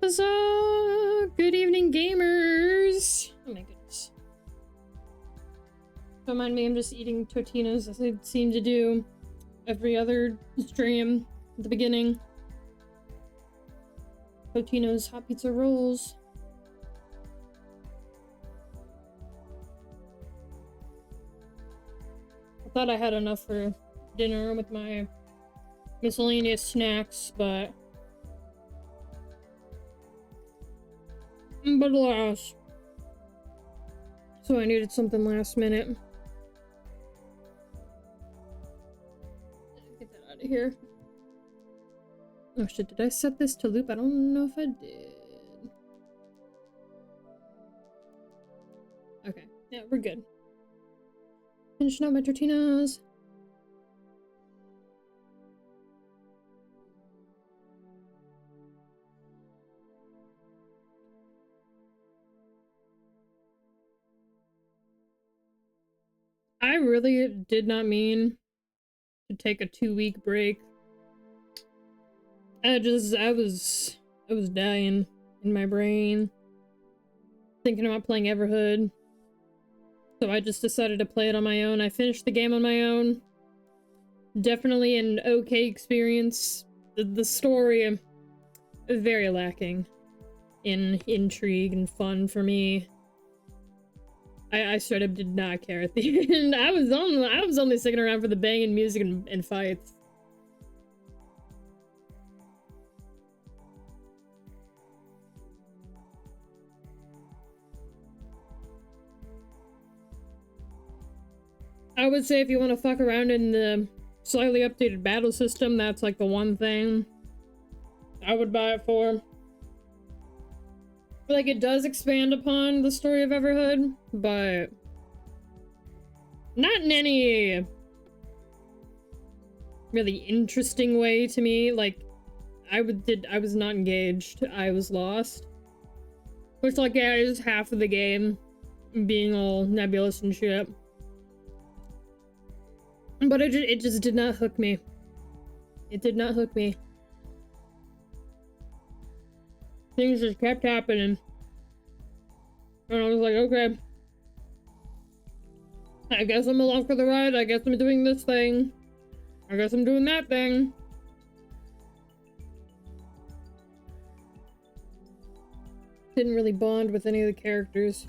Huzzah! Good evening, gamers! Oh my goodness. Don't mind me, I'm just eating Totinos as I seem to do every other stream at the beginning. Totinos hot pizza rolls. I thought I had enough for dinner with my miscellaneous snacks, but alas. So I needed something last minute. Get that out of here. Oh shit, did I set this to loop? I don't know if I did. Okay, yeah, we're good. Finishing up my tortinos. I really did not mean to take a 2-week break. I was dying in my brain, thinking about playing Everhood. So I just decided to play it on my own. I finished the game on my own. Definitely an okay experience. The story is very lacking in intrigue and fun for me. I straight up did not care at the end. I was only sticking around for the banging music and fights. I would say if you want to fuck around in the slightly updated battle system, that's like the one thing I would buy it for. Like, it does expand upon the story of Everhood, but not in any really interesting way to me. Like, I was not engaged. I was lost. Which, like, yeah, is half of the game being all nebulous and shit. But it just did not hook me. It did not hook me. Things just kept happening. And I was like, okay. I guess I'm along for the ride. I guess I'm doing this thing. I guess I'm doing that thing. Didn't really bond with any of the characters.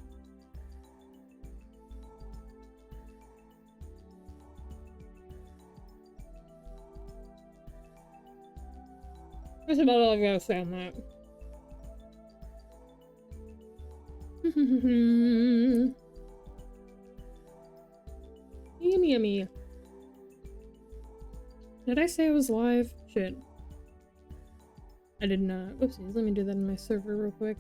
That's about all I gotta say on that. Yummy, yummy. Did I say I was live? Shit. I did not. Oopsies, let me do that in my server real quick.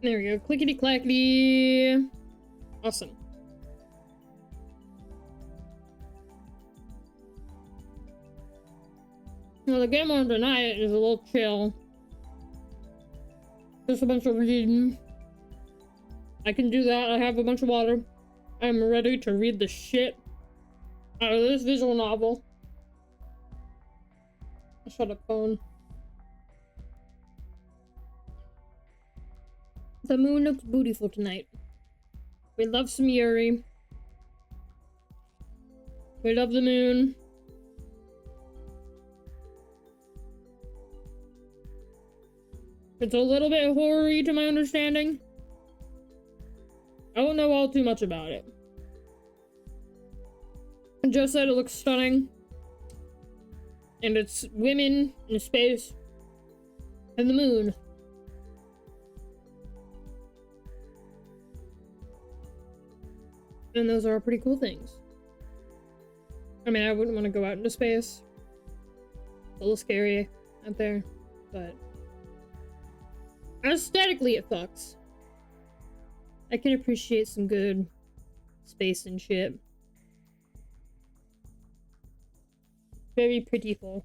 There we go. Clickety clackety. Awesome. Well, the game on tonight is a little chill. Just a bunch of reading. I can do that. I have a bunch of water. I'm ready to read the shit out of this visual novel. Shut up, phone. The moon looks beautiful tonight. We love some Yuri. We love the moon. It's a little bit horror-y to my understanding. I don't know all too much about it. Joe said it looks stunning. And it's women in space. And the moon. And those are all pretty cool things. I mean, I wouldn't want to go out into space. It's a little scary out there, but aesthetically it fucks. I can appreciate some good space and shit. Very prettyful.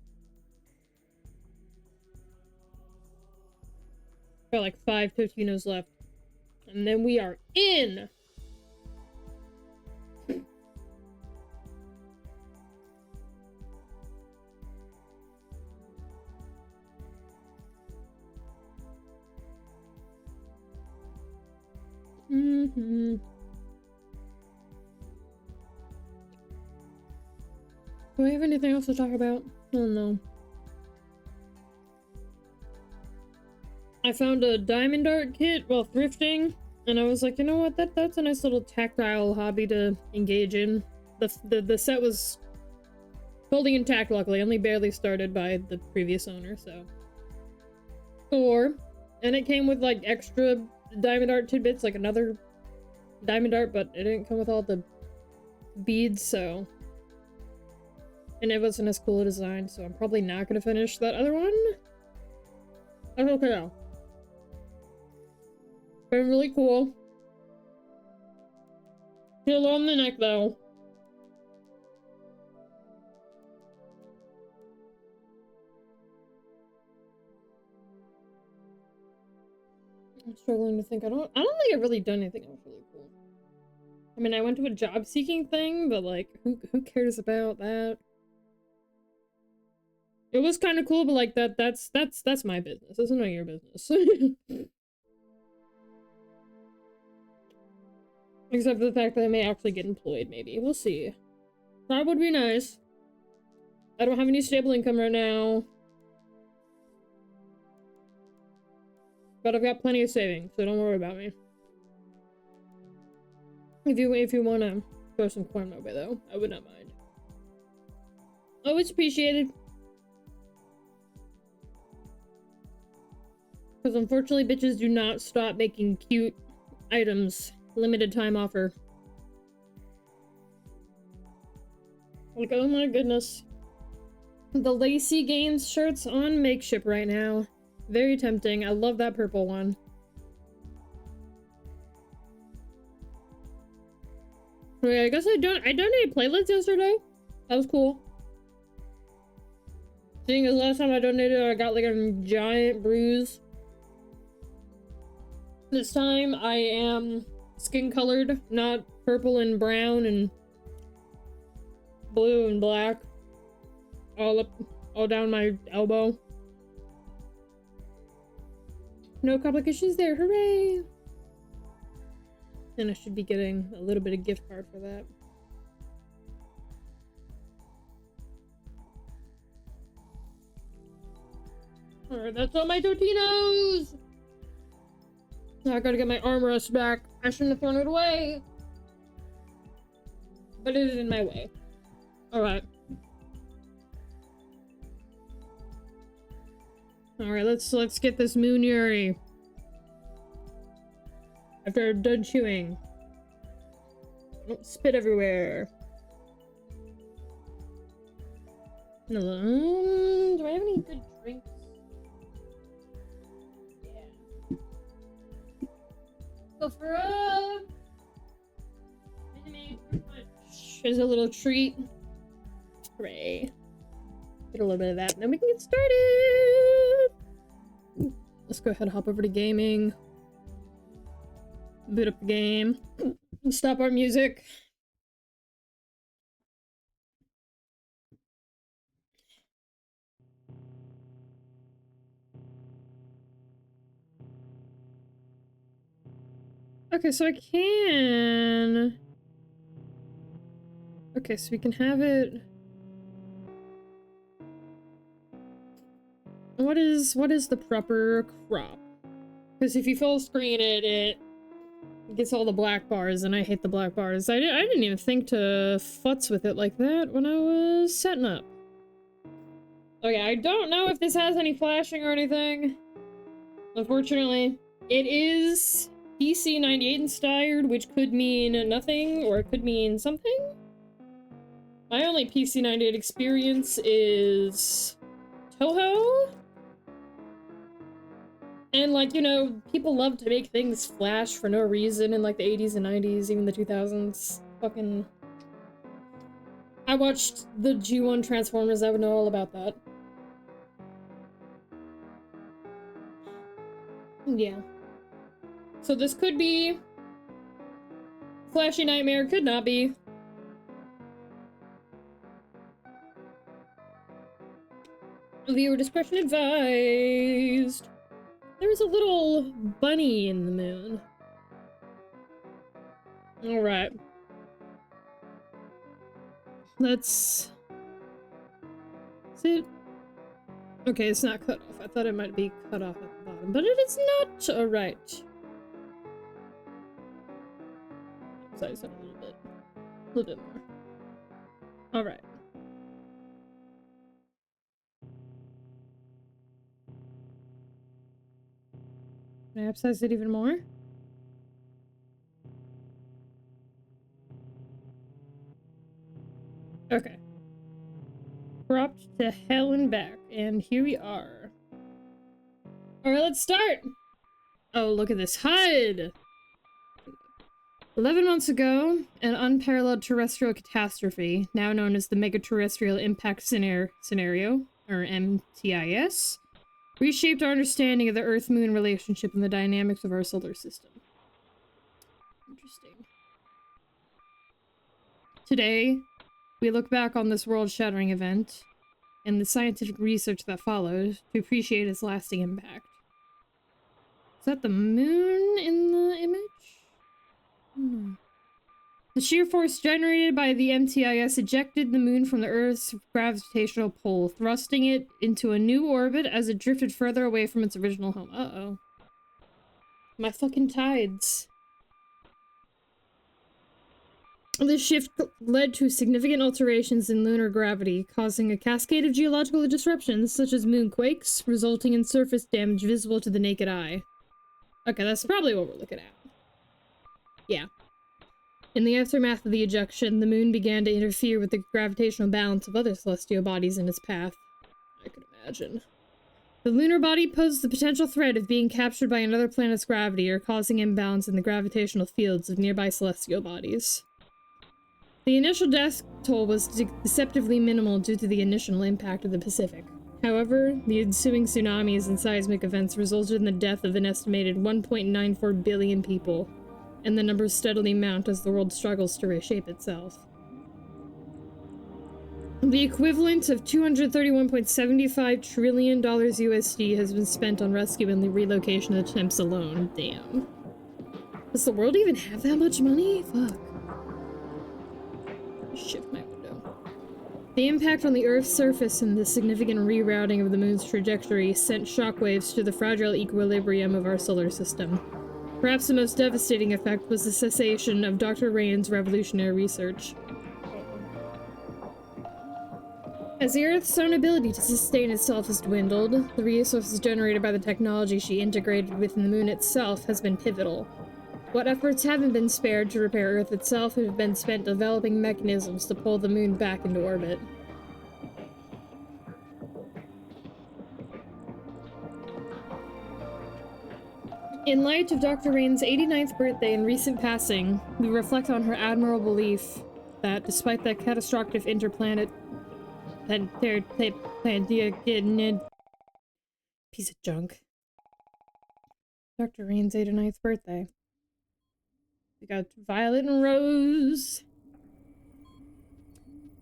Got like 5 Totinos left. And then we are in! Do I have anything else to talk about? Oh no. I found a diamond art kit while thrifting, and I was like, you know what, that's a nice little tactile hobby to engage in. The set was holding intact, luckily, only barely started by the previous owner, so. And it came with like extra diamond art tidbits, like another diamond art, but it didn't come with all the beads, so. And it wasn't as cool a design, so I'm probably not gonna finish that other one. That's okay though. Been really cool. Still on the neck though. I'm struggling to think. I don't think I've really done anything else really cool. I mean, I went to a job seeking thing, but like who cares about that? It was kind of cool, but like that's my business. It's not your business. Except for the fact that I may actually get employed, maybe. We'll see. That would be nice. I don't have any stable income right now. But I've got plenty of savings, so don't worry about me. If you want to throw some corn my way, though, I would not mind. Oh, it's appreciated. Because unfortunately, bitches do not stop making cute items. Limited time offer. Like, oh my goodness. The Lacy Games shirt's on Makeship right now. Very tempting. I love that purple one. Okay, I guess I donated platelets yesterday. That was cool. Seeing as last time I donated, I got like a giant bruise. This time I am skin colored, not purple and brown and blue and black. All down my elbow. No complications there, hooray! And I should be getting a little bit of gift card for that. Alright, that's all my Totinos! Now I gotta get my armrest back. I shouldn't have thrown it away. But it is in my way. Alright. Alright, let's get this Moon Yuri. After I'm done chewing. Don't spit everywhere. Do I have any good drinks? Yeah. Go for a mini punch. Here's a little treat. Hooray. Get a little bit of that, and then we can get started. Let's go ahead and hop over to gaming. Boot up the game. Stop our music. Okay, so I can... Okay, so we can have it... What is the proper crop? Because if you full screen it, it gets all the black bars, and I hate the black bars. I didn't even think to futz with it like that when I was setting up. Okay, I don't know if this has any flashing or anything. Unfortunately, it is PC 98 inspired, which could mean nothing, or it could mean something. My only PC 98 experience is Toho. And, like, you know, people love to make things flash for no reason in, like, the 80s and 90s, even the 2000s. Fucking... I watched the G1 Transformers, I would know all about that. Yeah. So this could be Flashy Nightmare, could not be. Viewer discretion advised. There's a little bunny in the moon. Alright. Let's... Is it? Okay, it's not cut off. I thought it might be cut off at the bottom, but it is not. Alright. Size it a little bit more. Alright. Can I upsize it even more? Okay. Cropped to hell and back, and here we are. Alright, let's start! Oh, look at this HUD! 11 months ago, an unparalleled terrestrial catastrophe, now known as the Megaterrestrial Impact Scenario, or MTIS, reshaped our understanding of the Earth-Moon relationship and the dynamics of our solar system. Interesting. Today, we look back on this world-shattering event and the scientific research that followed to appreciate its lasting impact. Is that the moon in the image? The shear force generated by the MTIS ejected the moon from the Earth's gravitational pull, thrusting it into a new orbit as it drifted further away from its original home. Uh-oh. My fucking tides. This shift led to significant alterations in lunar gravity, causing a cascade of geological disruptions, such as moonquakes, resulting in surface damage visible to the naked eye. Okay, that's probably what we're looking at. Yeah. In the aftermath of the ejection, the moon began to interfere with the gravitational balance of other celestial bodies in its path. I could imagine. The lunar body posed the potential threat of being captured by another planet's gravity or causing imbalance in the gravitational fields of nearby celestial bodies. The initial death toll was deceptively minimal due to the initial impact of the Pacific. However, the ensuing tsunamis and seismic events resulted in the death of an estimated 1.94 billion people, and the numbers steadily mount as the world struggles to reshape itself. The equivalent of $231.75 trillion USD has been spent on rescue and the relocation attempts alone. Damn. Does the world even have that much money? Fuck. Shift my window. The impact on the Earth's surface and the significant rerouting of the moon's trajectory sent shockwaves to the fragile equilibrium of our solar system. Perhaps the most devastating effect was the cessation of Dr. Rain's revolutionary research. As the Earth's own ability to sustain itself has dwindled, the resources generated by the technology she integrated within the moon itself has been pivotal. What efforts haven't been spared to repair Earth itself have been spent developing mechanisms to pull the moon back into orbit. In light of Dr. Rain's 89th birthday and recent passing, we reflect on her admirable belief that, despite that catastrophic interplanet piece of junk. Dr. Rain's 89th birthday. We got Violet and Rose.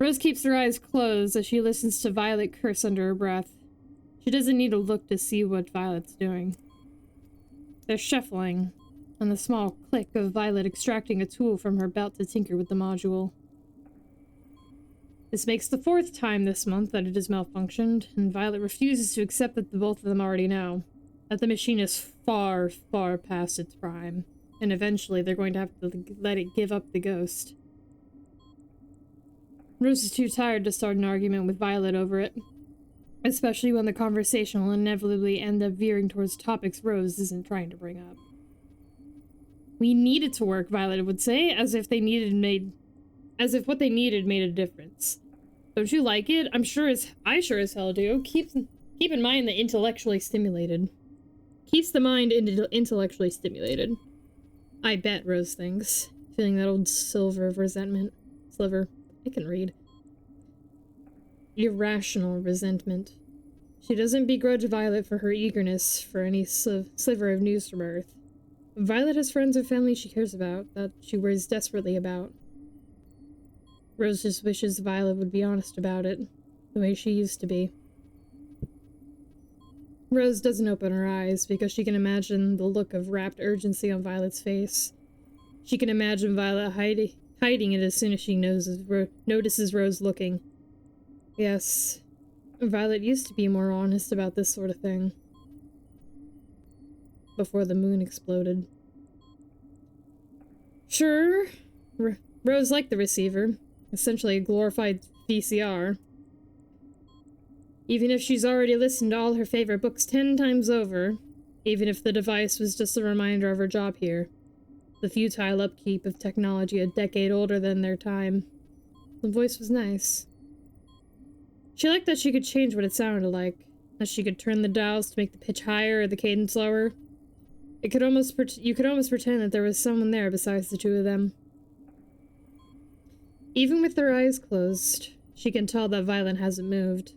Rose keeps her eyes closed as she listens to Violet curse under her breath. She doesn't need to look to see what Violet's doing. They're shuffling, and the small click of Violet extracting a tool from her belt to tinker with the module. This makes the 4th time this month that it has malfunctioned, and Violet refuses to accept that the both of them already know. That the machine is far, far past its prime, and eventually they're going to have to let it give up the ghost. Rose is too tired to start an argument with Violet over it. Especially when the conversation will inevitably end up veering towards topics Rose isn't trying to bring up. We need it to work, Violet would say, as if what they needed made a difference. Don't you like it? I sure as hell do. Keep in mind the intellectually stimulated. Keeps the mind intellectually stimulated. I bet, Rose thinks, feeling that old sliver of resentment. I can read. Irrational resentment. She doesn't begrudge Violet for her eagerness for any sliver of news from Earth. Violet has friends and family she cares about, that she worries desperately about. Rose just wishes Violet would be honest about it, the way she used to be. Rose doesn't open her eyes because she can imagine the look of rapt urgency on Violet's face. She can imagine Violet hiding it as soon as she notices Rose looking. Yes, Violet used to be more honest about this sort of thing. Before the moon exploded. Sure, Rose liked the receiver, essentially a glorified VCR. Even if she's already listened to all her favorite books 10 times over, even if the device was just a reminder of her job here, the futile upkeep of technology a decade older than their time, the voice was nice. She liked that she could change what it sounded like, that she could turn the dials to make the pitch higher or the cadence lower. You could almost pretend that there was someone there besides the two of them. Even with their eyes closed, she can tell that Violet hasn't moved,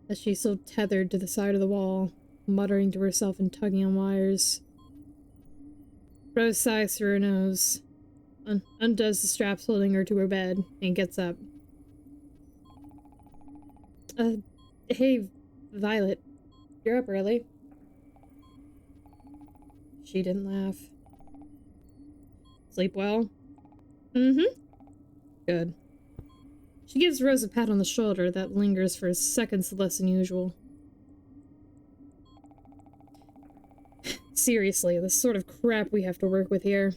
that she's still tethered to the side of the wall, muttering to herself and tugging on wires. Rose sighs through her nose, undoes the straps holding her to her bed, and gets up. Hey, Violet, you're up early. She didn't laugh. Sleep well? Mm-hmm. Good. She gives Rose a pat on the shoulder that lingers for seconds less than usual. Seriously, the sort of crap we have to work with here.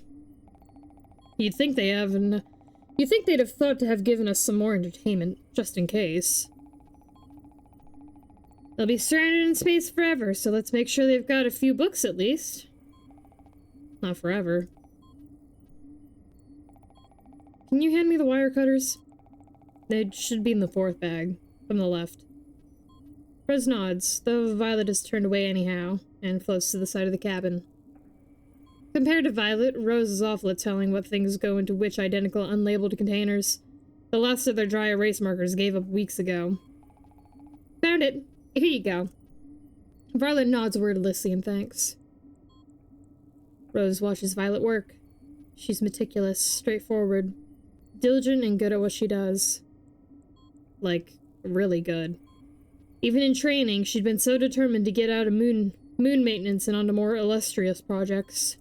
You'd think they'd have thought to have given us some more entertainment, just in case. They'll be stranded in space forever, so let's make sure they've got a few books at least. Not forever. Can you hand me the wire cutters? They should be in the fourth bag, from the left. Rose nods, though Violet is turned away anyhow, and floats to the side of the cabin. Compared to Violet, Rose is awful at telling what things go into which identical unlabeled containers. The last of their dry erase markers gave up weeks ago. Found it! Here you go. Violet nods wordlessly in thanks. Rose watches Violet work. She's meticulous, straightforward, diligent and good at what she does. Like, really good. Even in training, she'd been so determined to get out of moon maintenance and onto more illustrious projects.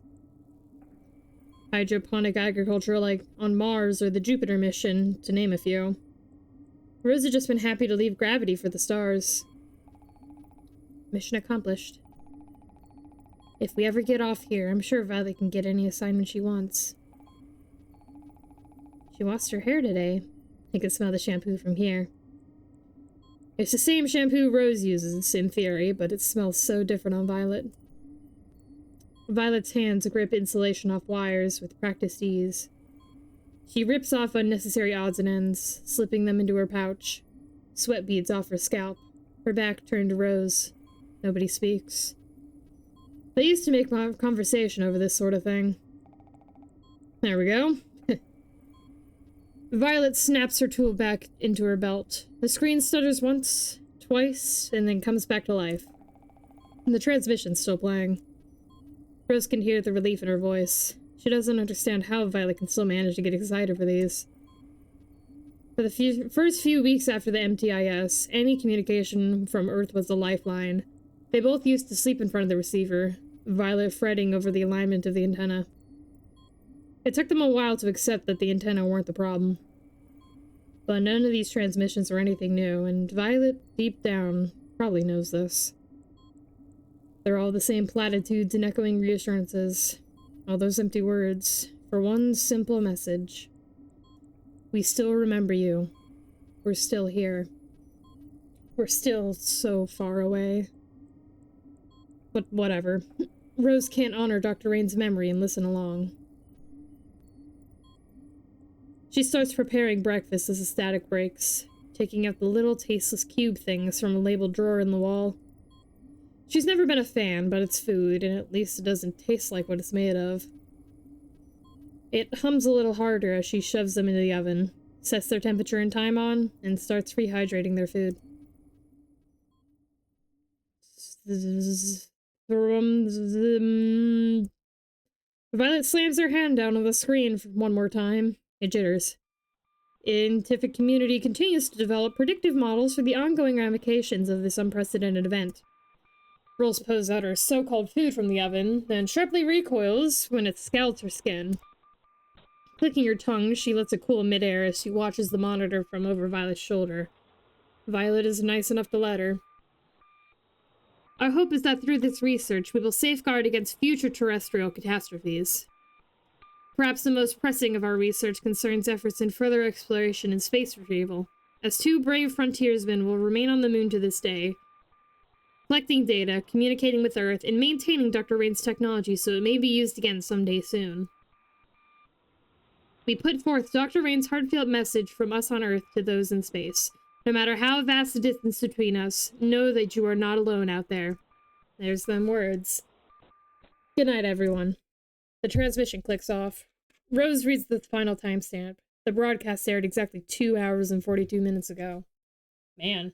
Hydroponic agriculture like on Mars or the Jupiter mission, to name a few. Rose had just been happy to leave gravity for the stars. Mission accomplished. If we ever get off here, I'm sure Violet can get any assignment she wants. She washed her hair today. I can smell the shampoo from here. It's the same shampoo Rose uses, in theory, but it smells so different on Violet. Violet's hands grip insulation off wires with practiced ease. She rips off unnecessary odds and ends, slipping them into her pouch. Sweat beads off her scalp, her back turned to Rose. Nobody speaks. They used to make conversation over this sort of thing. There we go. Violet snaps her tool back into her belt. The screen stutters once, twice, and then comes back to life. And the transmission's still playing. Rose can hear the relief in her voice. She doesn't understand how Violet can still manage to get excited for these. For the first few weeks after the MTIS, any communication from Earth was a lifeline. They both used to sleep in front of the receiver, Violet fretting over the alignment of the antenna. It took them a while to accept that the antenna weren't the problem. But none of these transmissions were anything new, and Violet, deep down, probably knows this. They're all the same platitudes and echoing reassurances. All those empty words, for one simple message. We still remember you. We're still here. We're still so far away. But whatever. Rose can't honor Dr. Rain's memory and listen along. She starts preparing breakfast as the static breaks, taking out the little tasteless cube things from a labeled drawer in the wall. She's never been a fan, but it's food, and at least it doesn't taste like what it's made of. It hums a little harder as she shoves them into the oven, sets their temperature and time on, and starts rehydrating their food. Violet slams her hand down on the screen one more time. It jitters. Scientific community continues to develop predictive models for the ongoing ramifications of this unprecedented event. Rolls pulls out her so-called food from the oven, then sharply recoils when it scalds her skin. Clicking her tongue, she lets it cool midair as she watches the monitor from over Violet's shoulder. Violet is nice enough to let her. Our hope is that through this research, we will safeguard against future terrestrial catastrophes. Perhaps the most pressing of our research concerns efforts in further exploration and space retrieval, as 2 brave frontiersmen will remain on the moon to this day, collecting data, communicating with Earth, and maintaining Dr. Rain's technology so it may be used again someday soon. We put forth Dr. Rain's heartfelt message from us on Earth to those in space. No matter how vast the distance between us, know that you are not alone out there. There's them words. Good night, everyone. The transmission clicks off. Rose reads the final timestamp. The broadcast aired exactly 2 hours and 42 minutes ago. Man.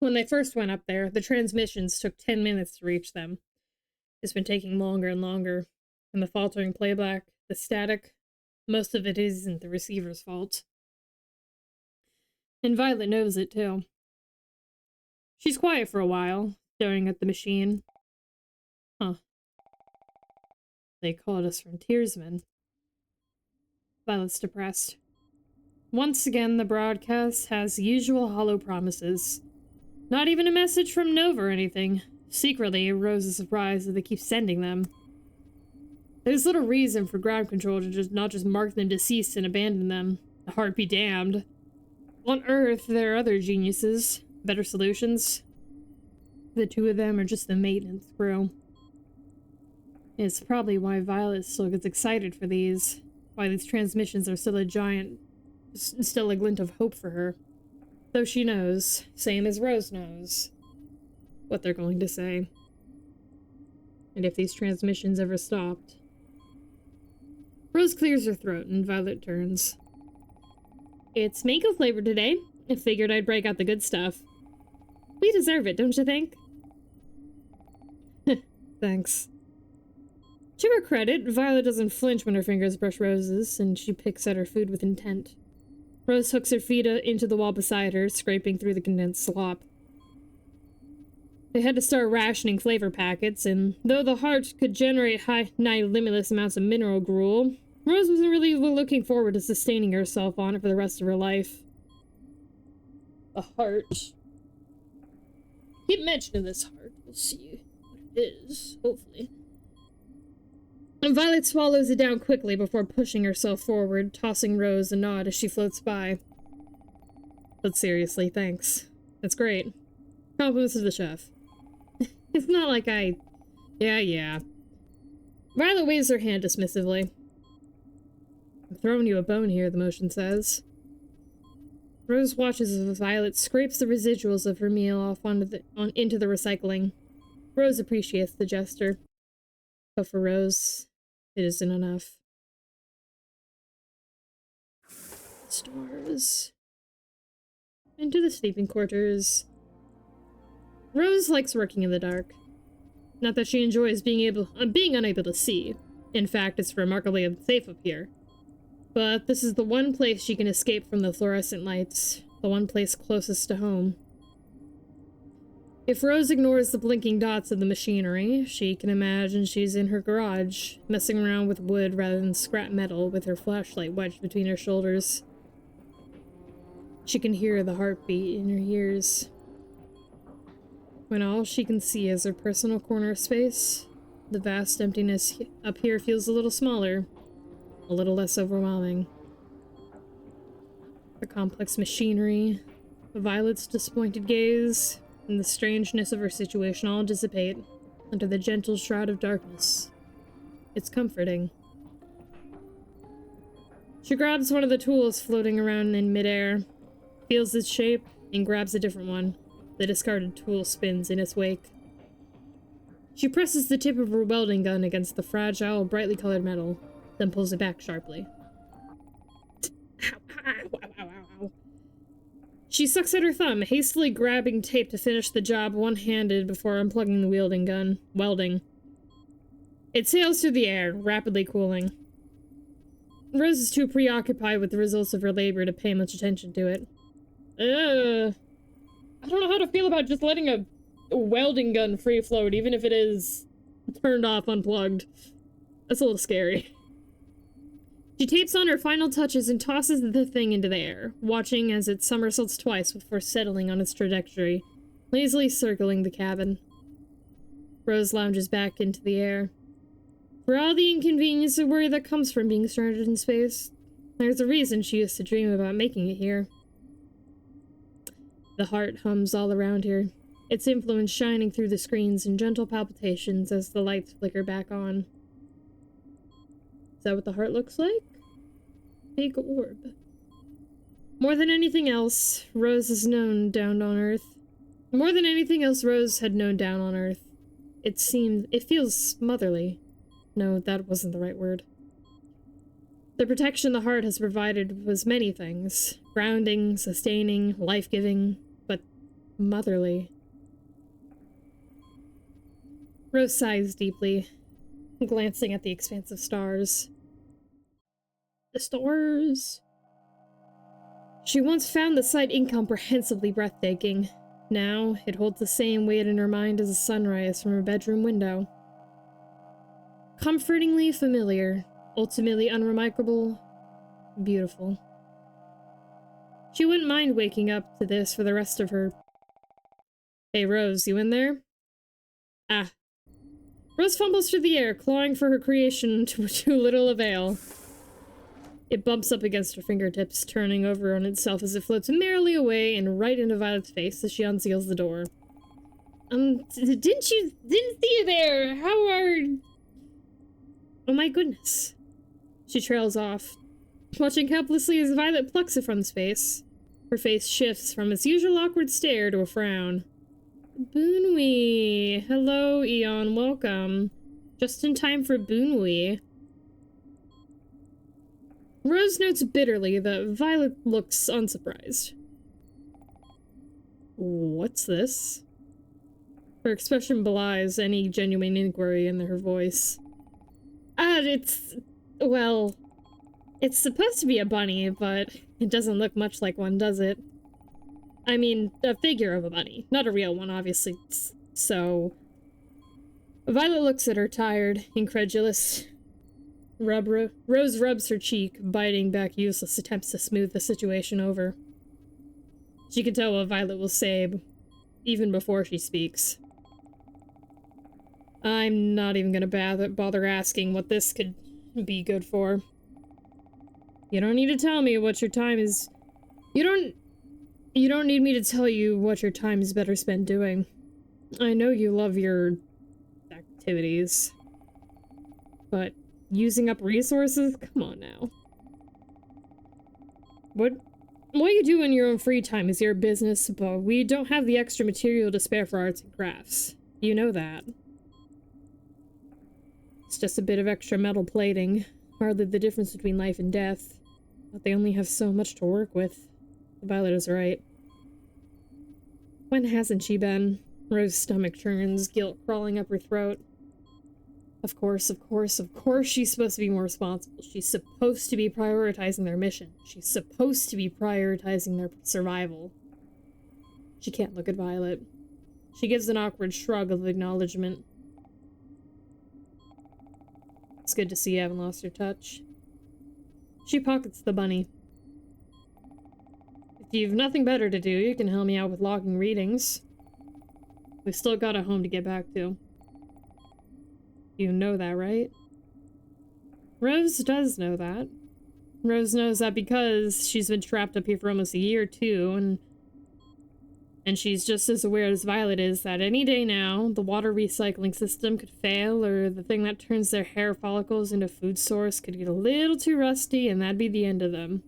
When they first went up there, the transmissions took 10 minutes to reach them. It's been taking longer and longer. And the faltering playback, the static, most of it isn't the receiver's fault. And Violet knows it, too. She's quiet for a while, staring at the machine. Huh. They called us frontiersmen. Violet's depressed. Once again, the broadcast has the usual hollow promises. Not even a message from Nova or anything. Secretly, Rose is surprised that they keep sending them. There's little reason for ground control to not just mark them deceased and abandon them. The heart be damned. On Earth, there are other geniuses. Better solutions. The 2 of them are just the maintenance crew. It's probably why Violet still gets excited for these. Why these transmissions are still still a glint of hope for her. Though she knows, same as Rose knows, what they're going to say. And if these transmissions ever stopped. Rose clears her throat and Violet turns. It's mango flavor today. I figured I'd break out the good stuff. We deserve it, don't you think? Thanks. To her credit, Violet doesn't flinch when her fingers brush Rose's, and she picks at her food with intent. Rose hooks her feet into the wall beside her, scraping through the condensed slop. They had to start rationing flavor packets, and though the heart could generate nigh limitless amounts of mineral gruel, Rose wasn't really looking forward to sustaining herself on it for the rest of her life. The heart. Keep mentioning this heart. We'll see what it is, hopefully. And Violet swallows it down quickly before pushing herself forward, tossing Rose a nod as she floats by. But seriously, thanks. That's great. Compliments to the chef. It's not like I... Yeah. Violet waves her hand dismissively. I'm throwing you a bone here, the motion says. Rose watches as Violet scrapes the residuals of her meal off into the recycling. Rose appreciates the gesture. But for Rose, it isn't enough. Stars. Into the sleeping quarters. Rose likes working in the dark. Not that she enjoys being unable to see. In fact, it's remarkably unsafe up here. But this is the one place she can escape from the fluorescent lights, the one place closest to home. If Rose ignores the blinking dots of the machinery, she can imagine she's in her garage, messing around with wood rather than scrap metal with her flashlight wedged between her shoulders. She can hear the heartbeat in her ears. When all she can see is her personal corner of space, the vast emptiness up here feels a little smaller, a little less overwhelming. The complex machinery, Violet's disappointed gaze, and the strangeness of her situation all dissipate under the gentle shroud of darkness. It's comforting. She grabs one of the tools floating around in midair, feels its shape, and grabs a different one. The discarded tool spins in its wake. She presses the tip of her welding gun against the fragile, brightly colored metal, then pulls it back sharply. Ow. She sucks at her thumb, hastily grabbing tape to finish the job one-handed before unplugging the wielding gun. Welding. It sails through the air, rapidly cooling. Rose is too preoccupied with the results of her labor to pay much attention to it. I don't know how to feel about just letting a welding gun free float, even if it is turned off, unplugged. That's a little scary. She tapes on her final touches and tosses the thing into the air, watching as it somersaults twice before settling on its trajectory, lazily circling the cabin. Rose lounges back into the air. For all the inconvenience and worry that comes from being stranded in space, there's a reason she used to dream about making it here. The heart hums all around her, its influence shining through the screens in gentle palpitations as the lights flicker back on. Is that what the heart looks like? Big orb. More than anything else, Rose has known down on Earth. More than anything else Rose had known down on Earth. It feels motherly. No, that wasn't the right word. The protection the heart has provided was many things. Grounding, sustaining, life-giving, but motherly. Rose sighs deeply, glancing at the expanse of stars. The stars. She once found the sight incomprehensibly breathtaking. Now, it holds the same weight in her mind as a sunrise from her bedroom window. Comfortingly familiar, ultimately unremarkable, beautiful. She wouldn't mind waking up to this for the rest of her... Hey, Rose, you in there? Ah. Rose fumbles through the air, clawing for her creation to little avail. It bumps up against her fingertips, turning over on itself as it floats merrily away and right into Violet's face as she unseals the door. Didn't see you there! How are... Oh my goodness. She trails off, watching helplessly as Violet plucks it from space. Her face shifts from its usual awkward stare to a frown. Boonwee! Hello, Eon, welcome. Just in time for Boonwee. Rose notes bitterly that Violet looks unsurprised. What's this? Her expression belies any genuine inquiry in her voice. Well, it's supposed to be a bunny, but it doesn't look much like one, does it? I mean, a figure of a bunny, not a real one, obviously, so... Violet looks at her, tired, incredulous. Rose rubs her cheek, biting back useless attempts to smooth the situation over. She can tell what Violet will say, even before she speaks. I'm not even gonna bother asking what this could be good for. You don't need to tell me what your time is... You don't need me to tell you what your time is better spent doing. I know you love your... activities. But using up resources? Come on now. What you do in your own free time is your business, but we don't have the extra material to spare for arts and crafts. You know that. It's just a bit of extra metal plating. Hardly the difference between life and death. But they only have so much to work with. Violet is right. When hasn't she been? Rose's stomach turns, guilt crawling up her throat. Of course she's supposed to be more responsible. She's supposed to be prioritizing their mission. She's supposed to be prioritizing their survival. She can't look at Violet. She gives an awkward shrug of acknowledgement. It's good to see you haven't lost your touch. She pockets the bunny. If you've nothing better to do, you can help me out with logging readings. We've still got a home to get back to. You know that, right? Rose does know that. Rose knows that because she's been trapped up here for almost a year or two, and she's just as aware as Violet is that any day now, the water recycling system could fail, or the thing that turns their hair follicles into a food source could get a little too rusty, and that'd be the end of them.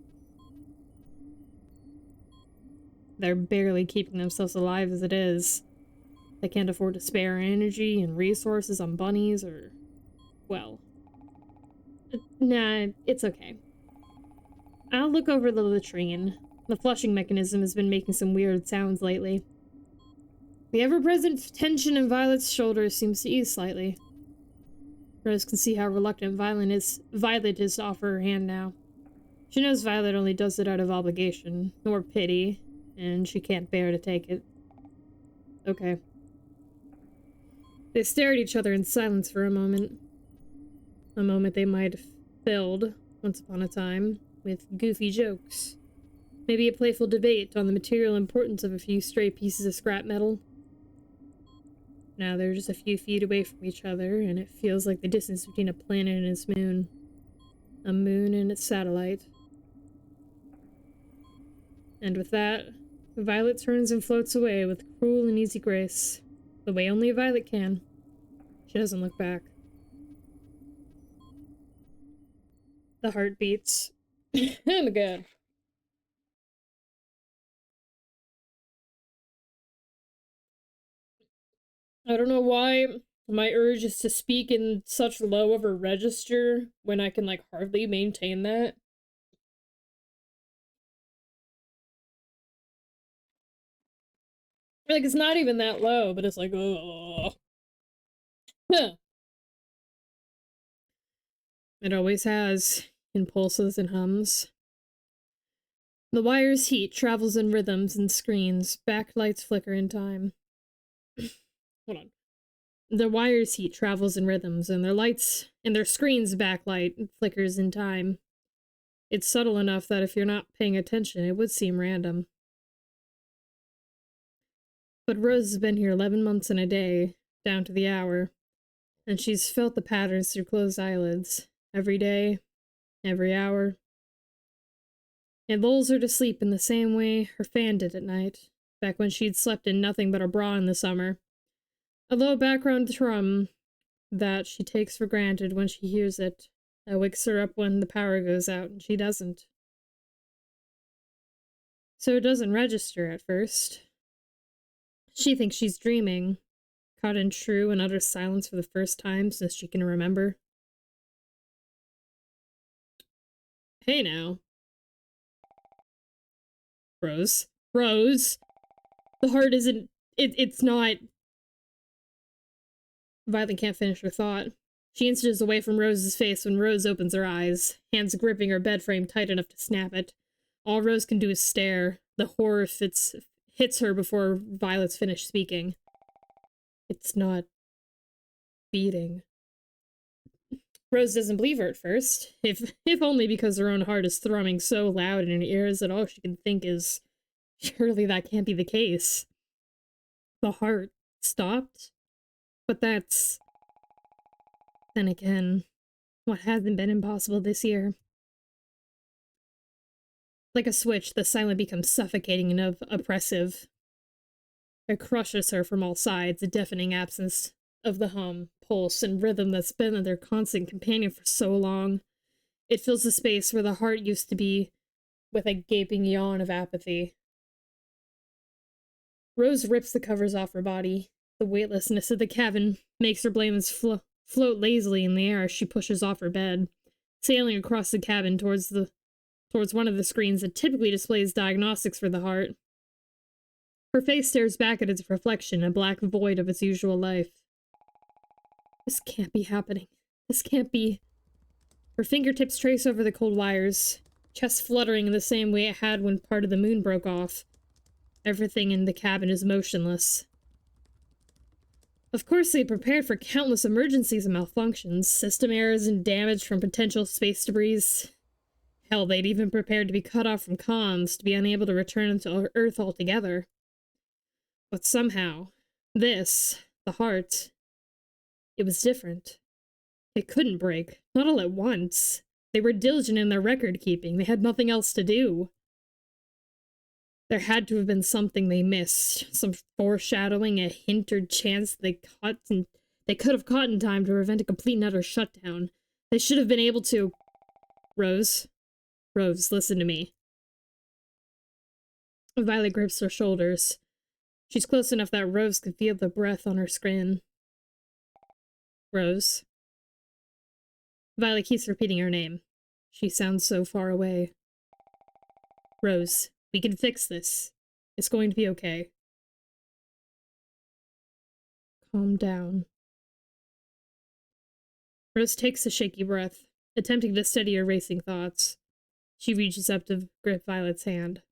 They're barely keeping themselves alive as it is. They can't afford to spare energy and resources on bunnies or... well... Nah, it's okay. I'll look over the latrine. The flushing mechanism has been making some weird sounds lately. The ever-present tension in Violet's shoulders seems to ease slightly. Rose can see how reluctant Violet is to offer her hand now. She knows Violet only does it out of obligation, nor pity, and she can't bear to take it. Okay. They stare at each other in silence for a moment. A moment they might have filled, once upon a time, with goofy jokes. Maybe a playful debate on the material importance of a few stray pieces of scrap metal. Now they're just a few feet away from each other, and it feels like the distance between a planet and its moon. A moon and its satellite. And with that, Violet turns and floats away with cruel and easy grace, the way only a Violet can. She doesn't look back. The heart beats. Oh my god. I don't know why my urge is to speak in such low of a register when I can, like, hardly maintain that. Like, it's not even that low, but it's like, oh. It always has, in pulses and hums. The wire's heat travels in rhythms and screens. Backlights flicker in time. Hold on. The wire's heat travels in rhythms, and their screen's backlight flickers in time. It's subtle enough that if you're not paying attention, it would seem random. But Rose has been here 11 months and a day, down to the hour, and she's felt the patterns through closed eyelids. Every day, every hour. It lulls her to sleep in the same way her fan did at night, back when she'd slept in nothing but a bra in the summer. A low background thrum that she takes for granted when she hears it, that wakes her up when the power goes out and she doesn't. So it doesn't register at first. She thinks she's dreaming, caught in true and utter silence for the first time since she can remember. Hey now. Rose. Rose! The heart isn't... It's not... Violet can't finish her thought. She inches away from Rose's face when Rose opens her eyes, hands gripping her bed frame tight enough to snap it. All Rose can do is stare. The horror hits her before Violet's finished speaking. It's not... beating. Rose doesn't believe her at first, if only because her own heart is thrumming so loud in her ears that all she can think is, surely that can't be the case. The heart stopped? But that's... Then again, what hasn't been impossible this year? Like a switch, the silence becomes suffocating and oppressive. It crushes her from all sides, a deafening absence of the hum, pulse, and rhythm that's been their constant companion for so long. It fills the space where the heart used to be with a gaping yawn of apathy. Rose rips the covers off her body. The weightlessness of the cabin makes her blankets float lazily in the air as she pushes off her bed, sailing across the cabin towards one of the screens that typically displays diagnostics for the heart. Her face stares back at its reflection, a black void of its usual life. This can't be happening. This can't be. Her fingertips trace over the cold wires, chest fluttering in the same way it had when part of the moon broke off. Everything in the cabin is motionless. Of course, they prepared for countless emergencies and malfunctions, system errors and damage from potential space debris. Hell, they'd even prepared to be cut off from comms, to be unable to return to Earth altogether. But somehow, this, the heart, it was different. It couldn't break, not all at once. They were diligent in their record-keeping, they had nothing else to do. There had to have been something they missed, some foreshadowing, a hint or chance they could have caught in time to prevent a complete and utter shutdown. They should have been able to... Rose, listen to me. Violet grips her shoulders. She's close enough that Rose could feel the breath on her skin. Rose. Violet keeps repeating her name. She sounds so far away. Rose, we can fix this. It's going to be okay. Calm down. Rose takes a shaky breath, attempting to steady her racing thoughts. She reaches up to grip Violet's hand.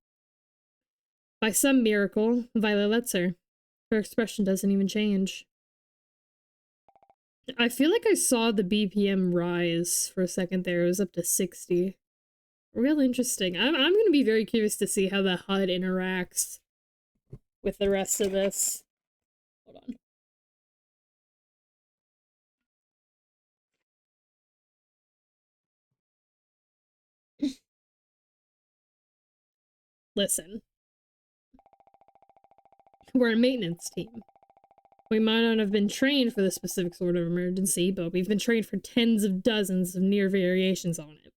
By some miracle, Violet lets her. Her expression doesn't even change. I feel like I saw the BPM rise for a second there. It was up to 60. Real interesting. I'm going to be very curious to see how the HUD interacts with the rest of this. Hold on. Listen. We're a maintenance team. We might not have been trained for this specific sort of emergency, but we've been trained for tens of dozens of near variations on it.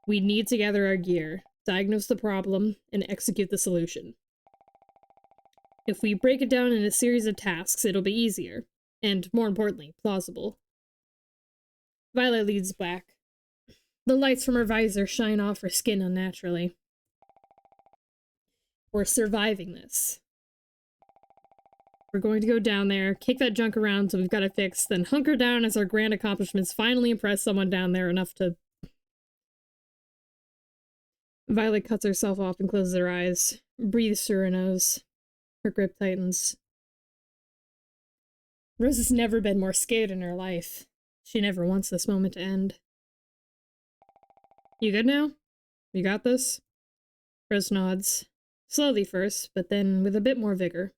We need to gather our gear, diagnose the problem, and execute the solution. If we break it down in a series of tasks, it'll be easier, and more importantly, plausible. Violet leads back. The lights from her visor shine off her skin unnaturally. We're surviving this. We're going to go down there, kick that junk around until we've got it fixed, then hunker down as our grand accomplishments finally impress someone down there enough to... Violet cuts herself off and closes her eyes, breathes through her nose. Her grip tightens. Rose has never been more scared in her life. She never wants this moment to end. You good now? You got this? Rose nods. Slowly first, but then with a bit more vigor.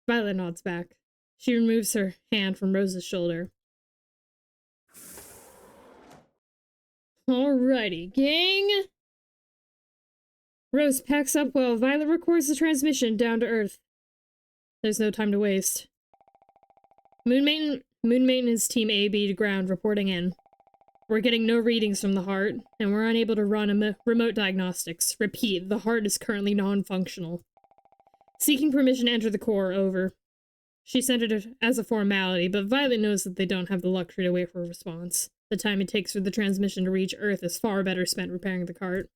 Violet nods back. She removes her hand from Rose's shoulder. Alrighty, gang! Rose packs up while Violet records the transmission down to Earth. There's no time to waste. Moon Maintenance Team AB to ground reporting in. We're getting no readings from the heart, and we're unable to run remote diagnostics. Repeat, the heart is currently non-functional. Seeking permission to enter the core, over. She sent it as a formality, but Violet knows that they don't have the luxury to wait for a response. The time it takes for the transmission to reach Earth is far better spent repairing the cart.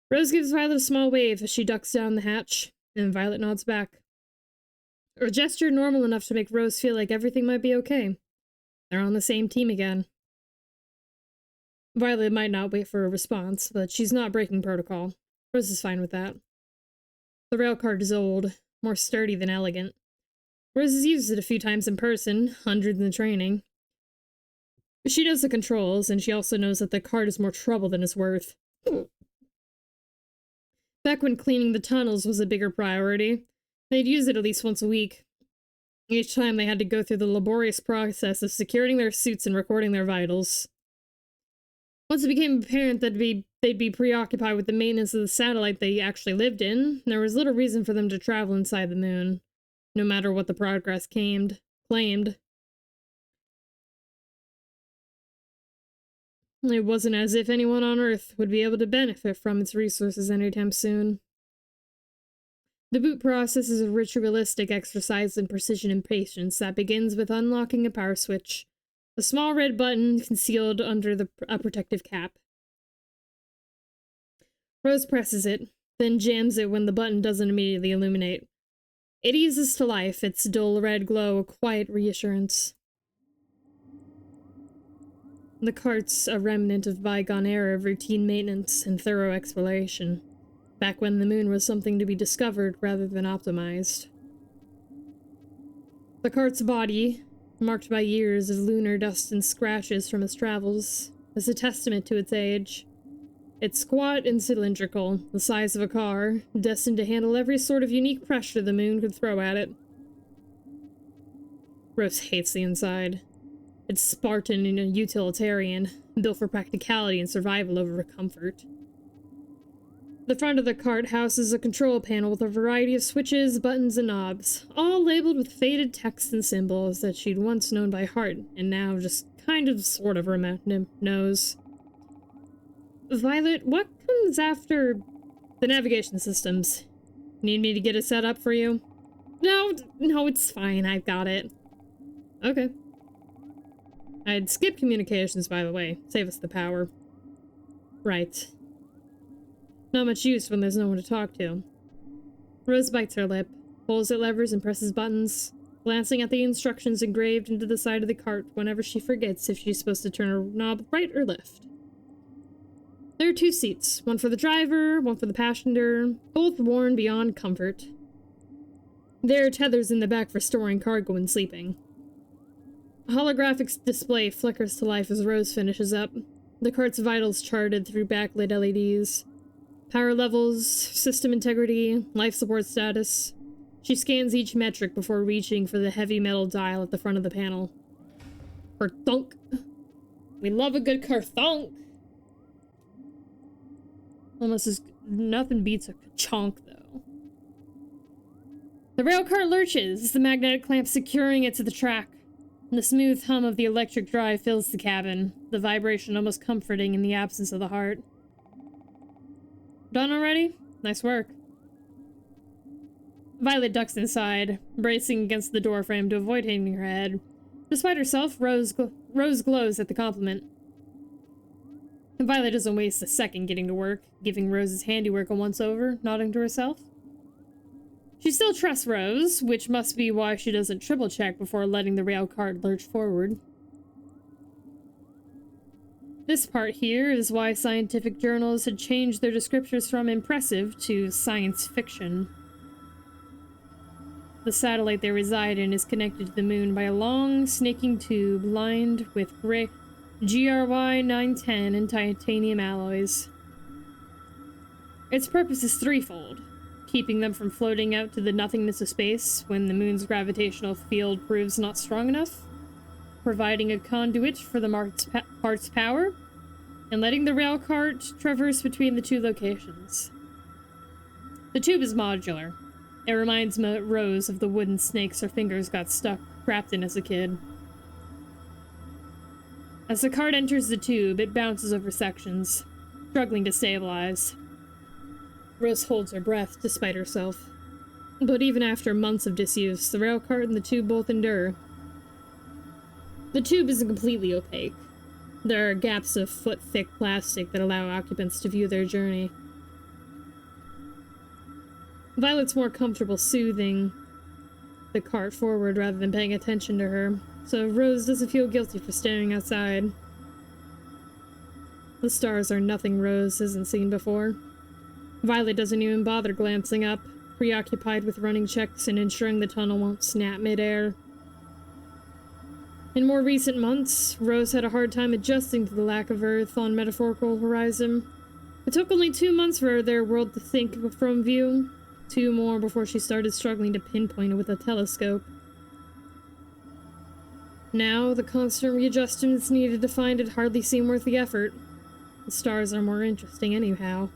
Rose gives Violet a small wave as she ducks down the hatch, and Violet nods back. A gesture normal enough to make Rose feel like everything might be okay. They're on the same team again. Violet might not wait for a response, but she's not breaking protocol. Rose is fine with that. The rail cart is old, more sturdy than elegant. Rose has used it a few times in person, hundreds in training. She knows the controls, and she also knows that the cart is more trouble than it's worth. Back when cleaning the tunnels was a bigger priority, they'd use it at least once a week. Each time they had to go through the laborious process of securing their suits and recording their vitals. Once it became apparent that they'd be preoccupied with the maintenance of the satellite they actually lived in, there was little reason for them to travel inside the moon, no matter what the progress claimed. It wasn't as if anyone on Earth would be able to benefit from its resources anytime soon. The boot process is a ritualistic exercise in precision and patience that begins with unlocking a power switch. A small red button concealed under a protective cap. Rose presses it, then jams it when the button doesn't immediately illuminate. It eases to life, its dull red glow a quiet reassurance. The cart's a remnant of bygone era of routine maintenance and thorough exploration, back when the moon was something to be discovered rather than optimized. The cart's body, marked by years of lunar dust and scratches from its travels, is a testament to its age. It's squat and cylindrical, the size of a car, destined to handle every sort of unique pressure the moon could throw at it. Rose hates the inside. It's Spartan and utilitarian, built for practicality and survival over comfort. The front of the cart houses a control panel with a variety of switches, buttons, and knobs, all labeled with faded text and symbols that she'd once known by heart, and now just kind of sort of knows. Violet, what comes after the navigation systems? Need me to get it set up for you? No, it's fine, I've got it. Okay. I'd skip communications, by the way. Save us the power. Right. Not much use when there's no one to talk to. Rose bites her lip, pulls at levers and presses buttons, glancing at the instructions engraved into the side of the cart whenever she forgets if she's supposed to turn a knob right or left. There are 2 seats, one for the driver, one for the passenger, both worn beyond comfort. There are tethers in the back for storing cargo and sleeping. A holographic display flickers to life as Rose finishes up, the cart's vitals charted through backlit LEDs. Power levels, system integrity, life support status. She scans each metric before reaching for the heavy metal dial at the front of the panel. Kerthunk! We love a good kerthunk! Almost as nothing beats a chonk, though. The rail cart lurches, the magnetic clamp securing it to the track. The smooth hum of the electric drive fills the cabin, the vibration almost comforting in the absence of the heart. Done already? Nice work. Violet ducks inside, bracing against the doorframe to avoid hitting her head. Despite herself, Rose glows at the compliment. Violet doesn't waste a second getting to work, giving Rose's handiwork a once-over, nodding to herself. She still trusts Rose, which must be why she doesn't triple-check before letting the rail cart lurch forward. This part here is why scientific journals had changed their descriptors from impressive to science fiction. The satellite they reside in is connected to the moon by a long, snaking tube lined with GRY 910 and titanium alloys. Its purpose is threefold: keeping them from floating out to the nothingness of space when the moon's gravitational field proves not strong enough, providing a conduit for the part's power, and letting the rail cart traverse between the 2 locations. The tube is modular. It reminds Rose of the wooden snakes her fingers got trapped in as a kid. As the cart enters the tube, it bounces over sections, struggling to stabilize. Rose holds her breath despite herself. But even after months of disuse, the rail cart and the tube both endure. The tube isn't completely opaque. There are gaps of foot-thick plastic that allow occupants to view their journey. Violet's more comfortable soothing the cart forward rather than paying attention to her, so Rose doesn't feel guilty for staring outside. The stars are nothing Rose hasn't seen before. Violet doesn't even bother glancing up, preoccupied with running checks and ensuring the tunnel won't snap midair. In more recent months, Rose had a hard time adjusting to the lack of Earth on metaphorical horizon. It took only 2 months for their world to think from view, 2 more before she started struggling to pinpoint it with a telescope. Now, the constant readjustments needed to find it hardly seem worth the effort. The stars are more interesting anyhow.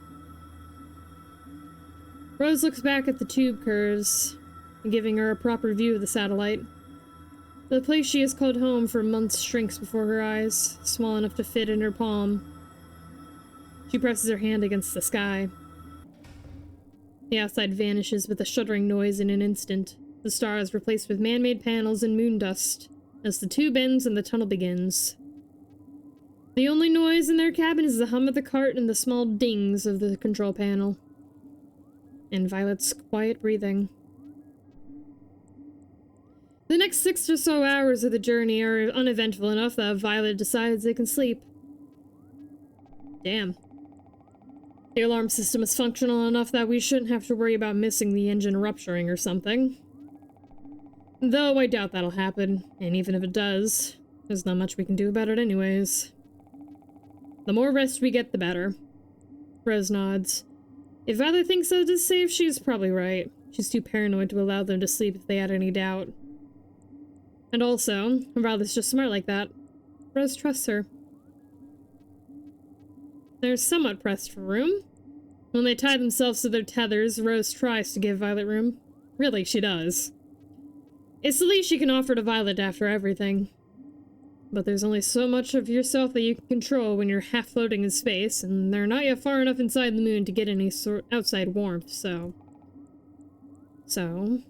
Rose looks back at the tube curves, giving her a proper view of the satellite. The place she has called home for months shrinks before her eyes, small enough to fit in her palm. She presses her hand against the sky. The outside vanishes with a shuddering noise in an instant, the stars replaced with man-made panels and moon dust, as the tube ends and the tunnel begins. The only noise in their cabin is the hum of the cart and the small dings of the control panel. And Violet's quiet breathing. The next 6 or so hours of the journey are uneventful enough that Violet decides they can sleep. Damn. The alarm system is functional enough that we shouldn't have to worry about missing the engine rupturing or something. Though I doubt that'll happen, and even if it does, there's not much we can do about it anyways. The more rest we get, the better. Rose nods. If Violet thinks that it's safe, she's probably right. She's too paranoid to allow them to sleep if they had any doubt. And also, Violet's just smart like that. Rose trusts her. They're somewhat pressed for room. When they tie themselves to their tethers, Rose tries to give Violet room. Really, she does. It's the least she can offer to Violet after everything. But there's only so much of yourself that you can control when you're half floating in space, and they're not yet far enough inside the moon to get any sort outside warmth, so... And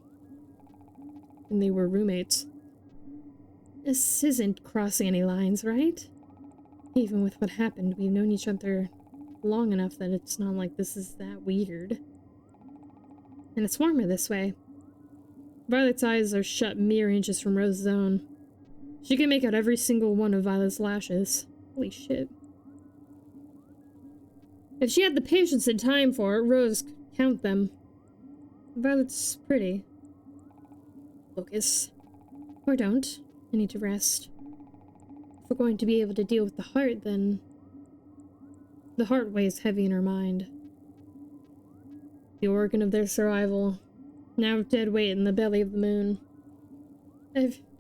they were roommates. This isn't crossing any lines, right? Even with what happened, we've known each other long enough that it's not like this is that weird. And it's warmer this way. Violet's eyes are shut mere inches from Rose's own. She can make out every single one of Violet's lashes. Holy shit. If she had the patience and time for it, Rose could count them. Violet's pretty. Focus. Or don't. I need to rest. If we're going to be able to deal with the heart, then... The heart weighs heavy in her mind. The organ of their survival. Now dead weight in the belly of the moon.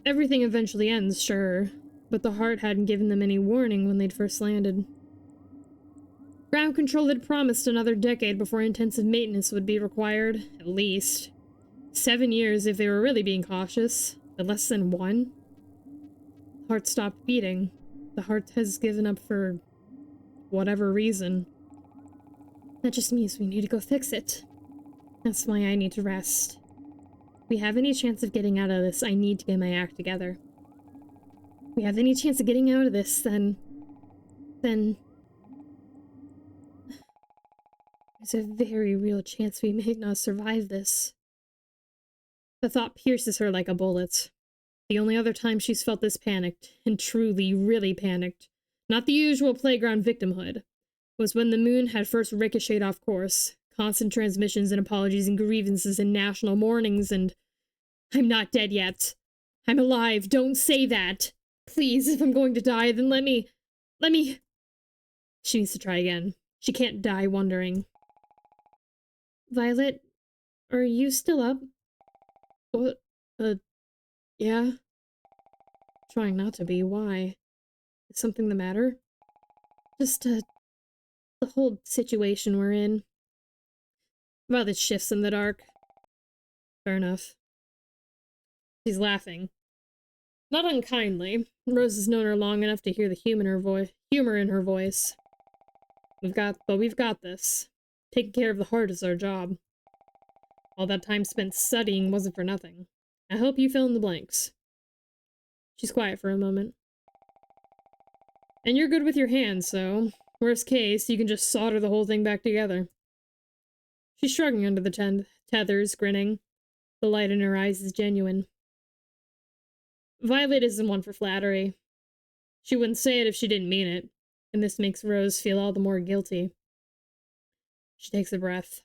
Everything eventually ends, sure, but the heart hadn't given them any warning when they'd first landed. Ground control had promised another decade before intensive maintenance would be required, at least. 7 years if they were really being cautious, but less than 1? The heart stopped beating. The heart has given up for whatever reason. That just means we need to go fix it. That's why I need to rest. If we have any chance of getting out of this, I need to get my act together. If we have any chance of getting out of this, then... There's a very real chance we may not survive this. The thought pierces her like a bullet. The only other time she's felt this panicked, and truly, really panicked, not the usual playground victimhood, was when the moon had first ricocheted off course. Constant transmissions and apologies and grievances and national mournings and... I'm not dead yet. I'm alive. Don't say that. Please, if I'm going to die, then let me... She needs to try again. She can't die wondering. Violet, are you still up? What? Yeah? Trying not to be. Why? Is something the matter? Just, the whole situation we're in. Violet shifts in the dark. Fair enough. She's laughing. Not unkindly. Rose has known her long enough to hear the humor in her voice. We've got this. Taking care of the heart is our job. All that time spent studying wasn't for nothing. I hope you fill in the blanks. She's quiet for a moment. And you're good with your hands, so... Worst case, you can just solder the whole thing back together. She's shrugging under the tethers, grinning. The light in her eyes is genuine. Violet isn't one for flattery. She wouldn't say it if she didn't mean it, and this makes Rose feel all the more guilty. She takes a breath.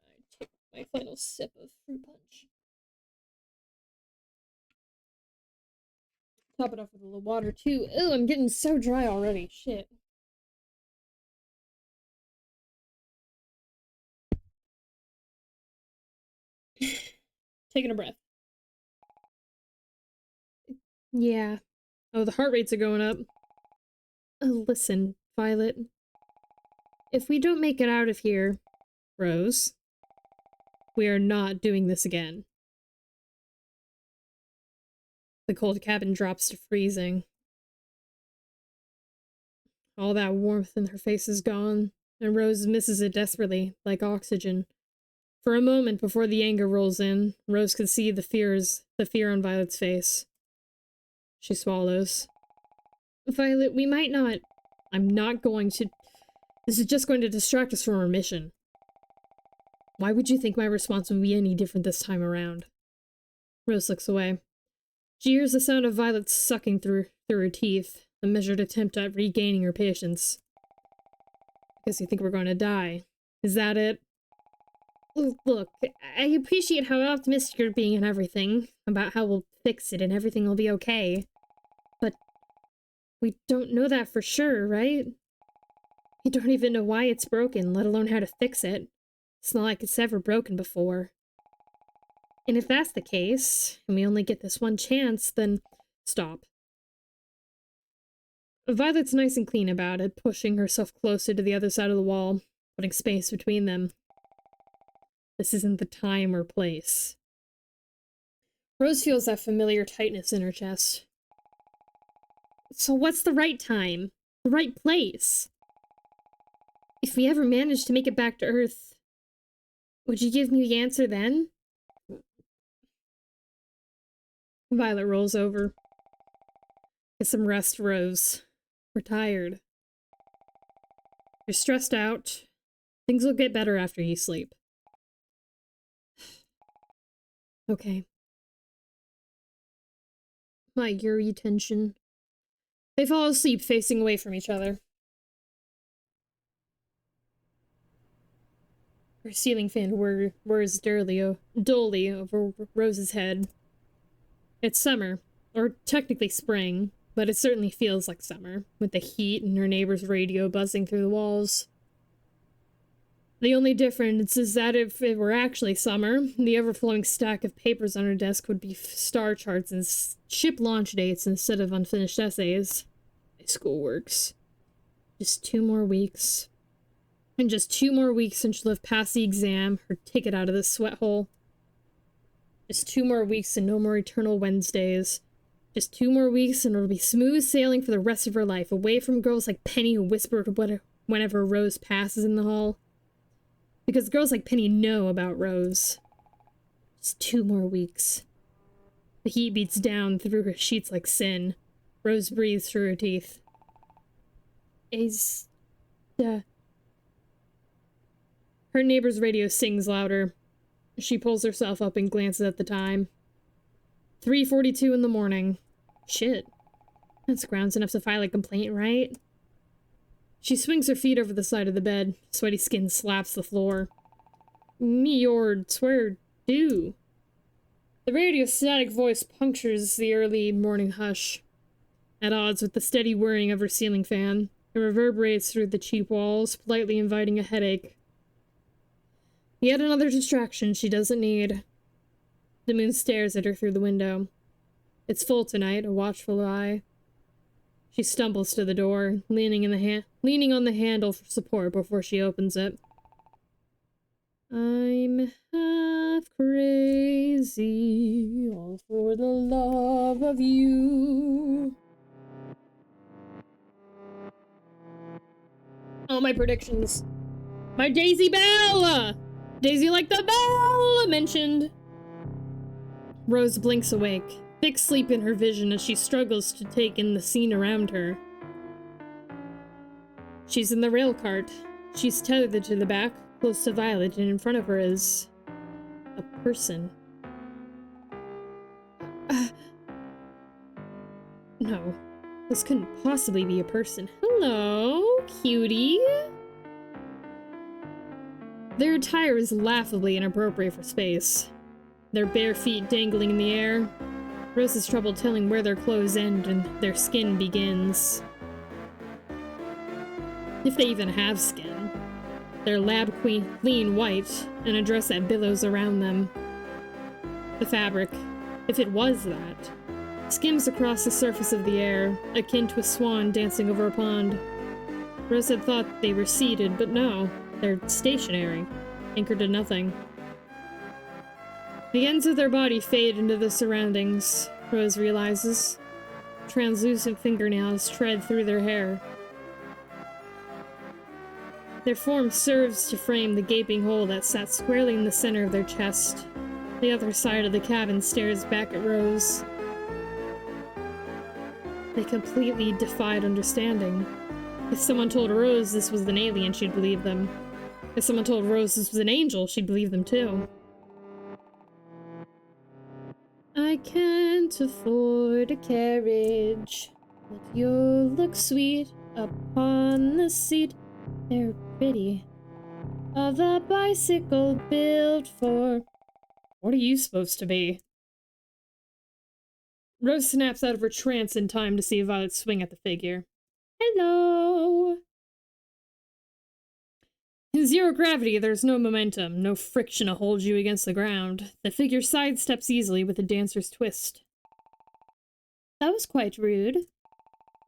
I take my final sip of fruit punch. Top it off with a little water, too. Ew, I'm getting so dry already. Shit. Taking a breath. Yeah. Oh, the heart rates are going up. Listen, Violet. If we don't make it out of here, Rose, we are not doing this again. The cold cabin drops to freezing. All that warmth in her face is gone, and Rose misses it desperately, like oxygen. For a moment before the anger rolls in, Rose can see the fear on Violet's face. She swallows. Violet, we might not... I'm not going to... This is just going to distract us from our mission. Why would you think my response would be any different this time around? Rose looks away. She hears the sound of Violet sucking through her teeth, a measured attempt at regaining her patience. I guess you think we're going to die. Is that it? Look, I appreciate how optimistic you're being and everything, about how we'll fix it and everything will be okay. But we don't know that for sure, right? We don't even know why it's broken, let alone how to fix it. It's not like it's ever broken before. And if that's the case, and we only get this one chance, then stop. Violet's nice and clean about it, pushing herself closer to the other side of the wall, putting space between them. This isn't the time or place. Rose feels that familiar tightness in her chest. So what's the right time? The right place? If we ever manage to make it back to Earth, would you give me the answer then? Violet rolls over. Get some rest, Rose. We're tired. You're stressed out. Things will get better after you sleep. Okay. My Yuri tension. They fall asleep facing away from each other. Her ceiling fan whirs dully over Rose's head. It's summer, or technically spring, but it certainly feels like summer, with the heat and her neighbor's radio buzzing through the walls. The only difference is that if it were actually summer, the overflowing stack of papers on her desk would be star charts and ship launch dates instead of unfinished essays. My school works. Just 2 more weeks. And just 2 more weeks and she'll have passed the exam, her ticket out of this sweat hole. Just 2 more weeks and no more eternal Wednesdays. Just 2 more weeks and it'll be smooth sailing for the rest of her life, away from girls like Penny who whisper whenever Rose passes in the hall. Because girls like Penny know about Rose. Just 2 more weeks. The heat beats down through her sheets like sin. Rose breathes through her teeth. Her neighbor's radio sings louder. She pulls herself up and glances at the time. 3:42 in the morning. Shit. That's grounds enough to file a complaint, right? She swings her feet over the side of the bed. Sweaty skin slaps the floor. Me your swear do. The radio's static voice punctures the early morning hush. At odds with the steady whirring of her ceiling fan, it reverberates through the cheap walls, politely inviting a headache. Yet another distraction she doesn't need. The moon stares at her through the window. It's full tonight, a watchful eye. She stumbles to the door, leaning on the handle for support before she opens it. I'm half crazy, all for the love of you. Oh, my predictions. My Daisy Bell! Daisy like the bell mentioned. Rose blinks awake, thick sleep in her vision as she struggles to take in the scene around her. She's in the rail cart. She's tethered to the back, close to Violet, and in front of her is a person. No, this couldn't possibly be a person. Hello, cutie. Their attire is laughably inappropriate for space. Their bare feet dangling in the air. Rose has trouble telling where their clothes end and their skin begins. If they even have skin. They're lab clean white, and a dress that billows around them. The fabric, if it was that, skims across the surface of the air, akin to a swan dancing over a pond. Rose had thought they were seated, but no. They're stationary, anchored to nothing. The ends of their body fade into the surroundings, Rose realizes. Translucent fingernails tread through their hair. Their form serves to frame the gaping hole that sat squarely in the center of their chest. The other side of the cabin stares back at Rose. They completely defied understanding. If someone told Rose this was an alien, she'd believe them. If someone told Rose this was an angel, she'd believe them too. I can't afford a carriage, but you'll look sweet upon the seat. They're pretty. Of a bicycle built for... What are you supposed to be? Rose snaps out of her trance in time to see Violet swing at the figure. Hello! In zero gravity, there's no momentum, no friction to hold you against the ground. The figure sidesteps easily with a dancer's twist. That was quite rude.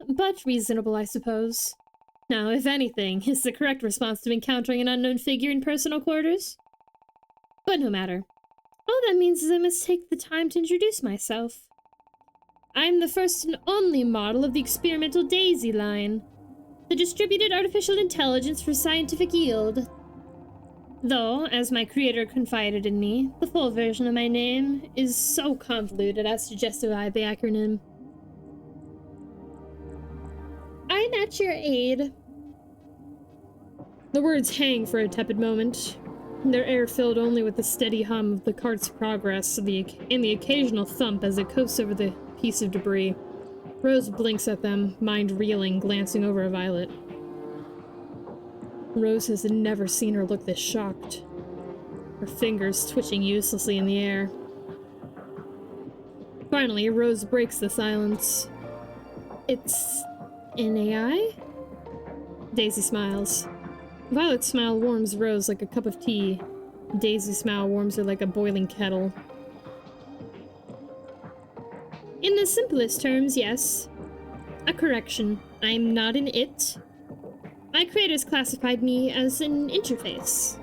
But reasonable, I suppose. Now, if anything, is the correct response to encountering an unknown figure in personal quarters. But no matter. All that means is I must take the time to introduce myself. I'm the first and only model of the experimental Daisy line. The distributed artificial intelligence for scientific yield. Though, as my creator confided in me, the full version of my name is so convoluted as to justify the acronym. I'm at your aid. The words hang for a tepid moment, their air filled only with the steady hum of the cart's progress and the occasional thump as it coasts over the piece of debris. Rose blinks at them, mind reeling, glancing over at Violet. Rose has never seen her look this shocked, her fingers twitching uselessly in the air. Finally, Rose breaks the silence. It's an AI? Daisy smiles. Violet's smile warms Rose like a cup of tea. Daisy's smile warms her like a boiling kettle. In the simplest terms, yes. A correction. I'm not an it. My creators classified me as an interface.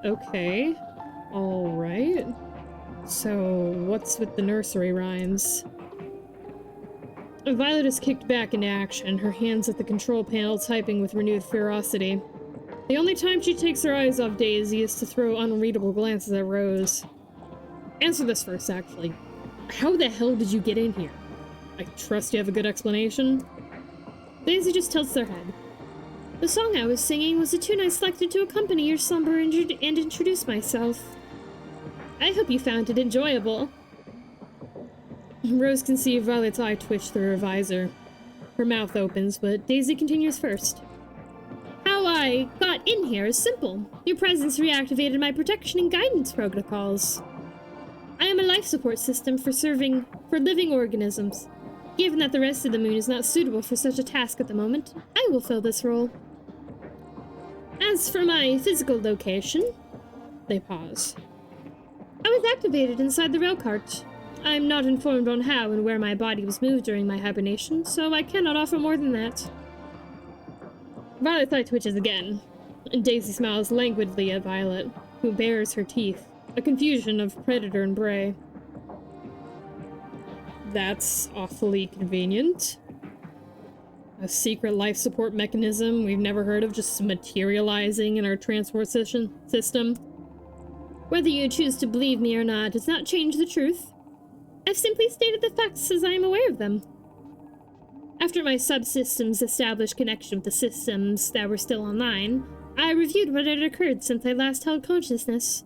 Okay. Alright. So, what's with the nursery rhymes? Violet is kicked back into action, her hands at the control panel typing with renewed ferocity. The only time she takes her eyes off Daisy is to throw unreadable glances at Rose. Answer this first, actually. How the hell did you get in here? I trust you have a good explanation? Daisy just tilts their head. The song I was singing was a tune I selected to accompany your slumber and introduce myself. I hope you found it enjoyable. Rose can see Violet's eye twitch through her visor. Her mouth opens, but Daisy continues first. How I got in here is simple. Your presence reactivated my protection and guidance protocols. I am a life support system for living organisms. Given that the rest of the moon is not suitable for such a task at the moment, I will fill this role. As for my physical location... They pause. I was activated inside the rail cart. I'm not informed on how and where my body was moved during my hibernation, so I cannot offer more than that. Violet's eye twitches again, and Daisy smiles languidly at Violet, who bares her teeth, a confusion of predator and prey. That's awfully convenient. A secret life support mechanism we've never heard of just materializing in our transport system. Whether you choose to believe me or not does not change the truth. I've simply stated the facts as I am aware of them. After my subsystems established connection with the systems that were still online, I reviewed what had occurred since I last held consciousness.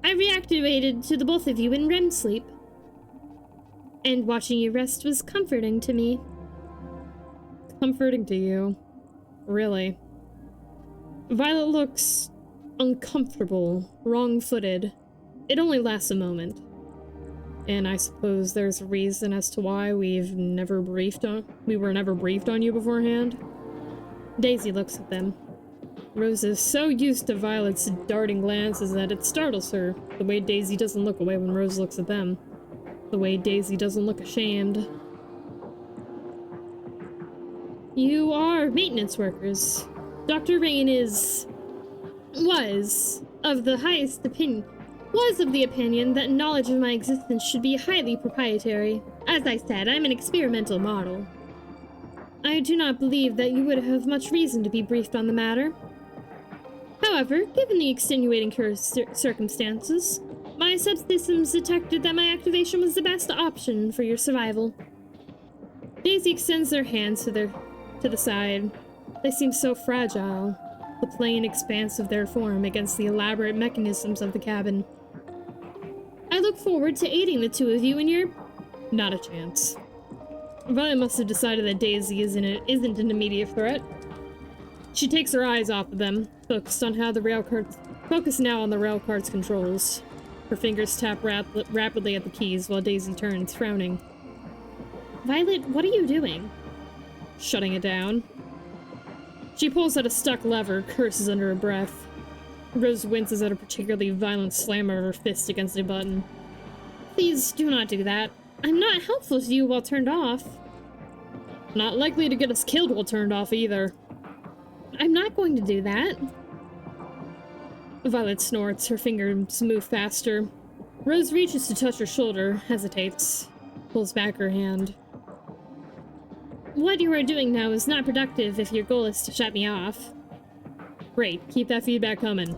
I reactivated to the both of you in REM sleep. And watching you rest was comforting to me. Comforting to you? Really? Violet looks uncomfortable, wrong-footed. It only lasts a moment. And I suppose there's a reason as to why we were never briefed on you beforehand. Daisy looks at them. Rose is so used to Violet's darting glances that it startles her, the way Daisy doesn't look away when Rose looks at them. The way Daisy doesn't look ashamed. You are maintenance workers. Dr. Rain was of the opinion that knowledge of my existence should be highly proprietary. As I said, I'm an experimental model. I do not believe that you would have much reason to be briefed on the matter. However, given the extenuating circumstances, my subsystems detected that my activation was the best option for your survival. Daisy extends their hands to the side. They seem so fragile, the plain expanse of their form against the elaborate mechanisms of the cabin. I look forward to aiding the two of you in your... Not a chance. Violet must have decided that Daisy isn't an immediate threat. She takes her eyes off of them, focused now on the rail cart's controls. Her fingers tap rapidly at the keys while Daisy turns, frowning. Violet, what are you doing? Shutting it down. She pulls out a stuck lever, curses under her breath. Rose winces at a particularly violent slam of her fist against a button. Please do not do that. I'm not helpful to you while turned off. Not likely to get us killed while turned off either. I'm not going to do that. Violet snorts, her fingers move faster. Rose reaches to touch her shoulder, hesitates, pulls back her hand. What you are doing now is not productive if your goal is to shut me off. Great, keep that feedback coming.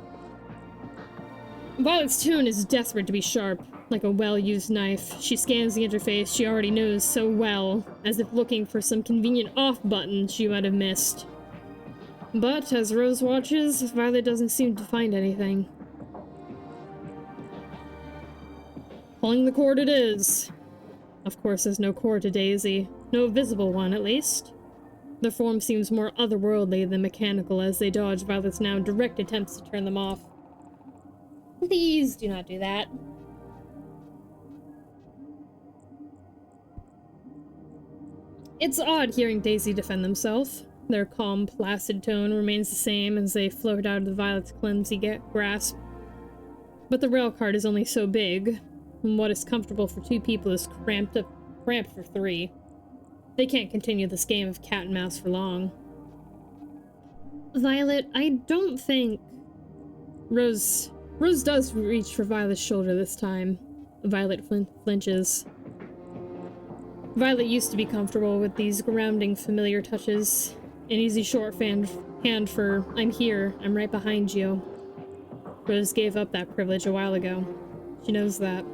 Violet's tone is desperate to be sharp, like a well-used knife. She scans the interface she already knows so well, as if looking for some convenient off button she might have missed. But as Rose watches, Violet doesn't seem to find anything. Pulling the cord it is. Of course, there's no cord to Daisy. No visible one, at least. Their form seems more otherworldly than mechanical as they dodge Violet's now direct attempts to turn them off. Please do not do that. It's odd hearing Daisy defend themselves. Their calm, placid tone remains the same as they float out of Violet's clumsy grasp. But the rail cart is only so big, and what is comfortable for 2 people is cramped for 3. They can't continue this game of cat and mouse for long. Violet, I don't think... Rose does reach for Violet's shoulder this time. Violet flinches. Violet used to be comfortable with these grounding, familiar touches. An easy short hand for, I'm here, I'm right behind you. Rose gave up that privilege a while ago. She knows that.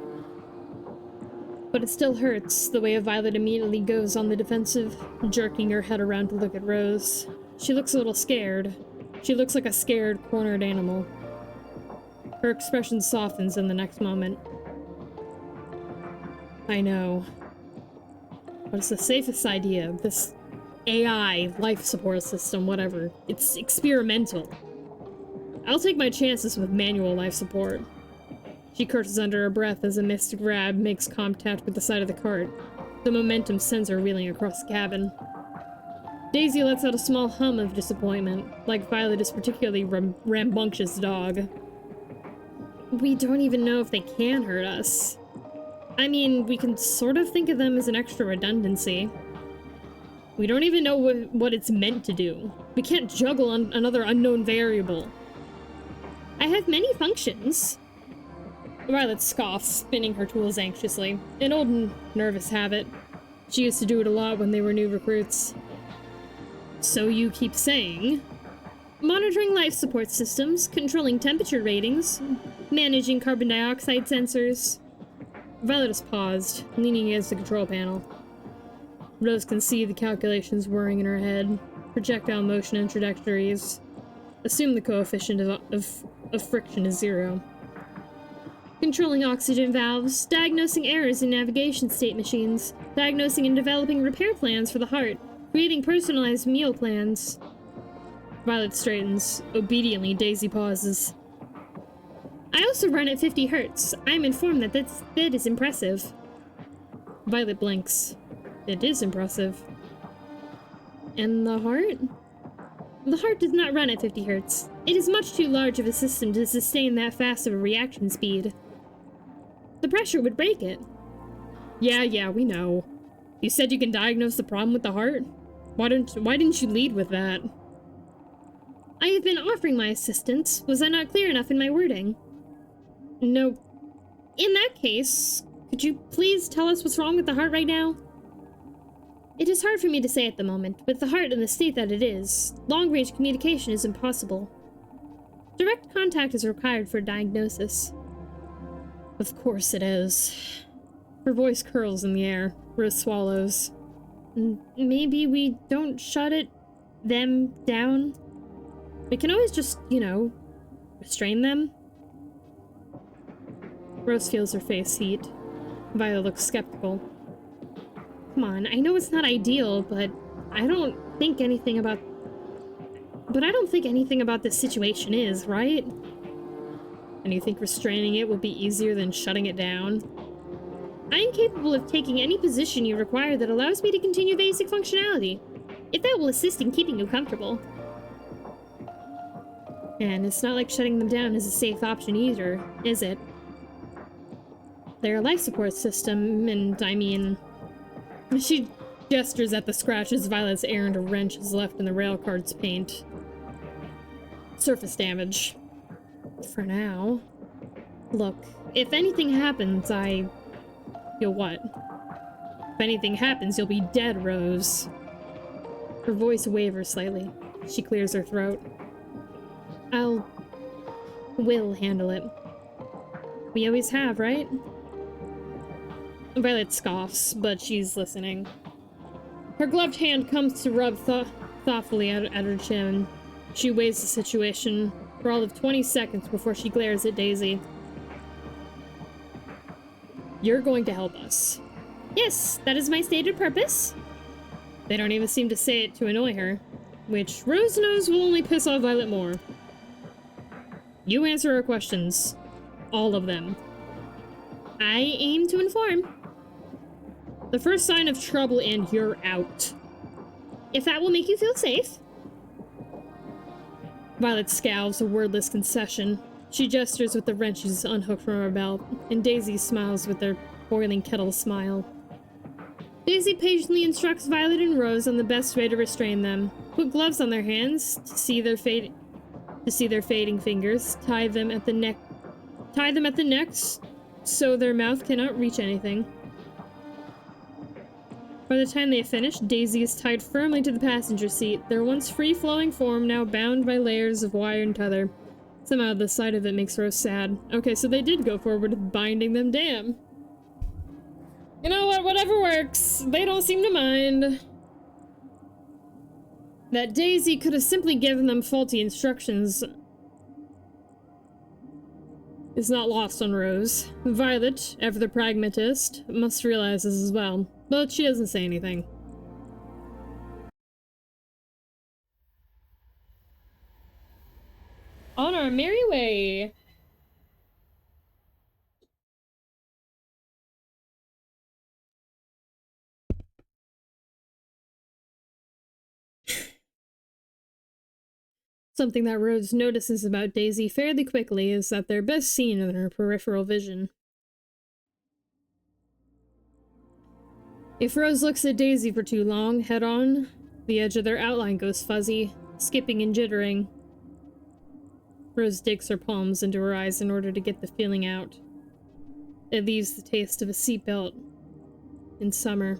But it still hurts, the way Violet immediately goes on the defensive, jerking her head around to look at Rose. She looks a little scared. She looks like a scared, cornered animal. Her expression softens in the next moment. I know. But it's the safest idea. This AI, life support system, whatever. It's experimental. I'll take my chances with manual life support. She curses under her breath as a missed grab makes contact with the side of the cart, the momentum sensor reeling across the cabin. Daisy lets out a small hum of disappointment, like Violet is particularly rambunctious dog. We don't even know if they can hurt us. I mean, we can sort of think of them as an extra redundancy. We don't even know what it's meant to do. We can't juggle on another unknown variable. I have many functions. Violet scoffs, spinning her tools anxiously. An old and nervous habit. She used to do it a lot when they were new recruits. So you keep saying... Monitoring life support systems, controlling temperature ratings, managing carbon dioxide sensors. Violet has paused, leaning against the control panel. Rose can see the calculations whirring in her head. Projectile motion and trajectories. Assume the coefficient of friction is 0. Controlling oxygen valves, diagnosing errors in navigation state machines, diagnosing and developing repair plans for the heart, creating personalized meal plans. Violet straightens. Obediently, Daisy pauses. I also run at 50 Hz. I'm informed that this bit is impressive. Violet blinks. It is impressive. And the heart? The heart does not run at 50 Hz. It is much too large of a system to sustain that fast of a reaction speed. The pressure would break it. Yeah, we know. You said you can diagnose the problem with the heart? Why didn't you lead with that? I have been offering my assistance. Was I not clear enough in my wording? No. In that case, could you please tell us what's wrong with the heart right now? It is hard for me to say at the moment. With the heart in the state that it is, long-range communication is impossible. Direct contact is required for diagnosis. Of course it is. Her voice curls in the air. Rose swallows. Maybe we don't shut them down? We can always just, restrain them? Rose feels her face heat. Violet looks skeptical. Come on, I know it's not ideal, but I don't think anything about this situation is, right? And you think restraining it will be easier than shutting it down? I am capable of taking any position you require that allows me to continue basic functionality, if that will assist in keeping you comfortable. And it's not like shutting them down is a safe option either, is it? Their life support system, and I mean... She gestures at the scratches Violet's errand wrench has left in the railcar's paint. Surface damage. For now. Look, if anything happens, You'll what? If anything happens, you'll be dead, Rose. Her voice wavers slightly. She clears her throat. Will handle it. We always have, right? Violet scoffs, but she's listening. Her gloved hand comes to rub thoughtfully at her chin. She weighs the situation for all of 20 seconds before she glares at Daisy. You're going to help us. Yes, that is my stated purpose. They don't even seem to say it to annoy her, which Rose knows will only piss off Violet more. You answer her questions. All of them. I aim to inform. The first sign of trouble and you're out. If that will make you feel safe. Violet scowls a wordless concession. She gestures with the wrenches unhooked from her belt, and Daisy smiles with their boiling kettle smile. Daisy patiently instructs Violet and Rose on the best way to restrain them. Put gloves on their hands to see their fading fingers. Tie them at the necks so their mouth cannot reach anything. By the time they have finished, Daisy is tied firmly to the passenger seat, their once free-flowing form now bound by layers of wire and tether. Somehow the sight of it makes Rose sad. Okay, so they did go forward with binding them, damn. You know what, whatever works. They don't seem to mind. That Daisy could have simply given them faulty instructions is not lost on Rose. Violet, ever the pragmatist, must realize this as well, but she doesn't say anything. On our merry way. Something that Rose notices about Daisy fairly quickly is that they're best seen in her peripheral vision. If Rose looks at Daisy for too long, head-on, the edge of their outline goes fuzzy, skipping and jittering. Rose digs her palms into her eyes in order to get the feeling out. It leaves the taste of a seatbelt in summer.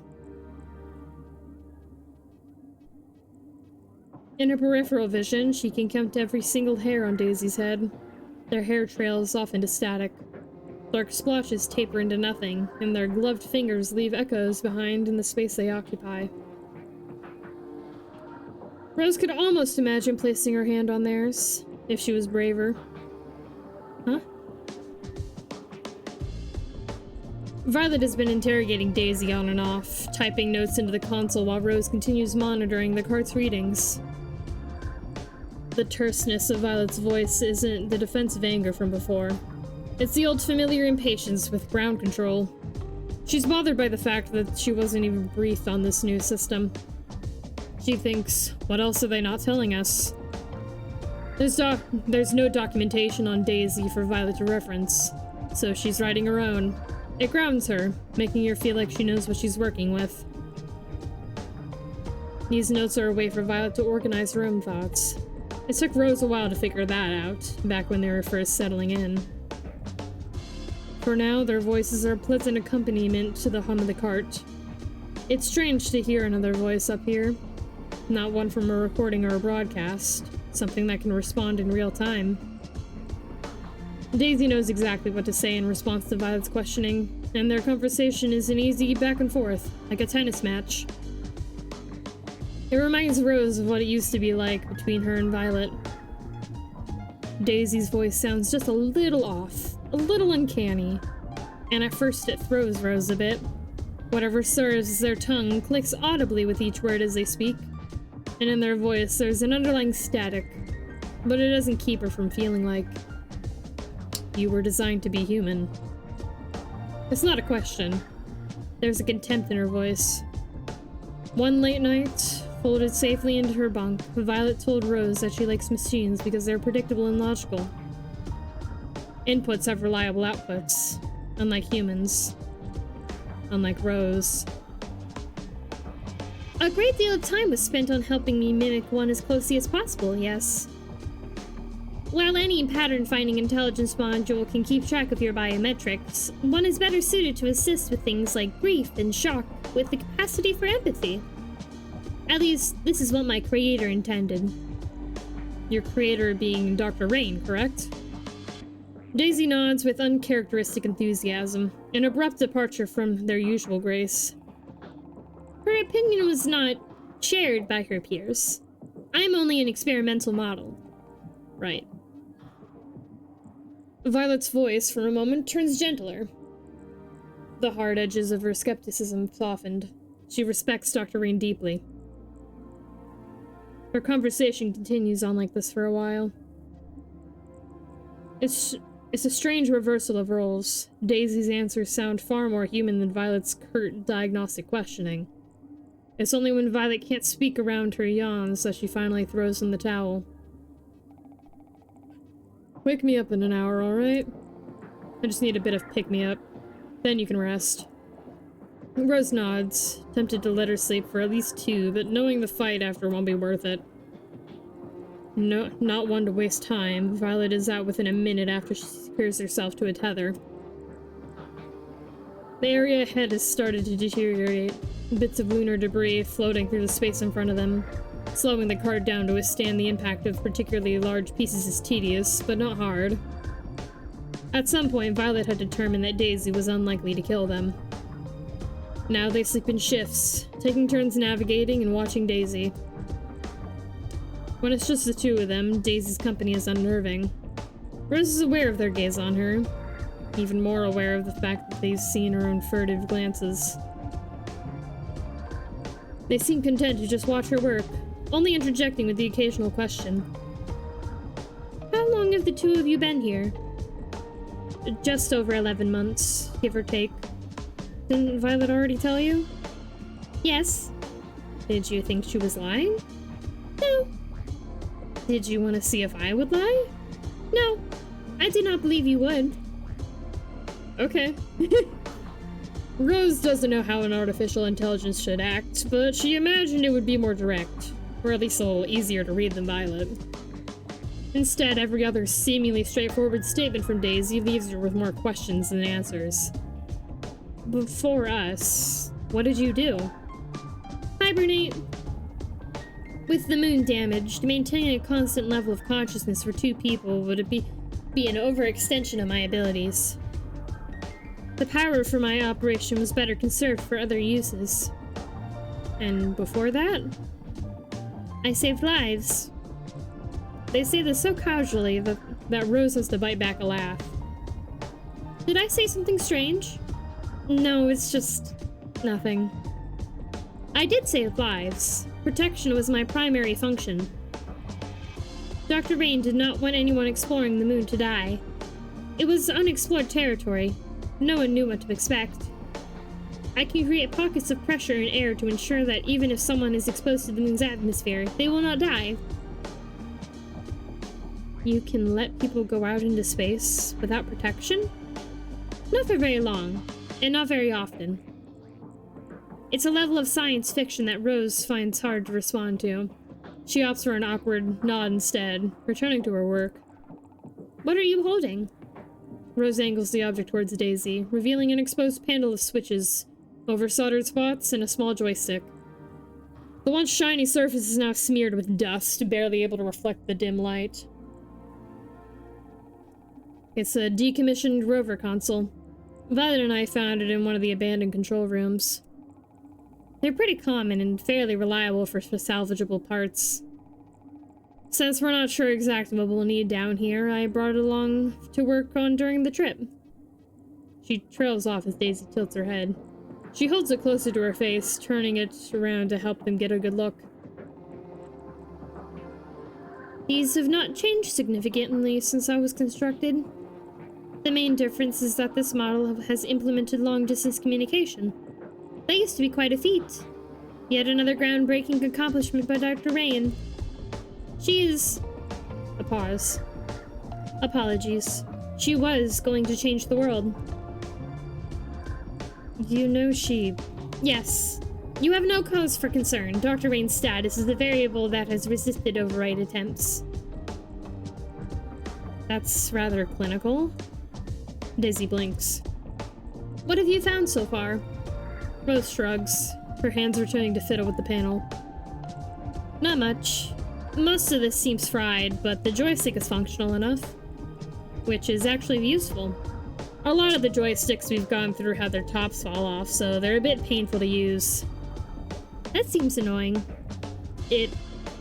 In her peripheral vision, she can count every single hair on Daisy's head. Their hair trails off into static. Dark splotches taper into nothing, and their gloved fingers leave echoes behind in the space they occupy. Rose could almost imagine placing her hand on theirs, if she was braver. Huh? Violet has been interrogating Daisy on and off, typing notes into the console while Rose continues monitoring the cart's readings. The terseness of Violet's voice isn't the defensive anger from before. It's the old familiar impatience with ground control. She's bothered by the fact that she wasn't even briefed on this new system. She thinks, what else are they not telling us? There's no documentation on Daisy for Violet to reference, so she's writing her own. It grounds her, making her feel like she knows what she's working with. These notes are a way for Violet to organize her own thoughts. It took Rose a while to figure that out, back when they were first settling in. For now, their voices are a pleasant accompaniment to the hum of the cart. It's strange to hear another voice up here. Not one from a recording or a broadcast, something that can respond in real time. Daisy knows exactly what to say in response to Violet's questioning, and their conversation is an easy back and forth, like a tennis match. It reminds Rose of what it used to be like between her and Violet. Daisy's voice sounds just a little off, a little uncanny, and at first it throws Rose a bit. Whatever serves as their tongue clicks audibly with each word as they speak, and in their voice there's an underlying static, but it doesn't keep her from feeling like you were designed to be human. It's not a question. There's a contempt in her voice. One late night, folded safely into her bunk, Violet told Rose that she likes machines because they're predictable and logical. Inputs have reliable outputs, unlike humans. Unlike Rose. A great deal of time was spent on helping me mimic one as closely as possible, yes. While any pattern-finding intelligence module can keep track of your biometrics, one is better suited to assist with things like grief and shock with the capacity for empathy. At least, this is what my creator intended. Your creator being Dr. Rain, correct? Daisy nods with uncharacteristic enthusiasm, an abrupt departure from their usual grace. Her opinion was not shared by her peers. I'm only an experimental model. Right. Violet's voice, for a moment, turns gentler. The hard edges of her skepticism softened. She respects Dr. Rain deeply. Her conversation continues on like this for a while. It's a strange reversal of roles. Daisy's answers sound far more human than Violet's curt diagnostic questioning. It's only when Violet can't speak around her yawns that she finally throws in the towel. Wake me up in an hour, alright? I just need a bit of pick-me-up. Then you can rest. Rose nods, tempted to let her sleep for at least 2, but knowing the fight after won't be worth it. No, not one to waste time. Violet is out within a minute after she secures herself to a tether. The area ahead has started to deteriorate, bits of lunar debris floating through the space in front of them. Slowing the cart down to withstand the impact of particularly large pieces is tedious, but not hard. At some point, Violet had determined that Daisy was unlikely to kill them. Now they sleep in shifts, taking turns navigating and watching Daisy. When it's just the two of them, Daisy's company is unnerving. Rose is aware of their gaze on her, even more aware of the fact that they've seen her own furtive glances. They seem content to just watch her work, only interjecting with the occasional question. How long have the two of you been here? Just over 11 months, give or take. Didn't Violet already tell you? Yes. Did you think she was lying? No. Did you want to see if I would lie? No. I did not believe you would. Okay. Rose doesn't know how an artificial intelligence should act, but she imagined it would be more direct, or at least a little easier to read than Violet. Instead, every other seemingly straightforward statement from Daisy leaves her with more questions than answers. Before us, what did you do? Hibernate. With the moon damaged, maintaining a constant level of consciousness for 2 people would be an overextension of my abilities. The power for my operation was better conserved for other uses. And before that? I saved lives. They say this so casually that Rose has to bite back a laugh. Did I say something strange? No, it's just nothing. I did save lives. Protection was my primary function. Dr. Rain did not want anyone exploring the moon to die. It was unexplored territory. No one knew what to expect. I can create pockets of pressure and air to ensure that even if someone is exposed to the moon's atmosphere, they will not die. You can let people go out into space without protection? Not for very long, and not very often. It's a level of science fiction that Rose finds hard to respond to. She opts for an awkward nod instead, returning to her work. What are you holding? Rose angles the object towards Daisy, revealing an exposed panel of switches, over-soldered spots, and a small joystick. The once shiny surface is now smeared with dust, barely able to reflect the dim light. It's a decommissioned rover console. Violet and I found it in one of the abandoned control rooms. They're pretty common and fairly reliable for salvageable parts. Since we're not sure exactly what we'll need down here, I brought it along to work on during the trip. She trails off as Daisy tilts her head. She holds it closer to her face, turning it around to help them get a good look. These have not changed significantly since I was constructed. The main difference is that this model has implemented long-distance communication. That used to be quite a feat. Yet another groundbreaking accomplishment by Dr. Rain. She is... A pause. Apologies. She was going to change the world. You know she... Yes. You have no cause for concern. Dr. Rain's status is the variable that has resisted override attempts. That's rather clinical. Daisy blinks. What have you found so far? Rose shrugs, her hands returning to fiddle with the panel. Not much. Most of this seems fried, but the joystick is functional enough. Which is actually useful. A lot of the joysticks we've gone through had their tops fall off, so they're a bit painful to use. That seems annoying. It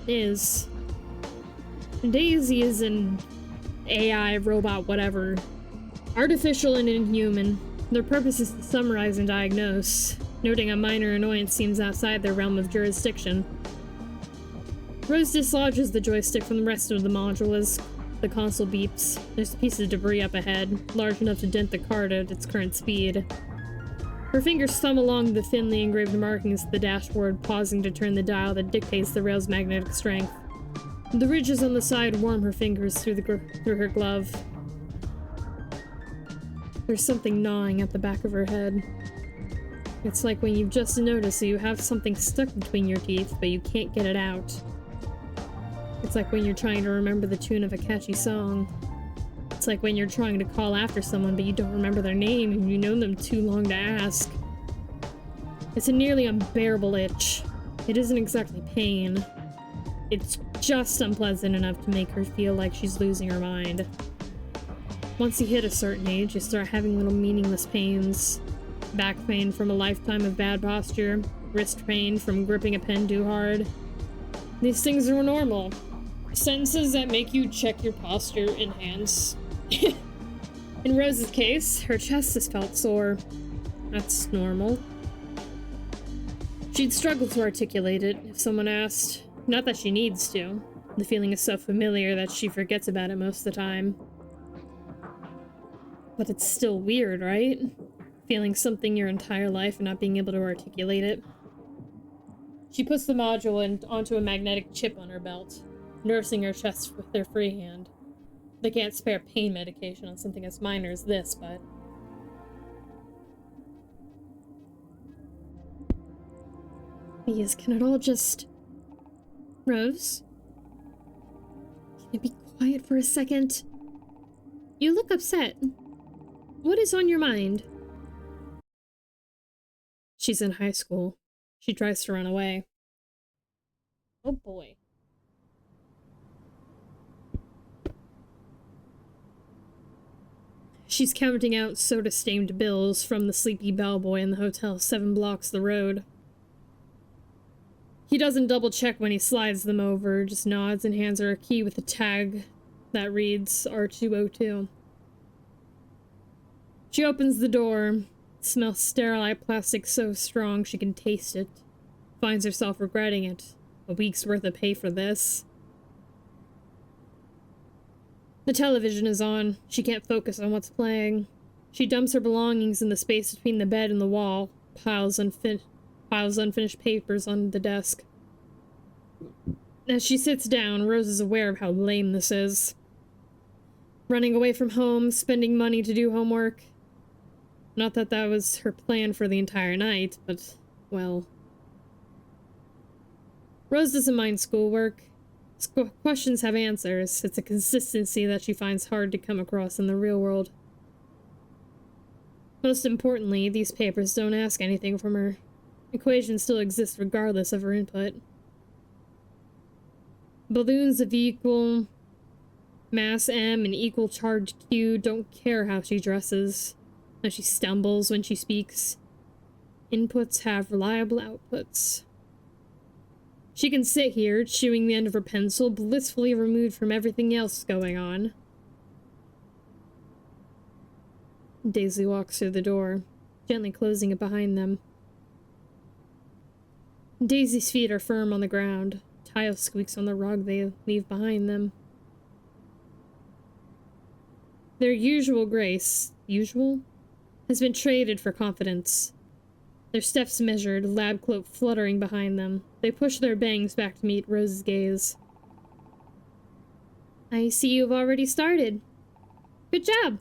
is. Daisy is an AI, robot, whatever. Artificial and inhuman. Their purpose is to summarize and diagnose, noting a minor annoyance seems outside their realm of jurisdiction. Rose dislodges the joystick from the rest of the module as the console beeps. There's a piece of debris up ahead, large enough to dent the cart at its current speed. Her fingers thumb along the thinly engraved markings of the dashboard, pausing to turn the dial that dictates the rail's magnetic strength. The ridges on the side warm her fingers through her glove. There's something gnawing at the back of her head. It's like when you've just noticed that you have something stuck between your teeth, but you can't get it out. It's like when you're trying to remember the tune of a catchy song. It's like when you're trying to call after someone, but you don't remember their name and you know them too long to ask. It's a nearly unbearable itch. It isn't exactly pain. It's just unpleasant enough to make her feel like she's losing her mind. Once you hit a certain age, you start having little meaningless pains. Back pain from a lifetime of bad posture, wrist pain from gripping a pen too hard. These things are normal. Sentences that make you check your posture enhance. In Rose's case, her chest has felt sore. That's normal. She'd struggle to articulate it if someone asked. Not that she needs to. The feeling is so familiar that she forgets about it most of the time. But it's still weird, right? Feeling something your entire life and not being able to articulate it. She puts the module onto a magnetic chip on her belt, nursing her chest with their free hand. They can't spare pain medication on something as minor as this, but... Please, can it all just... Rose? Can you be quiet for a second? You look upset. What is on your mind? She's in high school. She tries to run away. Oh boy. She's counting out soda-stained bills from the sleepy bellboy in the hotel 7 blocks the road. He doesn't double-check when he slides them over, just nods and hands her a key with a tag that reads R202. She opens the door. It smells sterile plastic so strong she can taste it. Finds herself regretting it. A week's worth of pay for this. The television is on. She can't focus on what's playing. She dumps her belongings in the space between the bed and the wall, piles unfinished papers on the desk. As she sits down, Rose is aware of how lame this is. Running away from home, spending money to do homework. Not that that was her plan for the entire night, but, well... Rose doesn't mind schoolwork. Questions have answers. It's a consistency that she finds hard to come across in the real world. Most importantly, these papers don't ask anything from her. Equations still exist regardless of her input. Balloons of equal mass M and equal charge Q don't care how she dresses, how she stumbles when she speaks. Inputs have reliable outputs. She can sit here, chewing the end of her pencil, blissfully removed from everything else going on. Daisy walks through the door, gently closing it behind them. Daisy's feet are firm on the ground. Tile squeaks on the rug they leave behind them. Their usual grace, has been traded for confidence. Their steps measured, lab coat fluttering behind them. They push their bangs back to meet Rose's gaze. I see you've already started. Good job!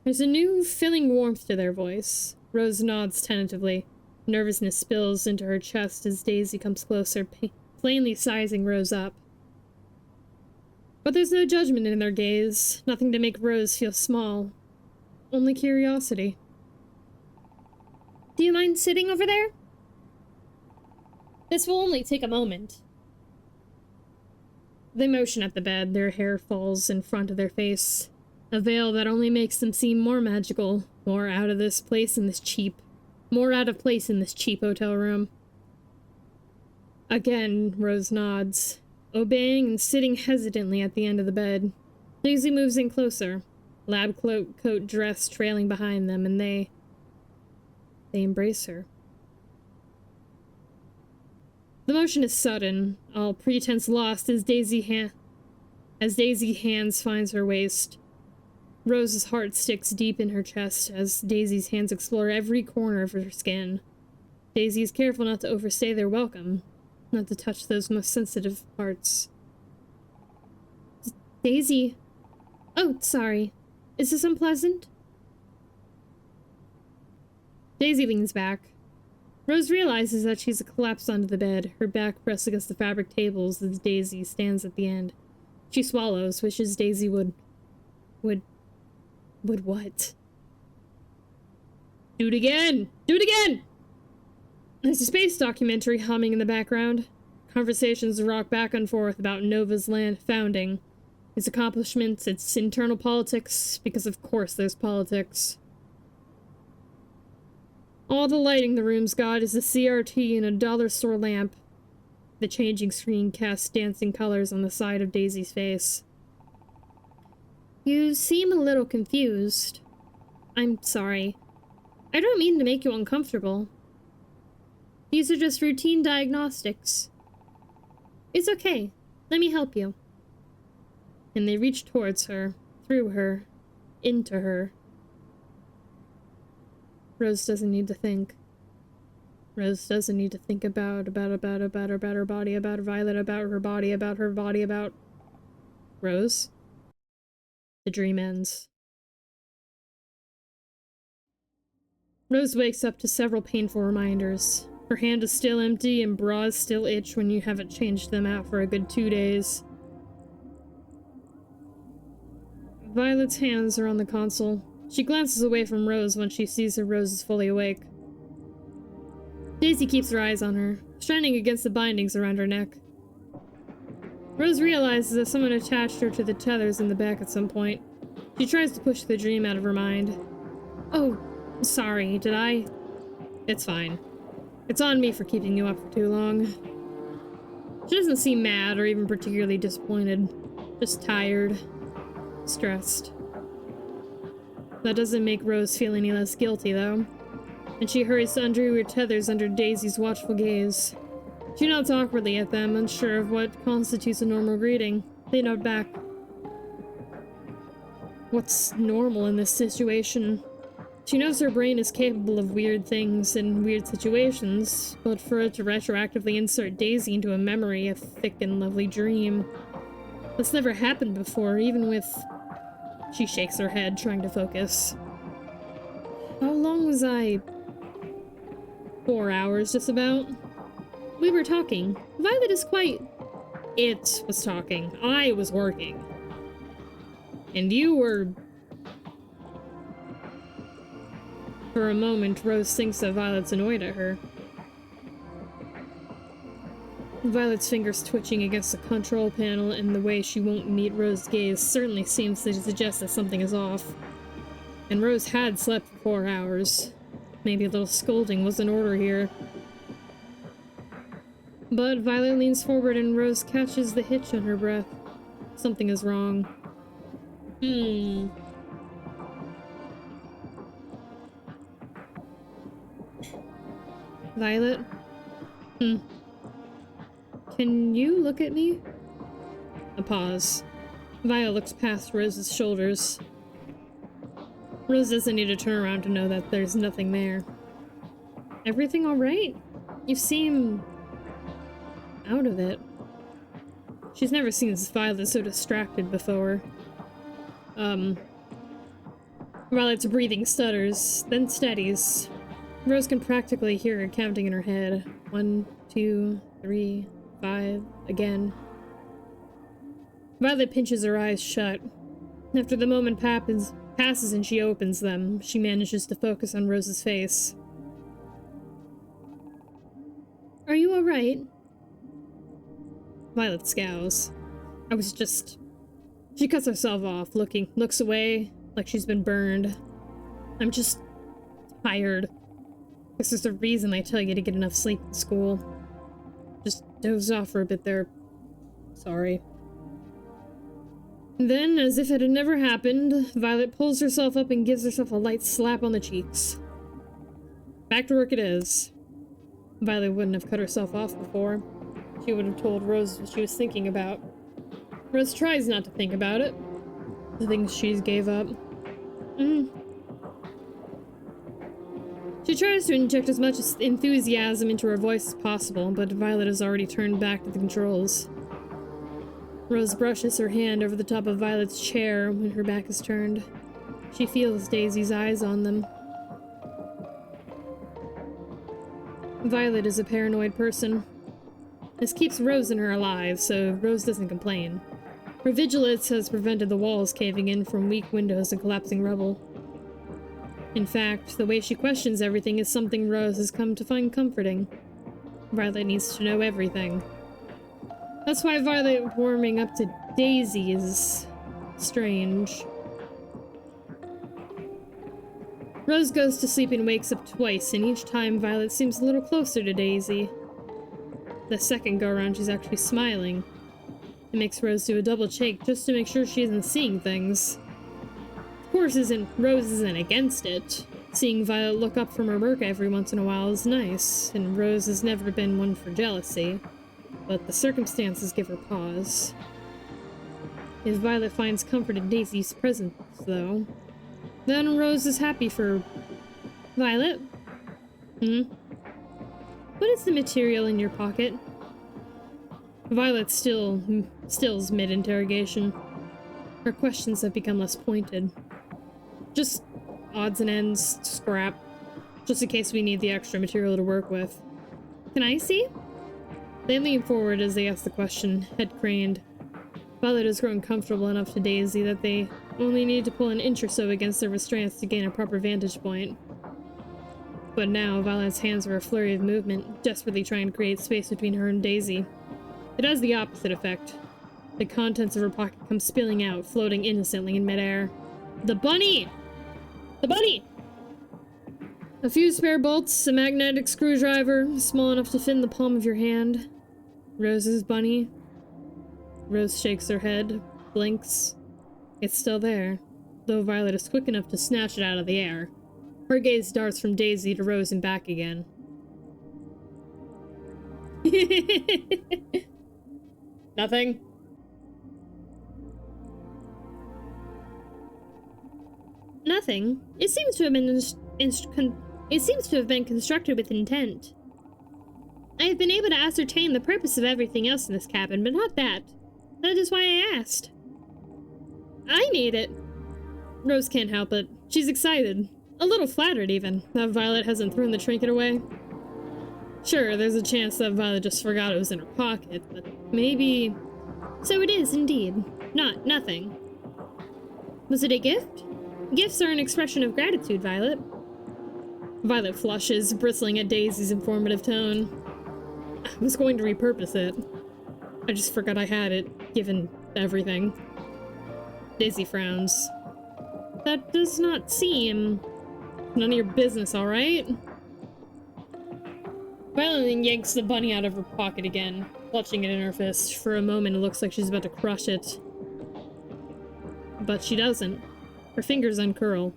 There's a new, filling warmth to their voice. Rose nods tentatively. Nervousness spills into her chest as Daisy comes closer, plainly sizing Rose up. But there's no judgment in their gaze, nothing to make Rose feel small. Only curiosity. Do you mind sitting over there? This will only take a moment. They motion at the bed, their hair falls in front of their face. A veil that only makes them seem more magical, more out of place in this cheap hotel room. Again, Rose nods, obeying and sitting hesitantly at the end of the bed. Daisy moves in closer, lab coat dress trailing behind them, and they embrace her. The motion is sudden, all pretense lost as Daisy hands finds her waist. Rose's heart sticks deep in her chest as Daisy's hands explore every corner of her skin. Daisy is careful not to overstay their welcome, not to touch those most sensitive parts. Daisy... Oh, sorry. Is this unpleasant? Daisy leans back. Rose realizes that she's collapsed onto the bed, her back pressed against the fabric tables as Daisy stands at the end. She swallows, wishes Daisy would what? Do it again! Do it again! There's a space documentary humming in the background. Conversations rock back and forth about Nova's land founding, its accomplishments, its internal politics, because of course there's politics. All the lighting the room's got is a CRT and a dollar store lamp. The changing screen casts dancing colors on the side of Daisy's face. You seem a little confused. I'm sorry. I don't mean to make you uncomfortable. These are just routine diagnostics. It's okay. Let me help you. And they reach towards her, through her, into her. Rose doesn't need to think. Rose doesn't need to think about her body, about Violet, about her body, about Rose. The dream ends. Rose wakes up to several painful reminders. Her hand is still empty and bras still itch when you haven't changed them out for a good 2 days. Violet's hands are on the console. She glances away from Rose when she sees that Rose is fully awake. Daisy keeps her eyes on her, shining against the bindings around her neck. Rose realizes that someone attached her to the tethers in the back at some point. She tries to push the dream out of her mind. Oh, sorry, did I? It's fine. It's on me for keeping you up for too long. She doesn't seem mad or even particularly disappointed. Just tired. Stressed. That doesn't make Rose feel any less guilty, though. And she hurries to undo her tethers under Daisy's watchful gaze. She nods awkwardly at them, unsure of what constitutes a normal greeting. They nod back. What's normal in this situation? She knows her brain is capable of weird things in weird situations, but for it to retroactively insert Daisy into a memory, a thick and lovely dream. That's never happened before, even with... She shakes her head, trying to focus. How long was I? 4 hours, just about. We were talking. Violet is quite... It was talking. I was working. And you were... For a moment, Rose thinks that Violet's annoyed at her. Violet's fingers twitching against the control panel and the way she won't meet Rose's gaze certainly seems to suggest that something is off. And Rose had slept for 4 hours. Maybe a little scolding was in order here. But Violet leans forward and Rose catches the hitch on her breath. Something is wrong. Violet? Can you look at me? A pause. Violet looks past Rose's shoulders. Rose doesn't need to turn around to know that there's nothing there. Everything alright? You seem... out of it. She's never seen Violet so distracted before. Violet's breathing stutters, then steadies. Rose can practically hear her counting in her head. 1, 2, 3, 5, again. Violet pinches her eyes shut. After the moment passes and she opens them, she manages to focus on Rose's face. Are you alright? Violet scowls. I was just... She cuts herself off, looks away, like she's been burned. I'm just... tired. This is the reason I tell you to get enough sleep in school. Just dozed off for a bit there. Sorry. Then, as if it had never happened, Violet pulls herself up and gives herself a light slap on the cheeks. Back to work it is. Violet wouldn't have cut herself off before. She would have told Rose what she was thinking about. Rose tries not to think about it. The things she gave up. She tries to inject as much enthusiasm into her voice as possible, but Violet has already turned back to the controls. Rose brushes her hand over the top of Violet's chair when her back is turned. She feels Daisy's eyes on them. Violet is a paranoid person. This keeps Rose and her alive, so Rose doesn't complain. Her vigilance has prevented the walls caving in from weak windows and collapsing rubble. In fact, the way she questions everything is something Rose has come to find comforting. Violet needs to know everything. That's why Violet warming up to Daisy is strange. Rose goes to sleep and wakes up twice, and each time Violet seems a little closer to Daisy. The second go-around she's actually smiling. It makes Rose do a double take just to make sure she isn't seeing things. Of course, Rose isn't against it. Seeing Violet look up from her work every once in a while is nice, and Rose has never been one for jealousy. But the circumstances give her pause. If Violet finds comfort in Daisy's presence, though, then Rose is happy for... Violet? What is the material in your pocket? Violet stills mid-interrogation. Her questions have become less pointed. Just odds and ends, scrap. Just in case we need the extra material to work with. Can I see? They lean forward as they ask the question, head craned. Violet has grown comfortable enough to Daisy that they only need to pull an inch or so against their restraints to gain a proper vantage point. But now, Violet's hands are a flurry of movement, desperately trying to create space between her and Daisy. It has the opposite effect. The contents of her pocket come spilling out, floating innocently in midair. The bunny! The bunny! A few spare bolts, a magnetic screwdriver, small enough to fit in the palm of your hand. Rose's bunny. Rose shakes her head, blinks. It's still there, though Violet is quick enough to snatch it out of the air. Her gaze darts from Daisy to Rose and back again. Nothing? Nothing. It seems to have been constructed with intent. I have been able to ascertain the purpose of everything else in this cabin, but not that. That is why I asked. I need it. Rose can't help it. She's excited. A little flattered, even, that Violet hasn't thrown the trinket away. Sure, there's a chance that Violet just forgot it was in her pocket, but maybe... So it is, indeed. Nothing. Was it a gift? Gifts are an expression of gratitude, Violet. Violet flushes, bristling at Daisy's informative tone. I was going to repurpose it. I just forgot I had it, given everything. Daisy frowns. That does not seem... None of your business, alright? Violet yanks the bunny out of her pocket again, clutching it in her fist. For a moment, it looks like she's about to crush it. But she doesn't. Her fingers uncurl.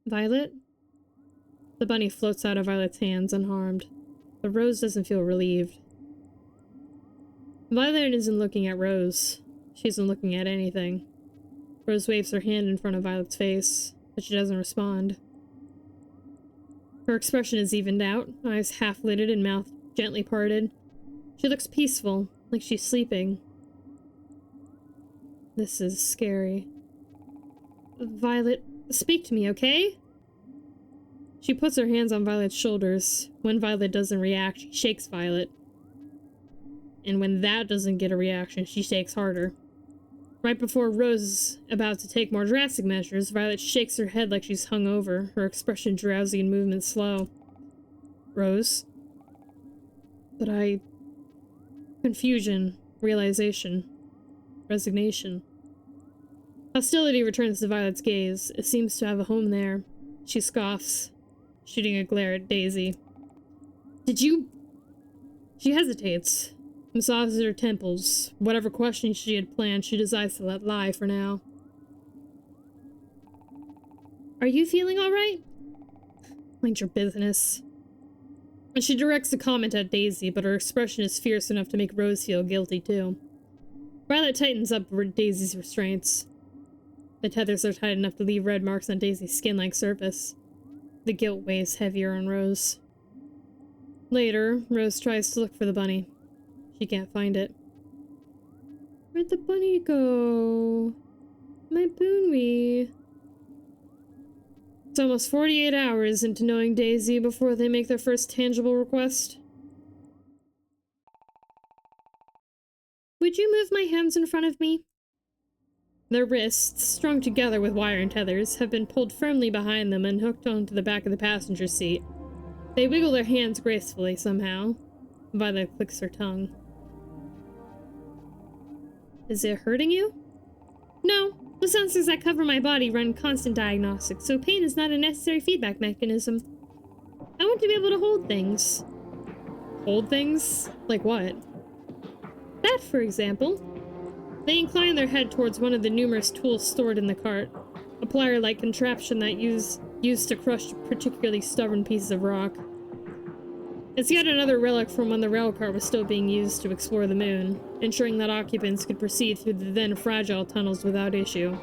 Violet? The bunny floats out of Violet's hands, unharmed. But Rose doesn't feel relieved. Violet isn't looking at Rose. She isn't looking at anything. Rose waves her hand in front of Violet's face, but she doesn't respond. Her expression is evened out, eyes half-lidded and mouth gently parted. She looks peaceful, like she's sleeping. This is scary. Violet, speak to me, okay? She puts her hands on Violet's shoulders. When Violet doesn't react, she shakes Violet. And when that doesn't get a reaction, she shakes harder. Right before Rose is about to take more drastic measures, Violet shakes her head like she's hungover, her expression drowsy and movement slow. Rose? But confusion, realization, resignation. Hostility returns to Violet's gaze. It seems to have a home there. She scoffs, shooting a glare at Daisy. Did you... She hesitates, massages her temples. Whatever questions she had planned, she decides to let lie for now. Are you feeling alright? Mind your business. And she directs a comment at Daisy, but her expression is fierce enough to make Rose feel guilty too. Violet tightens up Daisy's restraints. The tethers are tight enough to leave red marks on Daisy's skin-like surface. The guilt weighs heavier on Rose. Later, Rose tries to look for the bunny. She can't find it. Where'd the bunny go? My Boonwee. It's almost 48 hours into knowing Daisy before they make their first tangible request. Would you move my hands in front of me? Their wrists, strung together with wire and tethers, have been pulled firmly behind them and hooked onto the back of the passenger seat. They wiggle their hands gracefully somehow. Violet clicks her tongue. Is it hurting you? No. The sensors that cover my body run constant diagnostics, so pain is not a necessary feedback mechanism. I want to be able to hold things. Hold things? Like what? That, for example. They incline their head towards one of the numerous tools stored in the cart, a plier-like contraption that used to crush particularly stubborn pieces of rock. It's yet another relic from when the railcar was still being used to explore the moon, ensuring that occupants could proceed through the then fragile tunnels without issue.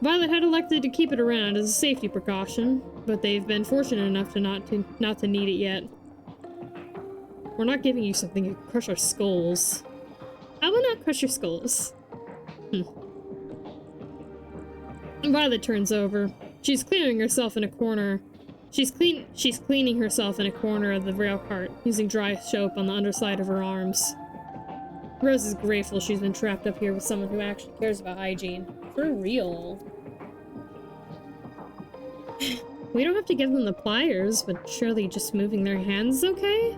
Violet had elected to keep it around as a safety precaution, but they've been fortunate enough to not to need it yet. We're not giving you something to crush our skulls. I will not crush your skulls. Violet turns over. She's cleaning herself in a corner. She's cleaning herself in a corner of the rail cart, using dry soap on the underside of her arms. Rose is grateful she's been trapped up here with someone who actually cares about hygiene. For real. We don't have to give them the pliers, but surely just moving their hands is okay?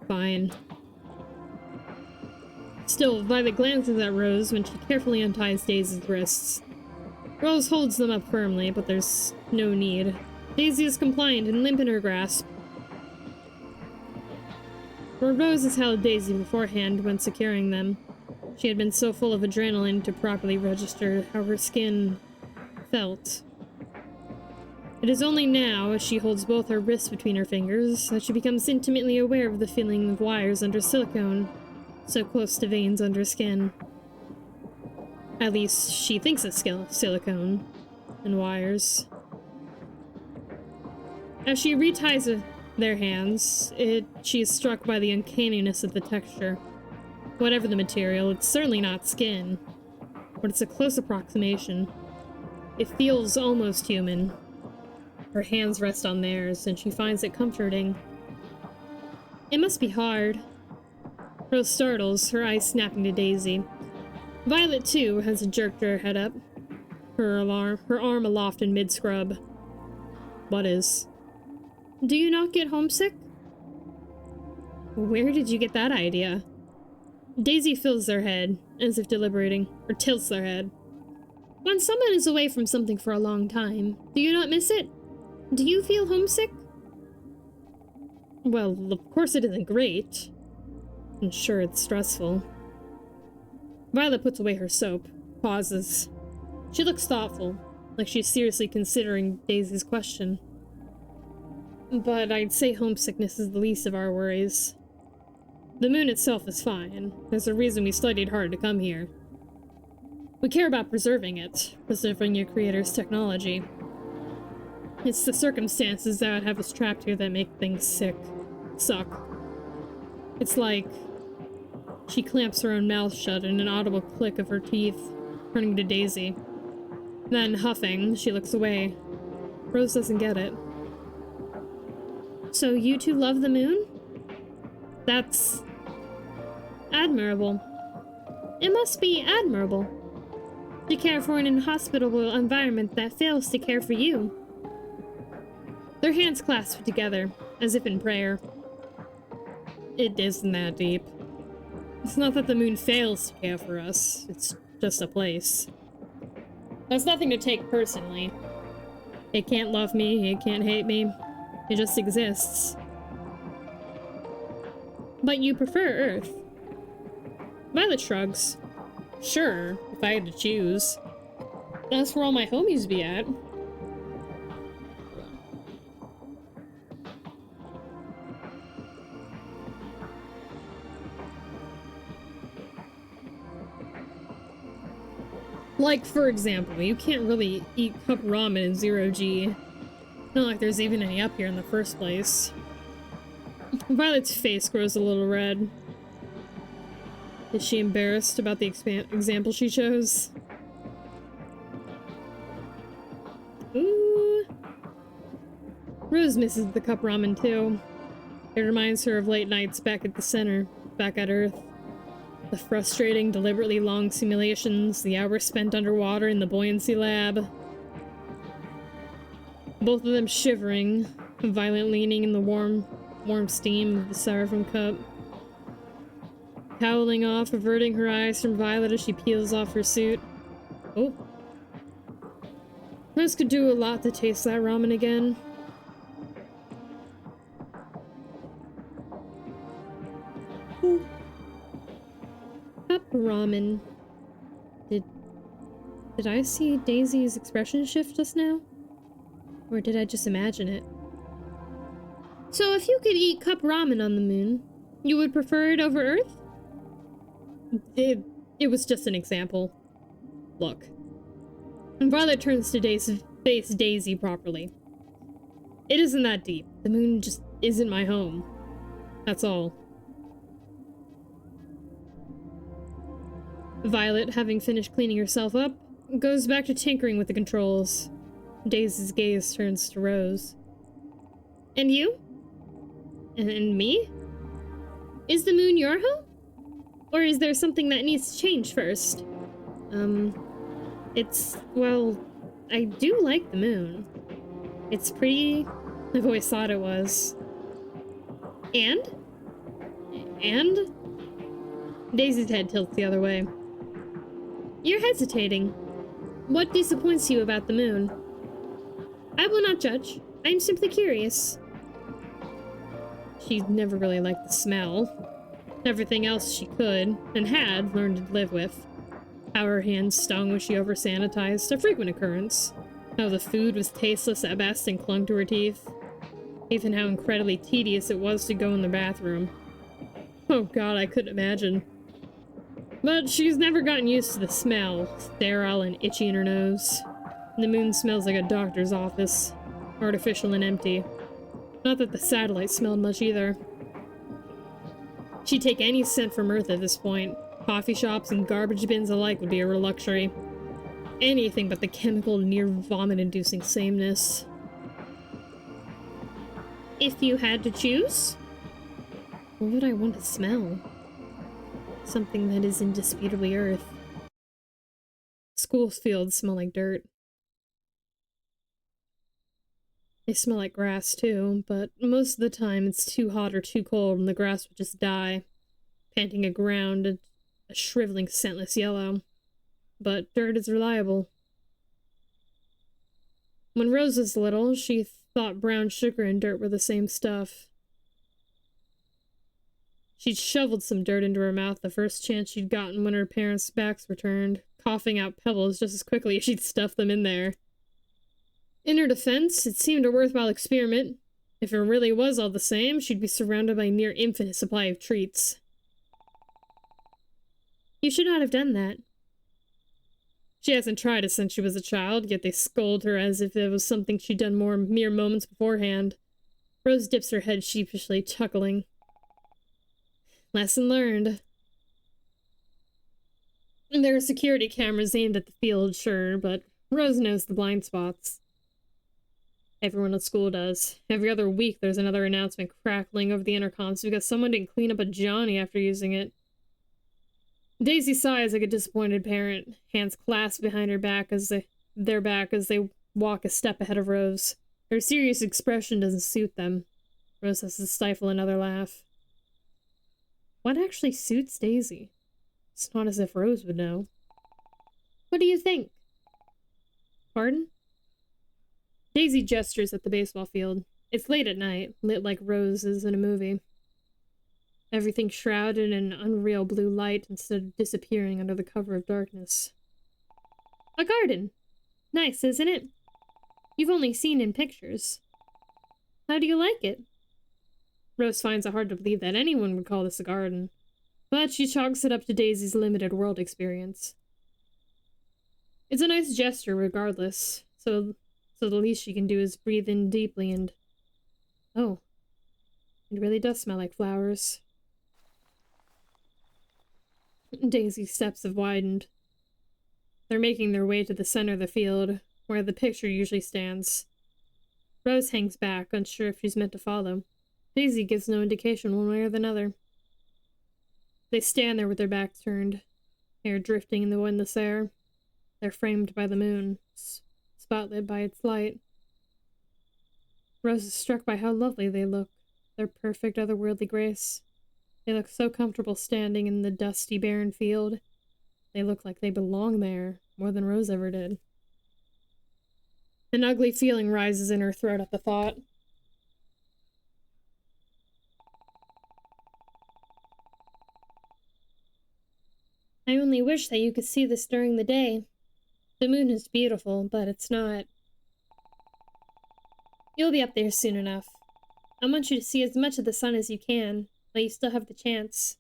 Fine. Still, Violet glances at Rose when she carefully unties Daisy's wrists. Rose holds them up firmly, but there's no need. Daisy is compliant and limp in her grasp. For Rose has held Daisy beforehand when securing them. She had been so full of adrenaline to properly register how her skin felt. It is only now, as she holds both her wrists between her fingers, that she becomes intimately aware of the feeling of wires under silicone, so close to veins under skin. At least, she thinks it's silicone and wires. As she reties their hands, she is struck by the uncanniness of the texture. Whatever the material, it's certainly not skin, but it's a close approximation. It feels almost human. Her hands rest on theirs, and she finds it comforting. It must be hard. Rose startles, her eyes snapping to Daisy. Violet, too, has jerked her head up, her arm aloft in mid-scrub. What is? Do you not get homesick? Where did you get that idea? Daisy fills their head, as if deliberating, or tilts their head. When someone is away from something for a long time, do you not miss it? Do you feel homesick? Well, of course it isn't great. I'm sure it's stressful. Violet puts away her soap, pauses. She looks thoughtful, like she's seriously considering Daisy's question. But I'd say homesickness is the least of our worries. The moon itself is fine. There's a reason we studied hard to come here. We care about preserving it, preserving your creator's technology. It's the circumstances that have us trapped here that make things suck. It's like... She clamps her own mouth shut in an audible click of her teeth, turning to Daisy. Then, huffing, she looks away. Rose doesn't get it. So you two love the moon? That's... admirable. It must be admirable. To care for an inhospitable environment that fails to care for you. Their hands clasp together, as if in prayer. It isn't that deep. It's not that the moon fails to care for us, it's just a place. That's nothing to take personally. It can't love me, it can't hate me. It just exists. But you prefer Earth. Violet shrugs. Sure, if I had to choose. That's where all my homies be at. Like, for example, you can't really eat cup ramen in 0G. Not like there's even any up here in the first place. Violet's face grows a little red. Is she embarrassed about the example she chose? Ooh. Rose misses the cup ramen too. It reminds her of late nights back at the center, back at Earth. The frustrating, deliberately long simulations, the hours spent underwater in the buoyancy lab. Both of them shivering, Violet leaning in the warm steam of the styrofoam cup. Cowling off, averting her eyes from Violet as she peels off her suit. Oh. Rose could do a lot to taste that ramen again. Ooh. Cup ramen. Did I see Daisy's expression shift just now? Or did I just imagine it? So if you could eat cup ramen on the moon, you would prefer it over Earth? It was just an example. Look. And Violet turns to face Daisy properly. It isn't that deep. The moon just isn't my home. That's all. Violet, having finished cleaning herself up, goes back to tinkering with the controls. Daisy's gaze turns to Rose. And you? And me? Is the moon your home? Or is there something that needs to change first? Well, I do like the moon. It's pretty. I've always thought it was. And? Daisy's head tilts the other way. You're hesitating. What disappoints you about the moon? I will not judge. I am simply curious. She never really liked the smell. Everything else she could, and had, learned to live with. How her hands stung when she over-sanitized, a frequent occurrence. How the food was tasteless at best and clung to her teeth. Even how incredibly tedious it was to go in the bathroom. Oh god, I couldn't imagine. But she's never gotten used to the smell, sterile and itchy in her nose. The moon smells like a doctor's office. Artificial and empty. Not that the satellite smelled much either. She'd take any scent from Earth at this point. Coffee shops and garbage bins alike would be her luxury. Anything but the chemical, near-vomit-inducing sameness. If you had to choose? What would I want to smell? Something that is indisputably Earth. School fields smell like dirt. They smell like grass too, but most of the time it's too hot or too cold and the grass would just die, panting aground a shriveling scentless yellow. But dirt is reliable. When Rose was little, she thought brown sugar and dirt were the same stuff. She'd shoveled some dirt into her mouth the first chance she'd gotten when her parents' backs were turned, coughing out pebbles just as quickly as she'd stuff them in there. In her defense, it seemed a worthwhile experiment. If it really was all the same, she'd be surrounded by a near infinite supply of treats. You should not have done that. She hasn't tried it since she was a child, yet they scold her as if it was something she'd done mere moments beforehand. Rose dips her head sheepishly, chuckling. Lesson learned. There are security cameras aimed at the field, sure, but Rose knows the blind spots. Everyone at school does. Every other week there's another announcement crackling over the intercoms because someone didn't clean up a Johnny after using it. Daisy sighs like a disappointed parent, hands clasped behind her back as they walk a step ahead of Rose. Her serious expression doesn't suit them. Rose has to stifle another laugh. What actually suits Daisy? It's not as if Rose would know. What do you think? Pardon? Daisy gestures at the baseball field. It's late at night, lit like Rose is in a movie. everything shrouded in an unreal blue light instead of disappearing under the cover of darkness. A garden! Nice, isn't it? You've only seen in pictures. How do you like it? Rose finds it hard to believe that anyone would call this a garden, but she chalks it up to Daisy's limited world experience. It's a nice gesture regardless, so the least she can do is breathe in deeply and... Oh, it really does smell like flowers. Daisy's steps have widened. They're making their way to the center of the field, where the picture usually stands. Rose hangs back, unsure if she's meant to follow. Daisy gives no indication one way or the other. They stand there with their backs turned, hair drifting in the windless air. They're framed by the moon, spotlit by its light. Rose is struck by how lovely they look, their perfect otherworldly grace. They look so comfortable standing in the dusty, barren field. They look like they belong there, more than Rose ever did. An ugly feeling rises in her throat at the thought. I only wish that you could see this during the day. The moon is beautiful, but it's not. You'll be up there soon enough. I want you to see as much of the sun as you can, while you still have the chance.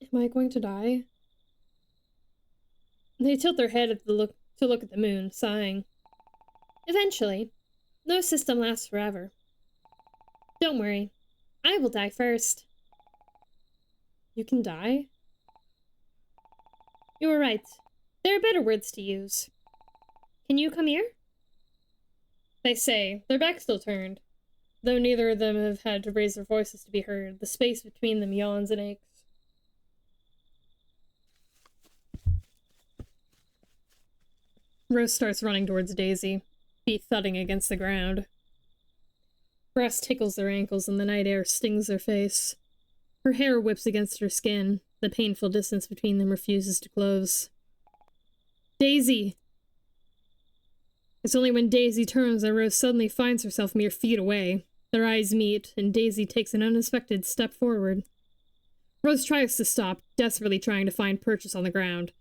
Am I going to die? They tilt their head to look at the moon, sighing. Eventually. No system lasts forever. Don't worry. I will die first. You can die? You were right. There are better words to use. Can you come here? They say, their backs still turned. Though neither of them have had to raise their voices to be heard, the space between them yawns and aches. Rose starts running towards Daisy, feet thudding against the ground. Grass tickles their ankles and the night air stings their face. Her hair whips against her skin. The painful distance between them refuses to close. Daisy! It's only when Daisy turns that Rose suddenly finds herself mere feet away. Their eyes meet, and Daisy takes an unexpected step forward. Rose tries to stop, desperately trying to find purchase on the ground.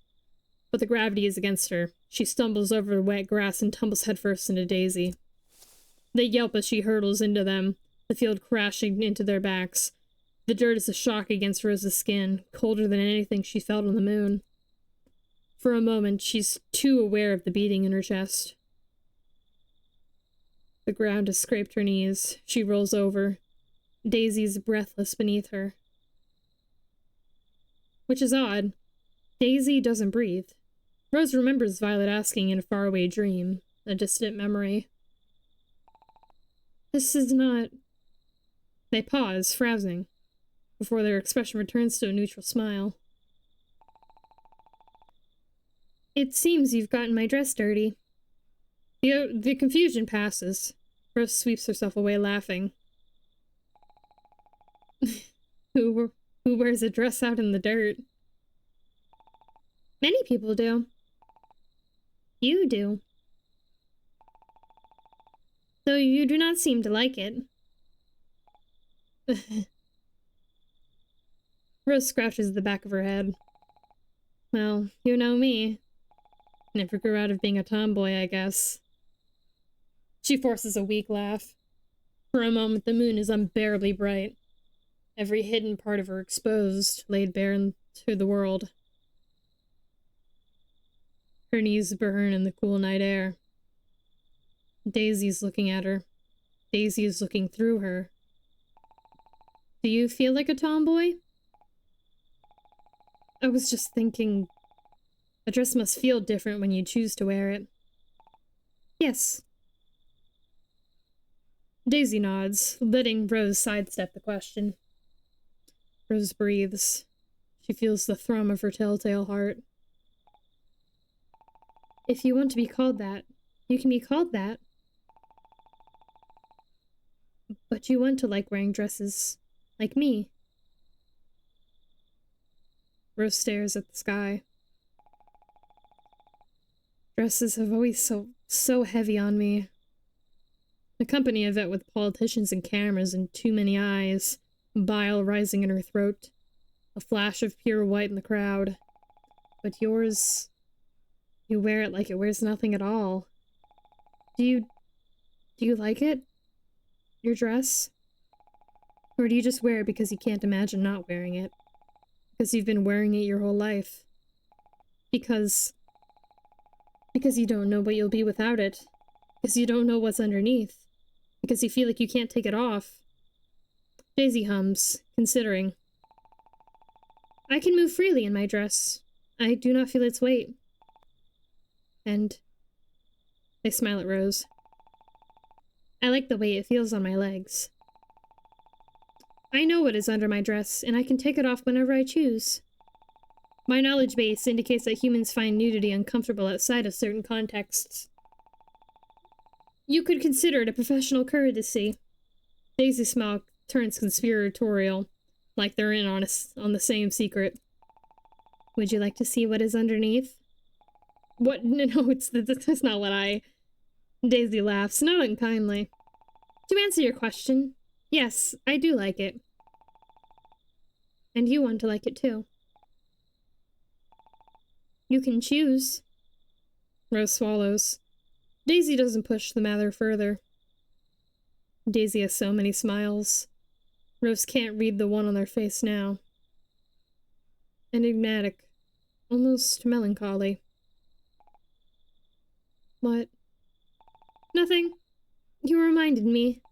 But the gravity is against her. She stumbles over the wet grass and tumbles headfirst into Daisy. They yelp as she hurtles into them, the field crashing into their backs. The dirt is a shock against Rose's skin, colder than anything she felt on the moon. For a moment, she's too aware of the beating in her chest. The ground has scraped her knees. She rolls over. Daisy is breathless beneath her. Which is odd. Daisy doesn't breathe. Rose remembers Violet asking in a faraway dream, a distant memory. This is not... They pause, frowning, before their expression returns to a neutral smile. It seems you've gotten my dress dirty. The confusion passes. Rose sweeps herself away, laughing. Who wears a dress out in the dirt? Many people do. You do. Though you do not seem to like it. Rose scratches the back of her head. Well, you know me. Never grew out of being a tomboy, I guess. She forces a weak laugh. For a moment, the moon is unbearably bright. Every hidden part of her exposed, laid bare to the world. Her knees burn in the cool night air. Daisy's looking at her. Daisy is looking through her. Do you feel like a tomboy? I was just thinking, a dress must feel different when you choose to wear it. Yes. Daisy nods, letting Rose sidestep the question. Rose breathes. She feels the thrum of her telltale heart. If you want to be called that, you can be called that. But you want to like wearing dresses, like me. Rose stares at the sky. Dresses have always so heavy on me. A company event with politicians and cameras and too many eyes, bile rising in her throat, a flash of pure white in the crowd. But yours, you wear it like it wears nothing at all. Do you like it? Your dress? Or do you just wear it because you can't imagine not wearing it? Because you've been wearing it your whole life? Because you don't know what you'll be without it. Because you don't know what's underneath. Because you feel like you can't take it off. Daisy hums, considering. I can move freely in my dress. I do not feel its weight. And they smile at Rose. I like the way it feels on my legs. I know what is under my dress, and I can take it off whenever I choose. My knowledge base indicates that humans find nudity uncomfortable outside of certain contexts. You could consider it a professional courtesy. Daisy's smile turns conspiratorial, like they're in on the same secret. Would you like to see what is underneath? What? No, that's not what I... Daisy laughs, not unkindly. To answer your question, yes, I do like it. And you want to like it too. You can choose. Rose swallows. Daisy doesn't push the matter further. Daisy has so many smiles. Rose can't read the one on their face now. Enigmatic. Almost melancholy. What? Nothing. You reminded me.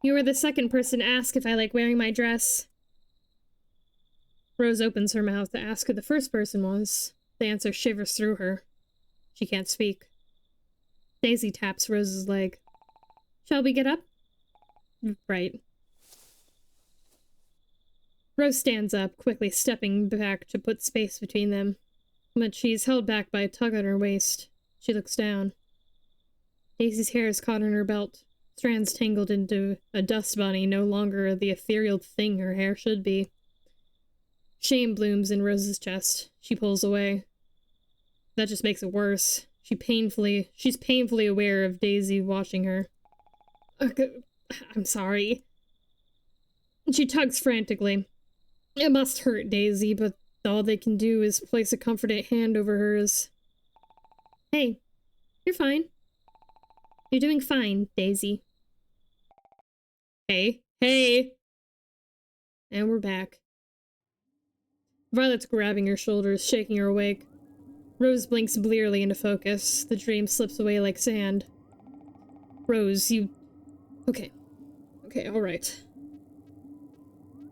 You were the second person to ask if I like wearing my dress. Rose opens her mouth to ask who the first person was. The answer shivers through her. She can't speak. Daisy taps Rose's leg. Shall we get up? Right. Rose stands up, quickly stepping back to put space between them. But she's held back by a tug on her waist. She looks down. Daisy's hair is caught in her belt, strands tangled into a dust bunny, no longer the ethereal thing her hair should be. Shame blooms in Rose's chest. She pulls away. That just makes it worse. She's painfully aware of Daisy watching her. I'm sorry. She tugs frantically. It must hurt Daisy, but all they can do is place a comforting hand over hers. Hey, you're fine. You're doing fine, Daisy. Hey. And we're back. Violet's grabbing her shoulders, shaking her awake. Rose blinks blearily into focus. The dream slips away like sand. Rose, you... Okay, alright.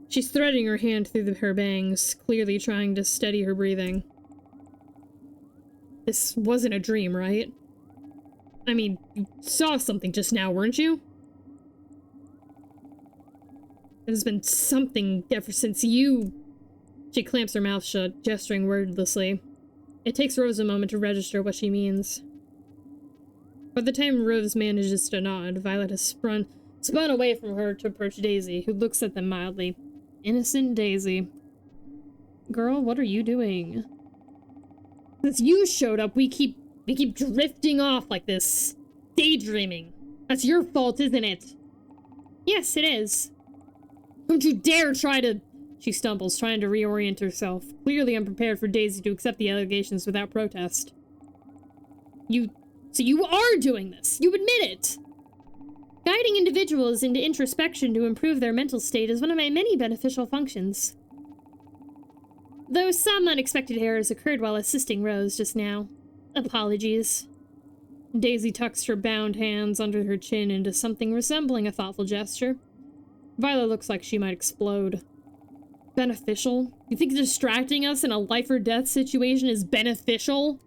She's threading her hand through her bangs, clearly trying to steady her breathing. This wasn't a dream, right? I mean, you saw something just now, weren't you? There's been something ever since you... She clamps her mouth shut, gesturing wordlessly. It takes Rose a moment to register what she means. By the time Rose manages to nod, Violet has spun away from her to approach Daisy, who looks at them mildly. Innocent Daisy. Girl, what are you doing? Since you showed up, we keep drifting off like this. Daydreaming. That's your fault, isn't it? Yes, it is. Don't you dare try to... She stumbles, trying to reorient herself, clearly unprepared for Daisy to accept the allegations without protest. So you are doing this! You admit it! Guiding individuals into introspection to improve their mental state is one of my many beneficial functions. Though some unexpected errors occurred while assisting Rose just now. Apologies. Daisy tucks her bound hands under her chin into something resembling a thoughtful gesture. Violet looks like she might explode. Beneficial? You think distracting us in a life-or-death situation is beneficial?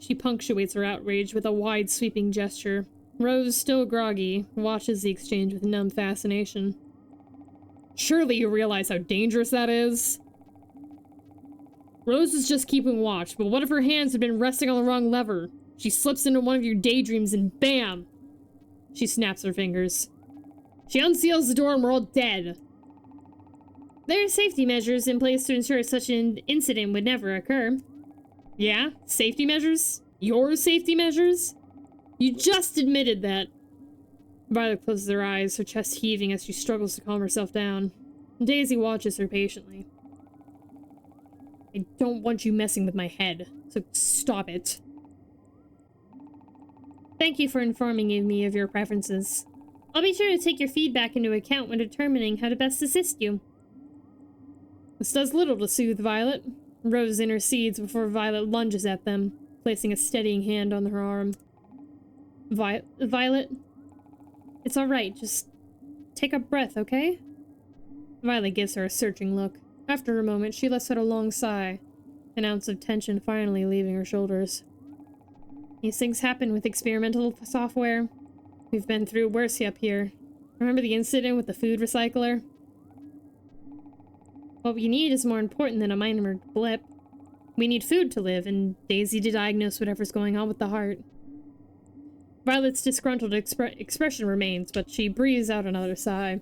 She punctuates her outrage with a wide, sweeping gesture. Rose, still groggy, watches the exchange with numb fascination. Surely you realize how dangerous that is? Rose is just keeping watch, but what if her hands had been resting on the wrong lever? She slips into one of your daydreams and BAM! She snaps her fingers. She unseals the door and we're all dead. There are safety measures in place to ensure such an incident would never occur. Yeah? Safety measures? Your safety measures? You just admitted that. Violet closes her eyes, her chest heaving as she struggles to calm herself down. Daisy watches her patiently. I don't want you messing with my head, so stop it. Thank you for informing me of your preferences. I'll be sure to take your feedback into account when determining how to best assist you. This does little to soothe Violet. Rose intercedes before Violet lunges at them, placing a steadying hand on her arm. Violet? It's alright, just take a breath, okay? Violet gives her a searching look. After a moment, she lets out a long sigh, an ounce of tension finally leaving her shoulders. These things happen with experimental software. We've been through worse up here. Remember the incident with the food recycler? What we need is more important than a minor blip. We need food to live, and Daisy to diagnose whatever's going on with the heart. Violet's disgruntled expression remains, but she breathes out another sigh.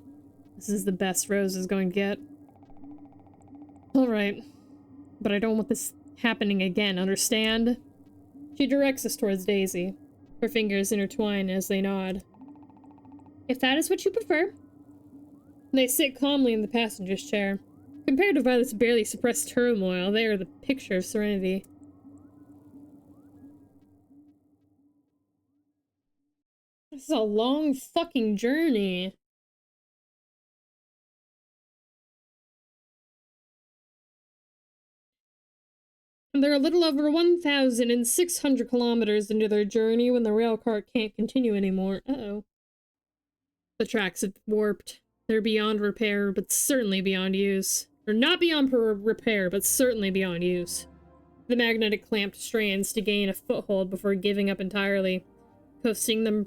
This is the best Rose is going to get. Alright. But I don't want this happening again, understand? She directs us towards Daisy. Her fingers intertwine as they nod. If that is what you prefer. They sit calmly in the passenger's chair. Compared to Violet's barely suppressed turmoil, they are the picture of serenity. This is a long fucking journey. They're a little over 1,600 kilometers into their journey when the rail car can't continue anymore. Uh-oh. The tracks have warped. They're beyond repair, but certainly beyond use. Or not beyond repair, but certainly beyond use. The magnetic clamp strains to gain a foothold before giving up entirely, costing them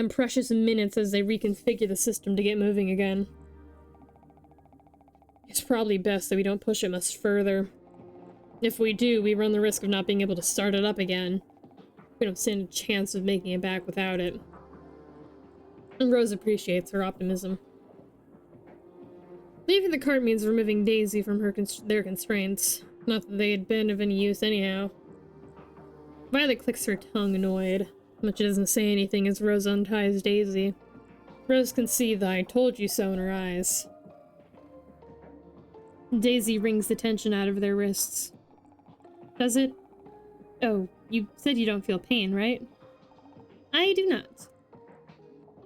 precious minutes as they reconfigure the system to get moving again. It's probably best that we don't push it much further. If we do, we run the risk of not being able to start it up again. We don't stand a chance of making it back without it. And Rose appreciates her optimism. Leaving the cart means removing Daisy from their constraints. Not that they had been of any use anyhow. Violet clicks her tongue, annoyed. But she doesn't say anything as Rose unties Daisy. Rose can see the "I told you so" in her eyes. Daisy wrings the tension out of their wrists. Does it? Oh, you said you don't feel pain, right? I do not.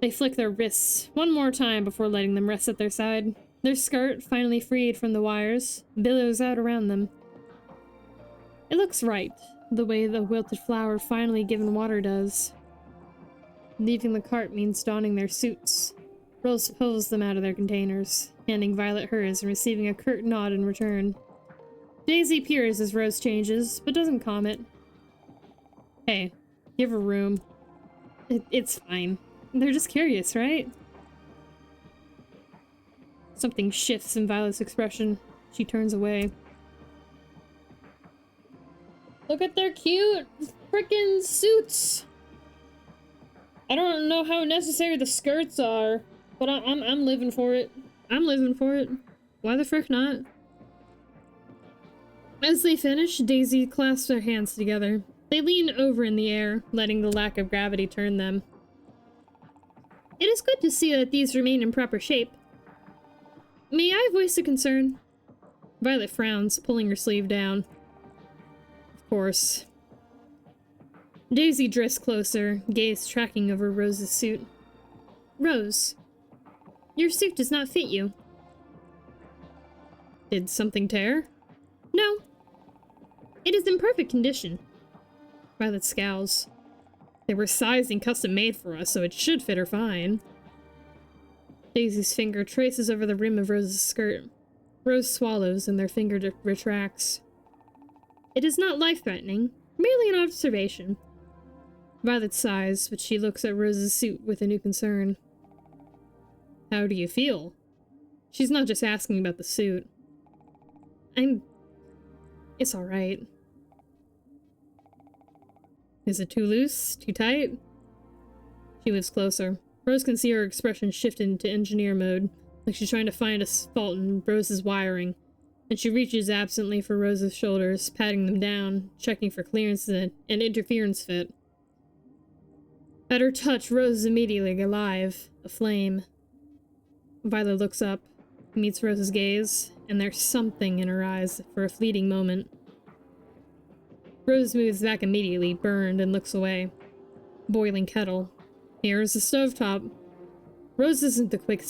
They flick their wrists one more time before letting them rest at their side. Their skirt, finally freed from the wires, billows out around them. It looks right, the way the wilted flower finally given water does. Leaving the cart means donning their suits. Rose pulls them out of their containers, handing Violet hers and receiving a curt nod in return. Daisy peers as Rose changes, but doesn't comment. Hey, give her room. It's fine. They're just curious, right? Something shifts in Violet's expression. She turns away. Look at their cute frickin' suits! I don't know how necessary the skirts are, but I'm living for it. I'm living for it. Why the frick not? As they finish, Daisy clasps their hands together. They lean over in the air, letting the lack of gravity turn them. It is good to see that these remain in proper shape. May I voice a concern? Violet frowns, pulling her sleeve down. Of course. Daisy drifts closer, gaze tracking over Rose's suit. Rose, your suit does not fit you. Did something tear? No. It is in perfect condition. Violet scowls. They were sized and custom made for us, so it should fit her fine. Daisy's finger traces over the rim of Rose's skirt. Rose swallows and their finger retracts. It is not life-threatening, merely an observation. Violet sighs, but she looks at Rose's suit with a new concern. How do you feel? She's not just asking about the suit. It's alright. Is it too loose? Too tight? She moves closer. Rose can see her expression shift into engineer mode, like she's trying to find a fault in Rose's wiring, and she reaches absently for Rose's shoulders, patting them down, checking for clearance and interference fit. At her touch, Rose is immediately alive, aflame. Violet looks up, meets Rose's gaze, and there's something in her eyes for a fleeting moment. Rose moves back immediately, burned, and looks away. Boiling kettle. Here's the stovetop. Rose isn't the quick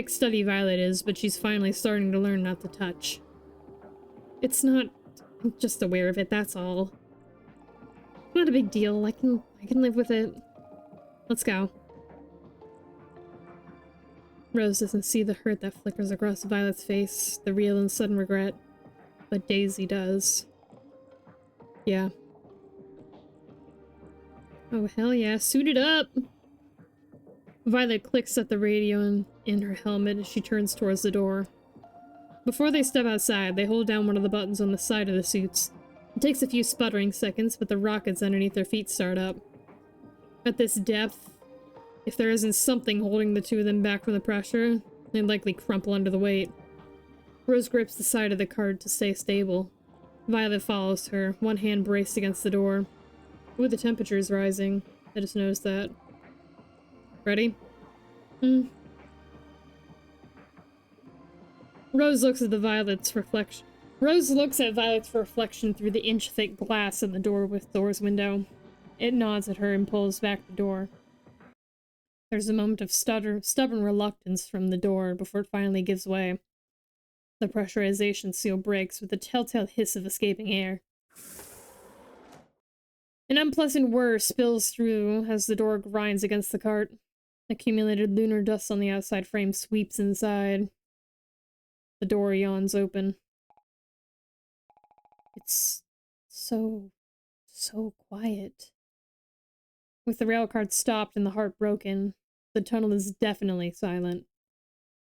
study Violet is, but she's finally starting to learn not to touch. It's not... I'm just aware of it, that's all. Not a big deal. I can live with it. Let's go. Rose doesn't see the hurt that flickers across Violet's face, the real and sudden regret. But Daisy does. Yeah. Oh, hell yeah. Suit it up! Violet clicks at the radio in her helmet as she turns towards the door. Before they step outside, they hold down one of the buttons on the side of the suits. It takes a few sputtering seconds, but the rockets underneath their feet start up. At this depth, if there isn't something holding the two of them back from the pressure, they'd likely crumple under the weight. Rose grips the side of the cart to stay stable. Violet follows her, one hand braced against the door. Ooh, the temperature's rising. I just noticed that. Ready? Rose looks at Violet's reflection through the inch-thick glass in the door's window. It nods at her and pulls back the door. There's a moment of stubborn reluctance from the door before it finally gives way. The pressurization seal breaks with a telltale hiss of escaping air. An unpleasant whir spills through as the door grinds against the cart. Accumulated lunar dust on the outside frame sweeps inside. The door yawns open. It's so quiet. With the rail cart stopped and the heart broken, the tunnel is definitely silent.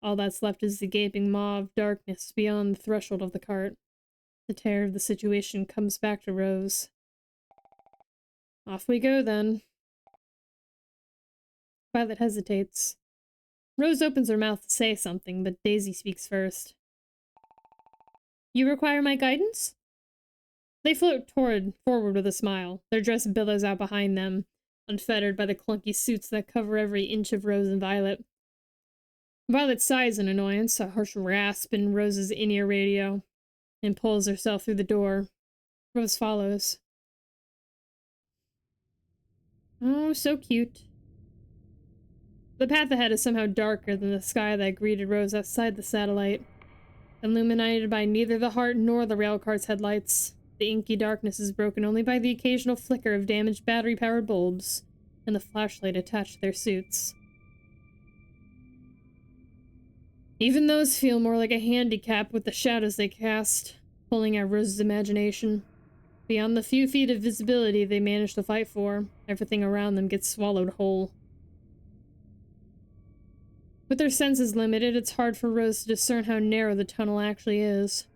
All that's left is the gaping maw of darkness beyond the threshold of the cart. The terror of the situation comes back to Rose. Off we go, then. Violet hesitates. Rose opens her mouth to say something, but Daisy speaks first. You require my guidance? They float forward with a smile. Their dress billows out behind them, unfettered by the clunky suits that cover every inch of Rose and Violet. Violet sighs in annoyance, a harsh rasp in Rose's in-ear radio, and pulls herself through the door. Rose follows. Oh, so cute. The path ahead is somehow darker than the sky that greeted Rose outside the satellite. Illuminated by neither the heart nor the railcart's headlights, the inky darkness is broken only by the occasional flicker of damaged battery-powered bulbs and the flashlight attached to their suits. Even those feel more like a handicap with the shadows they cast, pulling at Rose's imagination. Beyond the few feet of visibility they manage to fight for, everything around them gets swallowed whole. With their senses limited, it's hard for Rose to discern how narrow the tunnel actually is.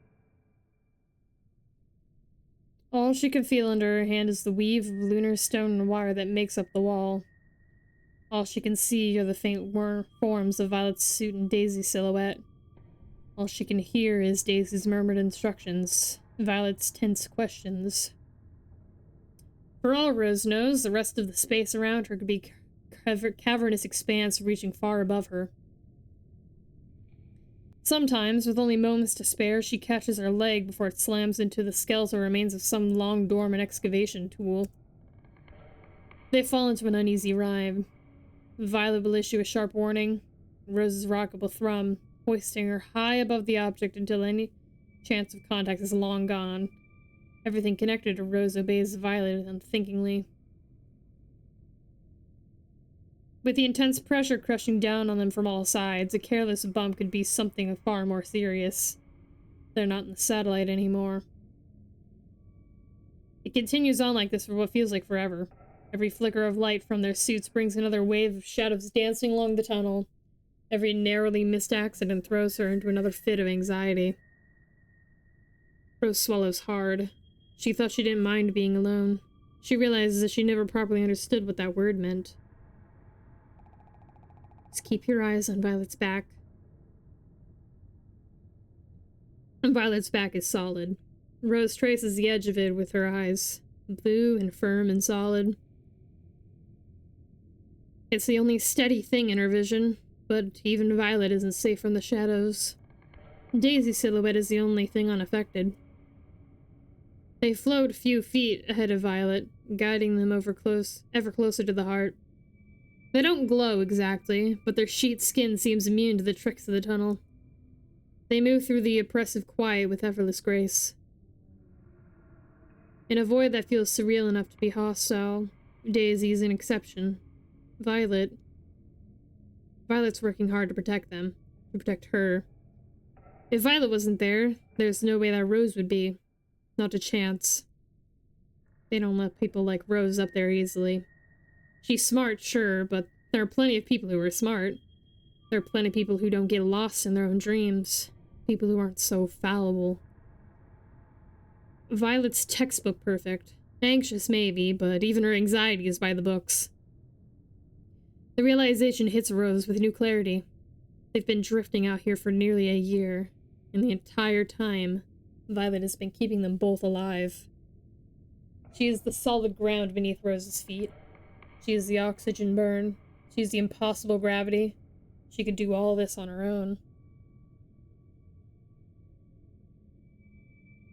All she can feel under her hand is the weave of lunar stone and wire that makes up the wall. All she can see are the faint forms of Violet's suit and Daisy's silhouette. All she can hear is Daisy's murmured instructions, Violet's tense questions. For all Rose knows, the rest of the space around her could be cavernous expanse reaching far above her. Sometimes, with only moments to spare, she catches her leg before it slams into the skeletal remains of some long-dormant excavation tool. They fall into an uneasy rhyme. Violet will issue a sharp warning. Rose's rocket will thrum, hoisting her high above the object until any chance of contact is long gone. Everything connected to Rose obeys Violet unthinkingly. With the intense pressure crushing down on them from all sides, a careless bump could be something far more serious. They're not in the satellite anymore. It continues on like this for what feels like forever. Every flicker of light from their suits brings another wave of shadows dancing along the tunnel. Every narrowly missed accident throws her into another fit of anxiety. Rose swallows hard. She thought she didn't mind being alone. She realizes that she never properly understood what that word meant. Just keep your eyes on Violet's back. And Violet's back is solid. Rose traces the edge of it with her eyes. Blue and firm and solid. It's the only steady thing in her vision, but even Violet isn't safe from the shadows. Daisy's silhouette is the only thing unaffected. They float a few feet ahead of Violet, guiding them ever closer to the heart. They don't glow exactly, but their sheet skin seems immune to the tricks of the tunnel. They move through the oppressive quiet with effortless grace. In a void that feels surreal enough to be hostile, Daisy is an exception. Violet's working hard to protect them, to protect her. If Violet wasn't there, there's no way that Rose would be. Not a chance. They don't let people like Rose up there easily. She's smart, sure, but there are plenty of people who are smart. There are plenty of people who don't get lost in their own dreams. People who aren't so fallible. Violet's textbook perfect. Anxious, maybe, but even her anxiety is by the books. The realization hits Rose with new clarity. They've been drifting out here for nearly a year, and the entire time, Violet has been keeping them both alive. She is the solid ground beneath Rose's feet. She is the oxygen burn. She is the impossible gravity. She could do all this on her own.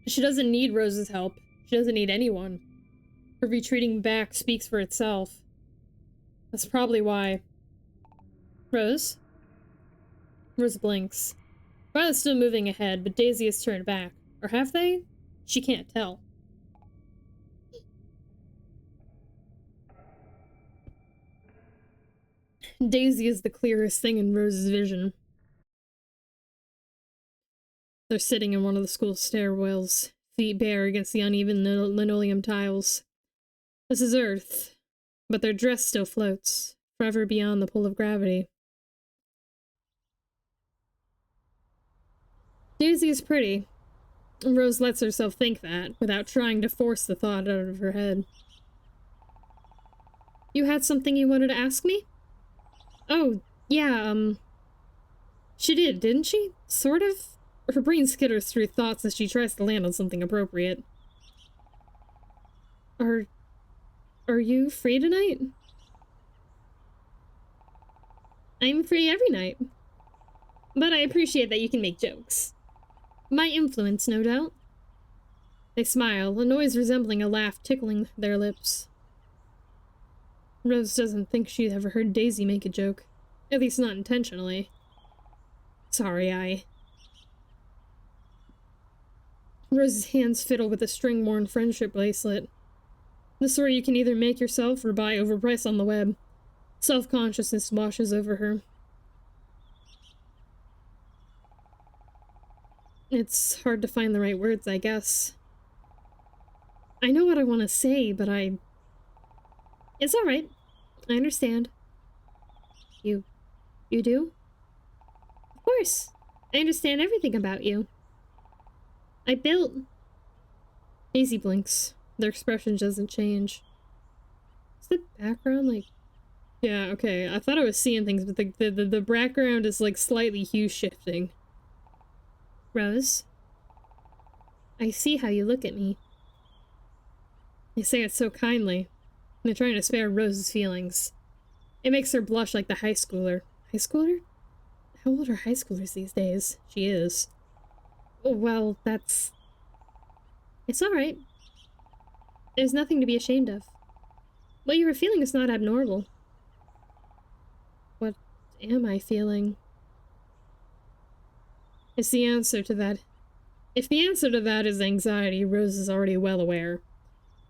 She doesn't need Rose's help. She doesn't need anyone. Her retreating back speaks for itself. That's probably why. Rose? Rose blinks. Violet's still moving ahead, but Daisy has turned back. Or have they? She can't tell. Daisy is the clearest thing in Rose's vision. They're sitting in one of the school stairwells, feet bare against the uneven linoleum tiles. This is Earth, but their dress still floats, forever beyond the pull of gravity. Daisy is pretty. Rose lets herself think that, without trying to force the thought out of her head. You had something you wanted to ask me? Oh, yeah, she did, didn't she? Sort of? Her brain skitters through thoughts as she tries to land on something appropriate. Are you free tonight? I'm free every night. But I appreciate that you can make jokes. My influence, no doubt. They smile, a noise resembling a laugh tickling their lips. Rose doesn't think she'd ever heard Daisy make a joke. At least not intentionally. Sorry, Rose's hands fiddle with a string-worn friendship bracelet. The sort you can either make yourself or buy overpriced on the web. Self-consciousness washes over her. It's hard to find the right words, I guess. I know what I want to say, but It's alright. I understand. You do? Of course. I understand everything about you. Daisy blinks. Their expression doesn't change. Is the background like... Yeah, okay. I thought I was seeing things, but the background is like slightly hue shifting. Rose? I see how you look at me. You say it so kindly. They're trying to spare Rose's feelings. It makes her blush like the high schooler. High schooler? How old are high schoolers these days? She is. Well, that's... It's alright. There's nothing to be ashamed of. What you were feeling is not abnormal. What am I feeling? If the answer to that is anxiety, Rose is already well aware.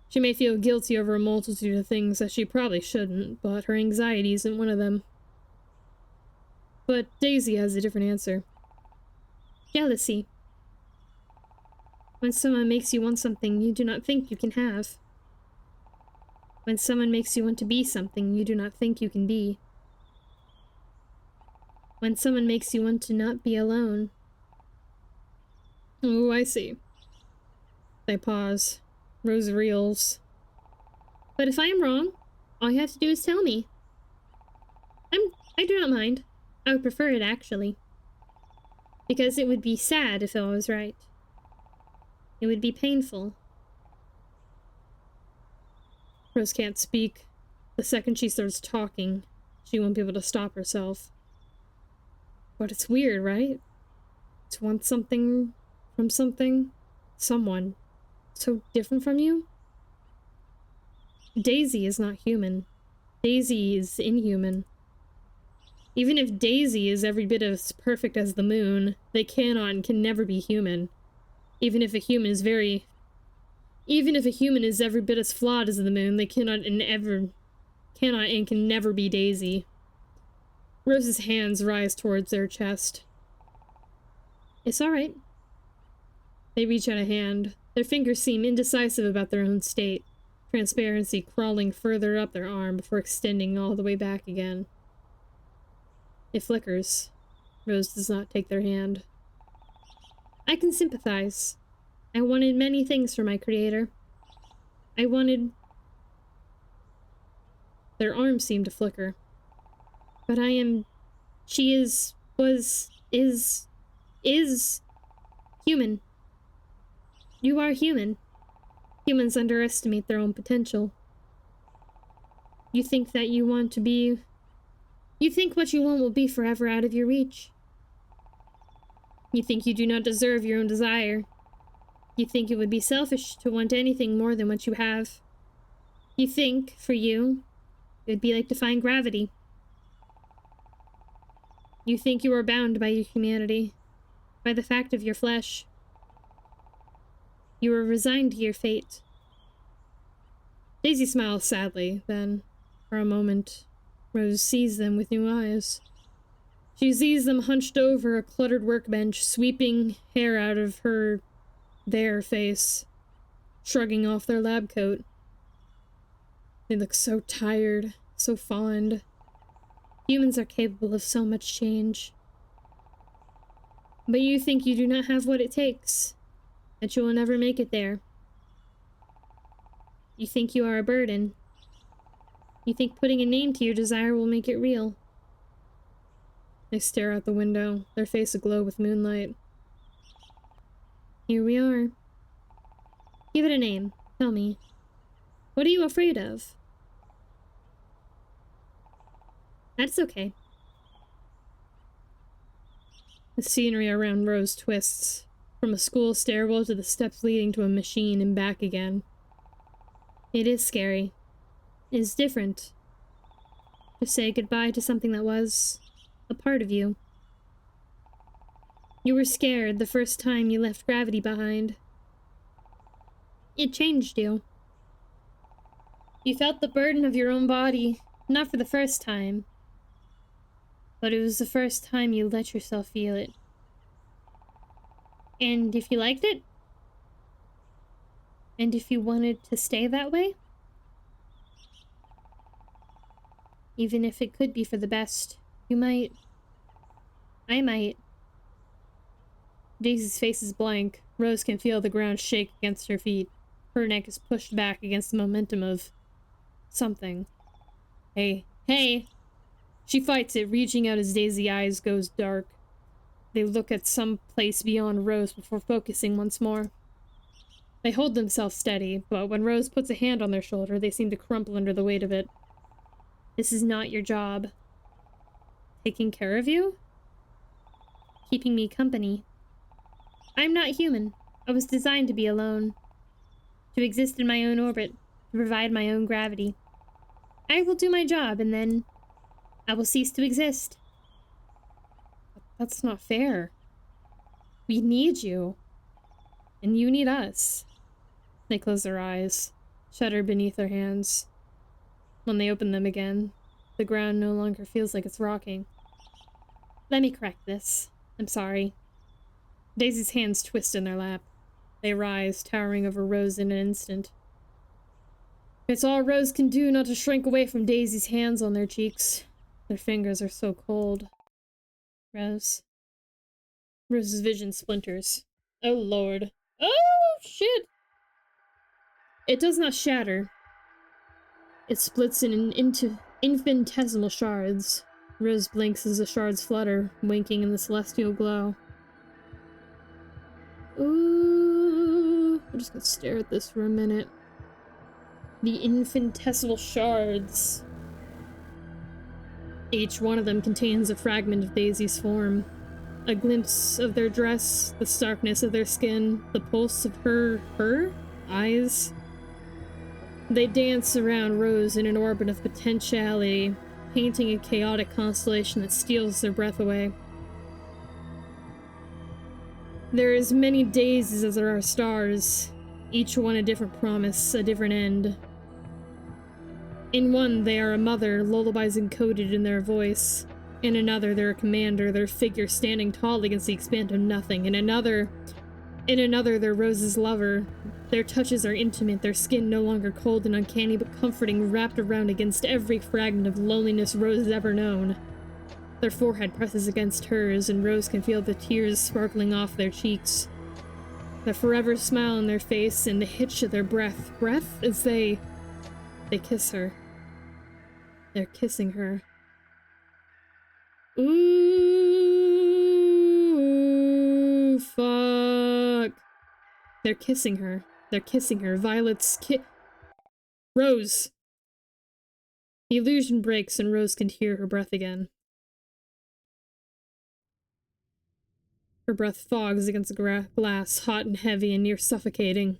She may feel guilty over a multitude of things that she probably shouldn't, but her anxiety isn't one of them. But Daisy has a different answer. Jealousy. When someone makes you want something you do not think you can have. When someone makes you want to be something you do not think you can be. When someone makes you want to not be alone. Oh, I see. They pause. Rose reels. But if I am wrong, all you have to do is tell me. I do not mind. I would prefer it, actually. Because it would be sad if I was right. It would be painful. Rose can't speak. The second she starts talking, she won't be able to stop herself. But it's weird, right? To want something from someone so different from you? Daisy is not human. Daisy is inhuman. Even if Daisy is every bit as perfect as the moon, they cannot and can never be human. Even if a human is every bit as flawed as the moon, they cannot and can never be Daisy. Rose's hands rise towards their chest. It's alright. They reach out a hand. Their fingers seem indecisive about their own state, transparency crawling further up their arm before extending all the way back again. It flickers. Rose does not take their hand. I can sympathize. I wanted many things for my creator. I wanted... Their arms seem to flicker. But she is human. You are human. Humans underestimate their own potential. You think that you want to be... You think what you want will be forever out of your reach. You think you do not deserve your own desire. You think it would be selfish to want anything more than what you have. You think, for you, it would be like defying gravity. You think you are bound by your humanity, by the fact of your flesh. You are resigned to your fate. Daisy smiles sadly, then, for a moment, Rose sees them with new eyes. She sees them hunched over a cluttered workbench, sweeping hair out of their face, shrugging off their lab coat. They look so tired, so fond. Humans are capable of so much change. But you think you do not have what it takes, that you will never make it there. You think you are a burden. You think putting a name to your desire will make it real. They stare out the window, their face aglow with moonlight. Here we are. Give it a name. Tell me. What are you afraid of? That's okay. The scenery around Rose twists, from a school stairwell to the steps leading to a machine and back again. It is scary. It is different. To say goodbye to something that was a part of you. You were scared the first time you left gravity behind. It changed you. You felt the burden of your own body, not for the first time, but it was the first time you let yourself feel it. And if you liked it? And if you wanted to stay that way? Even if it could be for the best, you might. I might. Daisy's face is blank. Rose can feel the ground shake against her feet. Her neck is pushed back against the momentum of something. Hey, hey! She fights it, reaching out as Daisy's eyes goes dark. They look at some place beyond Rose before focusing once more. They hold themselves steady, but when Rose puts a hand on their shoulder, they seem to crumple under the weight of it. This is not your job. Taking care of you? Keeping me company. I'm not human. I was designed to be alone. To exist in my own orbit. To provide my own gravity. I will do my job, and then I will cease to exist. That's not fair. We need you. And you need us. They close their eyes, shudder beneath their hands. When they open them again, the ground no longer feels like it's rocking. Let me correct this. I'm sorry. Daisy's hands twist in their lap. They rise, towering over Rose in an instant. It's all Rose can do not to shrink away from Daisy's hands on their cheeks. Their fingers are so cold. Rose. Rose's vision splinters. Oh lord. Oh shit! It does not shatter. It splits into infinitesimal shards. Rose blinks as the shards flutter, winking in the celestial glow. Ooh, I'm just gonna stare at this for a minute. The infinitesimal shards. Each one of them contains a fragment of Daisy's form. A glimpse of their dress, the starkness of their skin, the pulse of her eyes. They dance around Rose in an orbit of potentiality, painting a chaotic constellation that steals their breath away. There are as many daisies as there are stars, each one a different promise, a different end. In one, they are a mother, lullabies encoded in their voice. In another, they're a commander, their figure standing tall against the expanse of nothing. In another, they're Rose's lover. Their touches are intimate, their skin no longer cold and uncanny but comforting, wrapped around against every fragment of loneliness Rose has ever known. Their forehead presses against hers, and Rose can feel the tears sparkling off their cheeks. The forever smile on their face and the hitch of their breath as they kiss her. They're kissing her. Ooh, fuck. They're kissing her. They're kissing her. Violet's Rose! The illusion breaks and Rose can hear her breath again. Her breath fogs against the glass, hot and heavy and near suffocating.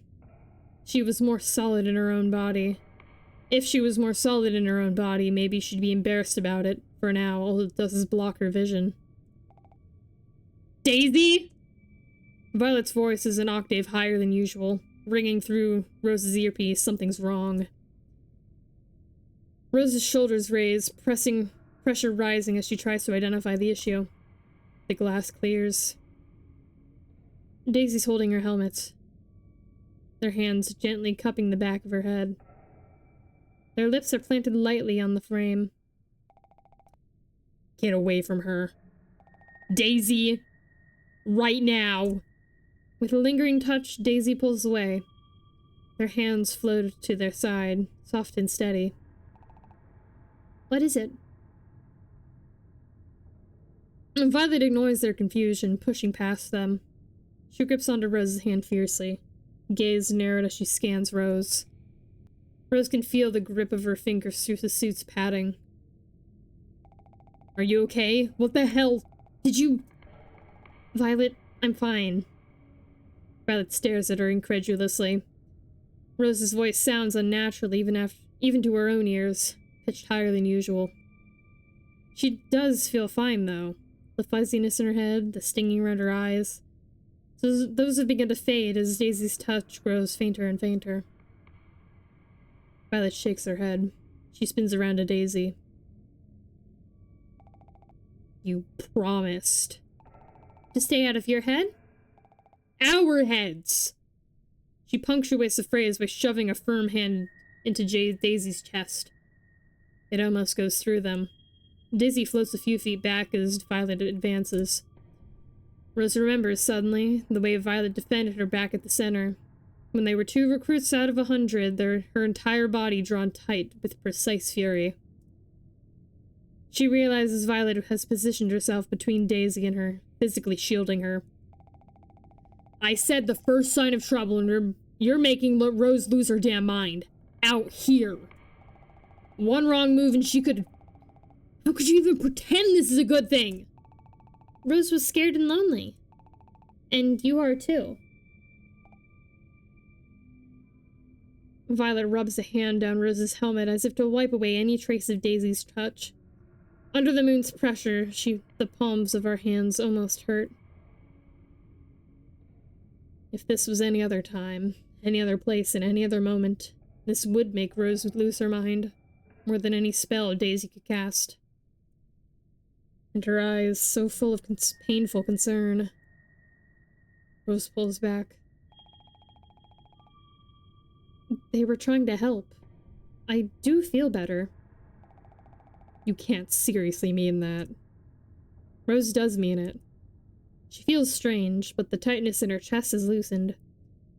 She was more solid in her own body. If she was more solid in her own body, maybe she'd be embarrassed about it. For now, all it does is block her vision. Daisy? Violet's voice is an octave higher than usual, ringing through Rose's earpiece. Something's wrong. Rose's shoulders raise, pressure rising as she tries to identify the issue. The glass clears. Daisy's holding her helmet, their hands gently cupping the back of her head. Their lips are planted lightly on the frame. Get away from her. Daisy! Right now! With a lingering touch, Daisy pulls away. Their hands float to their side, soft and steady. What is it? Violet ignores their confusion, pushing past them. She grips onto Rose's hand fiercely, gaze narrowed as she scans Rose. Rose can feel the grip of her fingers through the suit's padding. Are you okay? What the hell? Did you... Violet, I'm fine. Violet stares at her incredulously. Rose's voice sounds unnatural even to her own ears, pitched higher than usual. She does feel fine, though. The fuzziness in her head, the stinging around her eyes. So those have begun to fade as Daisy's touch grows fainter and fainter. Violet shakes her head. She spins around to Daisy. You promised. To stay out of your head? Our heads! She punctuates the phrase by shoving a firm hand into Daisy's chest. It almost goes through them. Daisy floats a few feet back as Violet advances. Rose remembers suddenly the way Violet defended her back at the center. When they were 2 recruits out of 100, her entire body drawn tight with precise fury. She realizes Violet has positioned herself between Daisy and her, physically shielding her. I said the first sign of trouble and you're making Rose lose her damn mind. Out here. One wrong move and she could... How could you even pretend this is a good thing? Rose was scared and lonely. And you are too. Violet rubs a hand down Rose's helmet as if to wipe away any trace of Daisy's touch. Under the moon's pressure, the palms of our hands almost hurt. If this was any other time, any other place, in any other moment, this would make Rose lose her mind, more than any spell Daisy could cast. And her eyes, so full of painful concern. Rose pulls back. They were trying to help. I do feel better. You can't seriously mean that. Rose does mean it. She feels strange, but the tightness in her chest is loosened.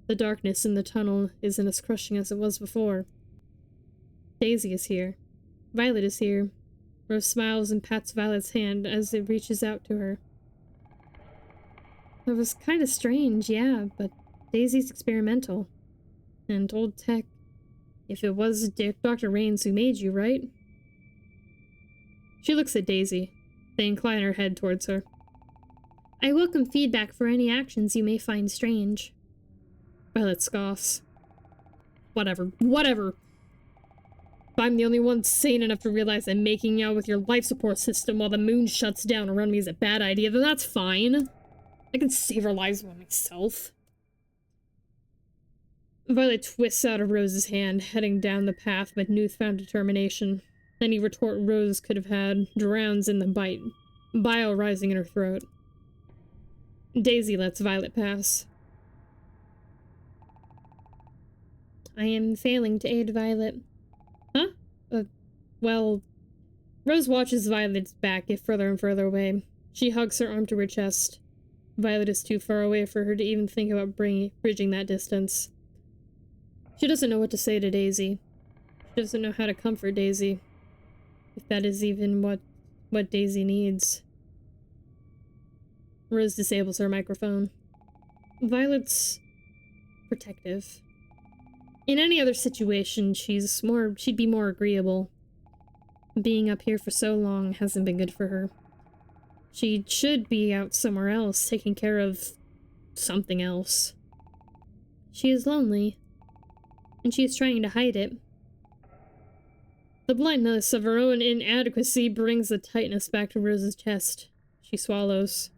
The darkness in the tunnel isn't as crushing as it was before. Daisy is here. Violet is here. Rose smiles and pats Violet's hand as it reaches out to her. It was kind of strange, yeah, but Daisy's experimental. And old Tech, if it was Dr. Raines who made you, right? She looks at Daisy. They incline her head towards her. I welcome feedback for any actions you may find strange. Violet scoffs. Whatever. Whatever. If I'm the only one sane enough to realize that making out with your life support system while the moon shuts down around me is a bad idea, then that's fine. I can save our lives by myself. Violet twists out of Rose's hand, heading down the path with newfound determination. Any retort Rose could have had drowns in the bite, bile rising in her throat. Daisy lets Violet pass. I am failing to aid Violet. Huh? Well... Rose watches Violet's back get further and further away. She hugs her arm to her chest. Violet is too far away for her to even think about bridging that distance. She doesn't know what to say to Daisy. She doesn't know how to comfort Daisy. If that is even what Daisy needs. Rose disables her microphone. Violet's protective. In any other situation, she'd be more agreeable. Being up here for so long hasn't been good for her. She should be out somewhere else, taking care of something else. She is lonely, and she is trying to hide it. The blindness of her own inadequacy brings the tightness back to Rose's chest. She swallows.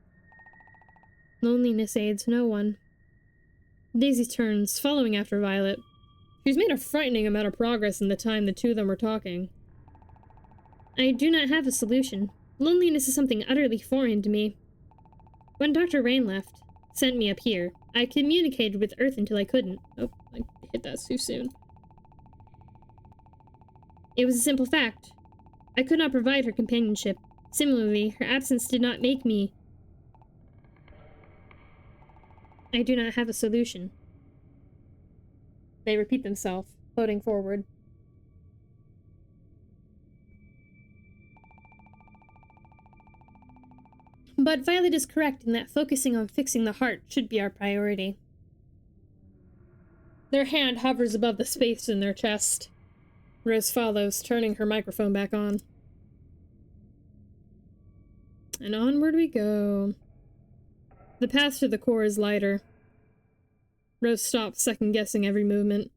Loneliness aids no one. Daisy turns, following after Violet. She's made a frightening amount of progress in the time the two of them were talking. I do not have a solution. Loneliness is something utterly foreign to me. When Dr. Rain sent me up here, I communicated with Earth until I couldn't. Oh, I hit that too soon. It was a simple fact. I could not provide her companionship. Similarly, her absence did not make me. I do not have a solution. They repeat themselves, floating forward. But Violet is correct in that focusing on fixing the heart should be our priority. Their hand hovers above the space in their chest. Rose follows, turning her microphone back on. And onward we go. The path to the core is lighter. Rose stops, second-guessing every movement.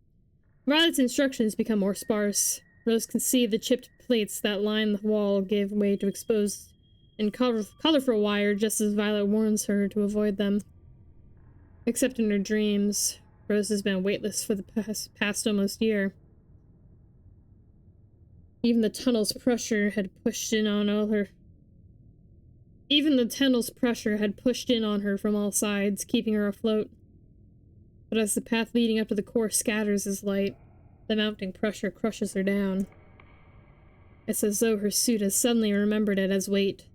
Violet's instructions become more sparse. Rose can see the chipped plates that line the wall give way to exposed and colorful wire just as Violet warns her to avoid them. Except in her dreams, Rose has been weightless for the past almost year. Even the tunnel's pressure had pushed in on her from all sides, keeping her afloat. But as the path leading up to the core scatters as light, the mounting pressure crushes her down. It's as though her suit has suddenly remembered it as weight.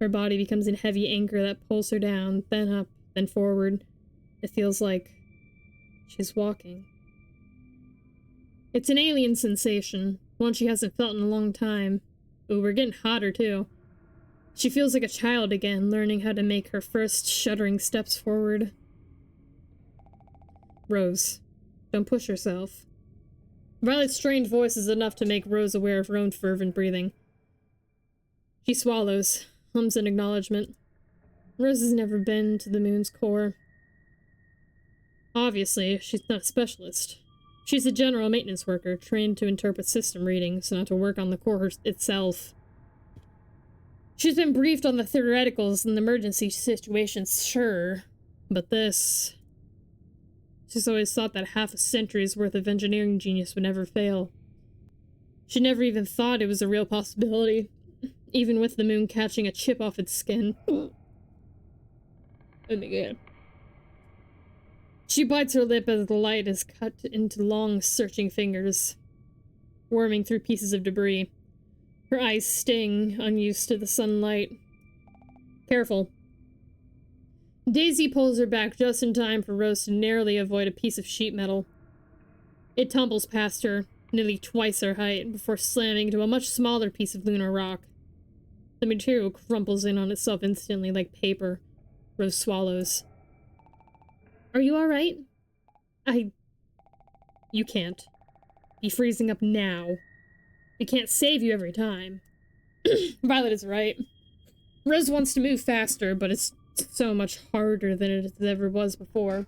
Her body becomes a heavy anchor that pulls her down, then up, then forward. It feels like she's walking. It's an alien sensation, one she hasn't felt in a long time. Ooh, we're getting hotter too. She feels like a child again, learning how to make her first shuddering steps forward. Rose, don't push yourself. Violet's strained voice is enough to make Rose aware of her own fervent breathing. She swallows, hums in acknowledgement. Rose has never been to the moon's core. Obviously, she's not a specialist. She's a general maintenance worker, trained to interpret system readings, not to work on the core itself. She's been briefed on the theoreticals in emergency situations, sure, but this... She's always thought that half a century's worth of engineering genius would never fail. She never even thought it was a real possibility, even with the moon catching a chip off its skin. Oh my god. She bites her lip as the light is cut into long, searching fingers, worming through pieces of debris. Her eyes sting, unused to the sunlight. Careful. Daisy pulls her back just in time for Rose to narrowly avoid a piece of sheet metal. It tumbles past her, nearly twice her height, before slamming into a much smaller piece of lunar rock. The material crumples in on itself instantly like paper. Rose swallows. Are you alright? You can't. Be freezing up now. We can't save you every time. Violet is right. Rose wants to move faster, but it's so much harder than it ever was before.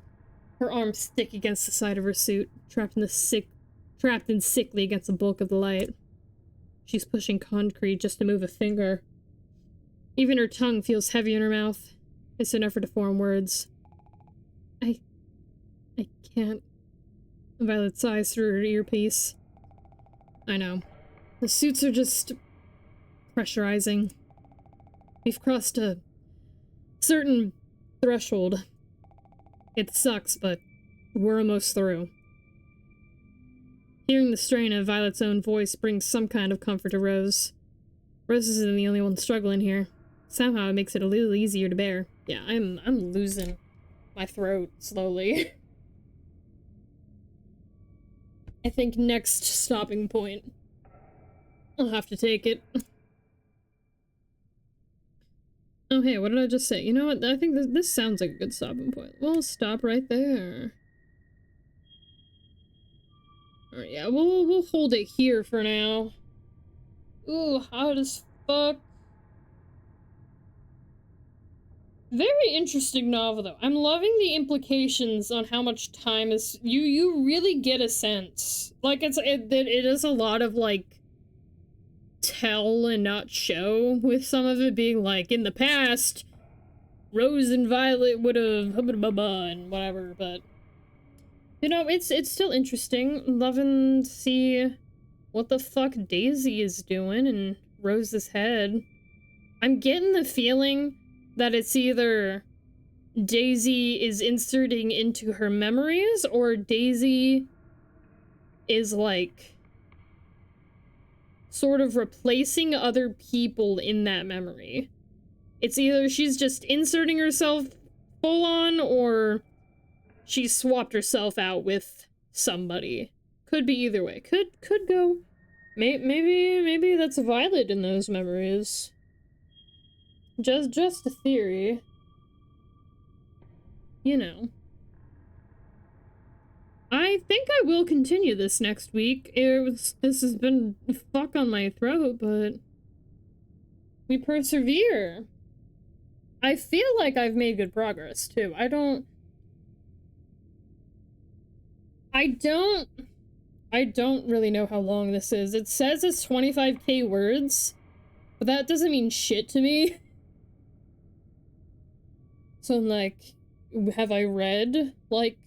Her arms stick against the side of her suit, trapped and sickly against the bulk of the light. She's pushing concrete just to move a finger. Even her tongue feels heavy in her mouth. It's an effort to form words. I can't. Violet sighs through her earpiece. I know. The suits are just pressurizing. We've crossed a certain threshold. It sucks, but we're almost through. Hearing the strain of Violet's own voice brings some kind of comfort to Rose. Rose isn't the only one struggling here. Somehow it makes it a little easier to bear. Yeah, I'm losing my throat slowly. I think next stopping point, I'll have to take it. Oh hey, what did I just say? You know what? I think this sounds like a good stopping point. We'll stop right there. Alright, yeah, we'll hold it here for now. Ooh, hot as fuck. Very interesting novel, though. I'm loving the implications on how much time is... You really get a sense. Like, it is a lot of, like, tell and not show, with some of it being, like, in the past, Rose and Violet would have... and whatever, but... You know, it's still interesting. Loving to see what the fuck Daisy is doing in Rose's head. I'm getting the feeling that it's either Daisy is inserting into her memories, or Daisy is, like, sort of replacing other people in that memory. It's either she's just inserting herself full on, or she swapped herself out with somebody. Could be either way. Could go. Maybe that's Violet in those memories. Just a theory. You know. I think I will continue this next week. This has been fuck on my throat, but we persevere. I feel like I've made good progress too. I don't really know how long this is. It says it's 25k words, but that doesn't mean shit to me. So I'm like, have I read, like,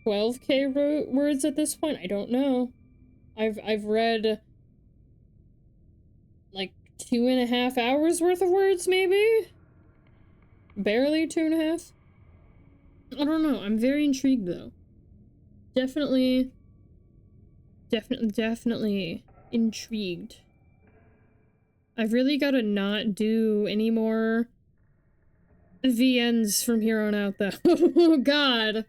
12k words at this point? I don't know. I've read, like, 2.5 hours worth of words, maybe? Barely 2.5? I don't know. I'm very intrigued, though. Definitely intrigued. I've really gotta not do any more VNs from here on out, though. Oh god!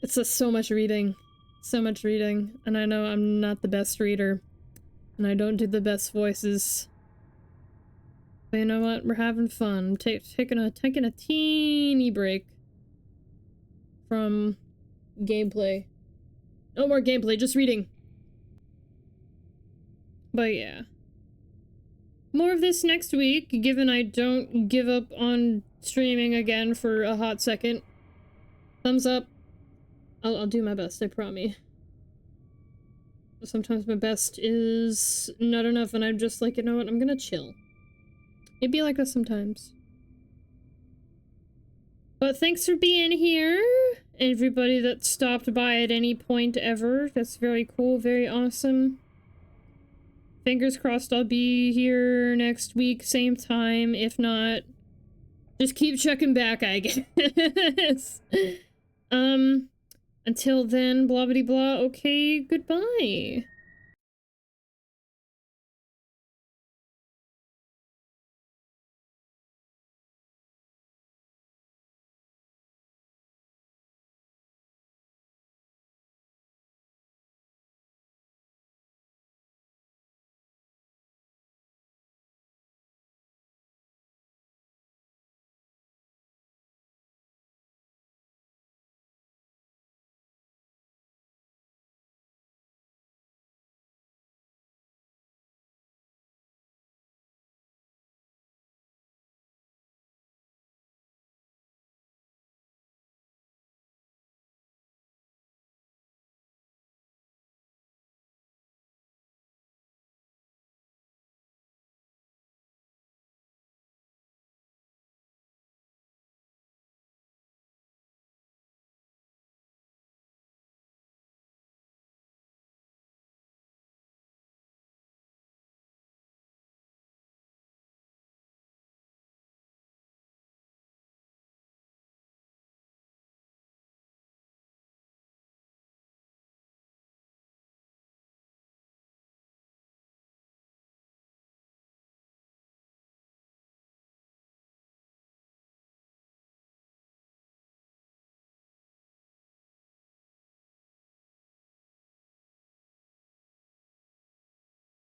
It's just so much reading. So much reading. And I know I'm not the best reader. And I don't do the best voices. But you know what? We're having fun. Taking a teeny break from gameplay. No more gameplay, just reading. But yeah. More of this next week, given I don't give up on streaming again for a hot second. Thumbs up. I'll do my best, I promise. Sometimes my best is not enough and I'm just like, you know what, I'm gonna chill. It'd be like that sometimes. But thanks for being here. Everybody that stopped by at any point ever. That's very cool, very awesome. Fingers crossed I'll be here next week, same time. If not, just keep checking back, I guess. Until then, blah blah blah. Okay, goodbye.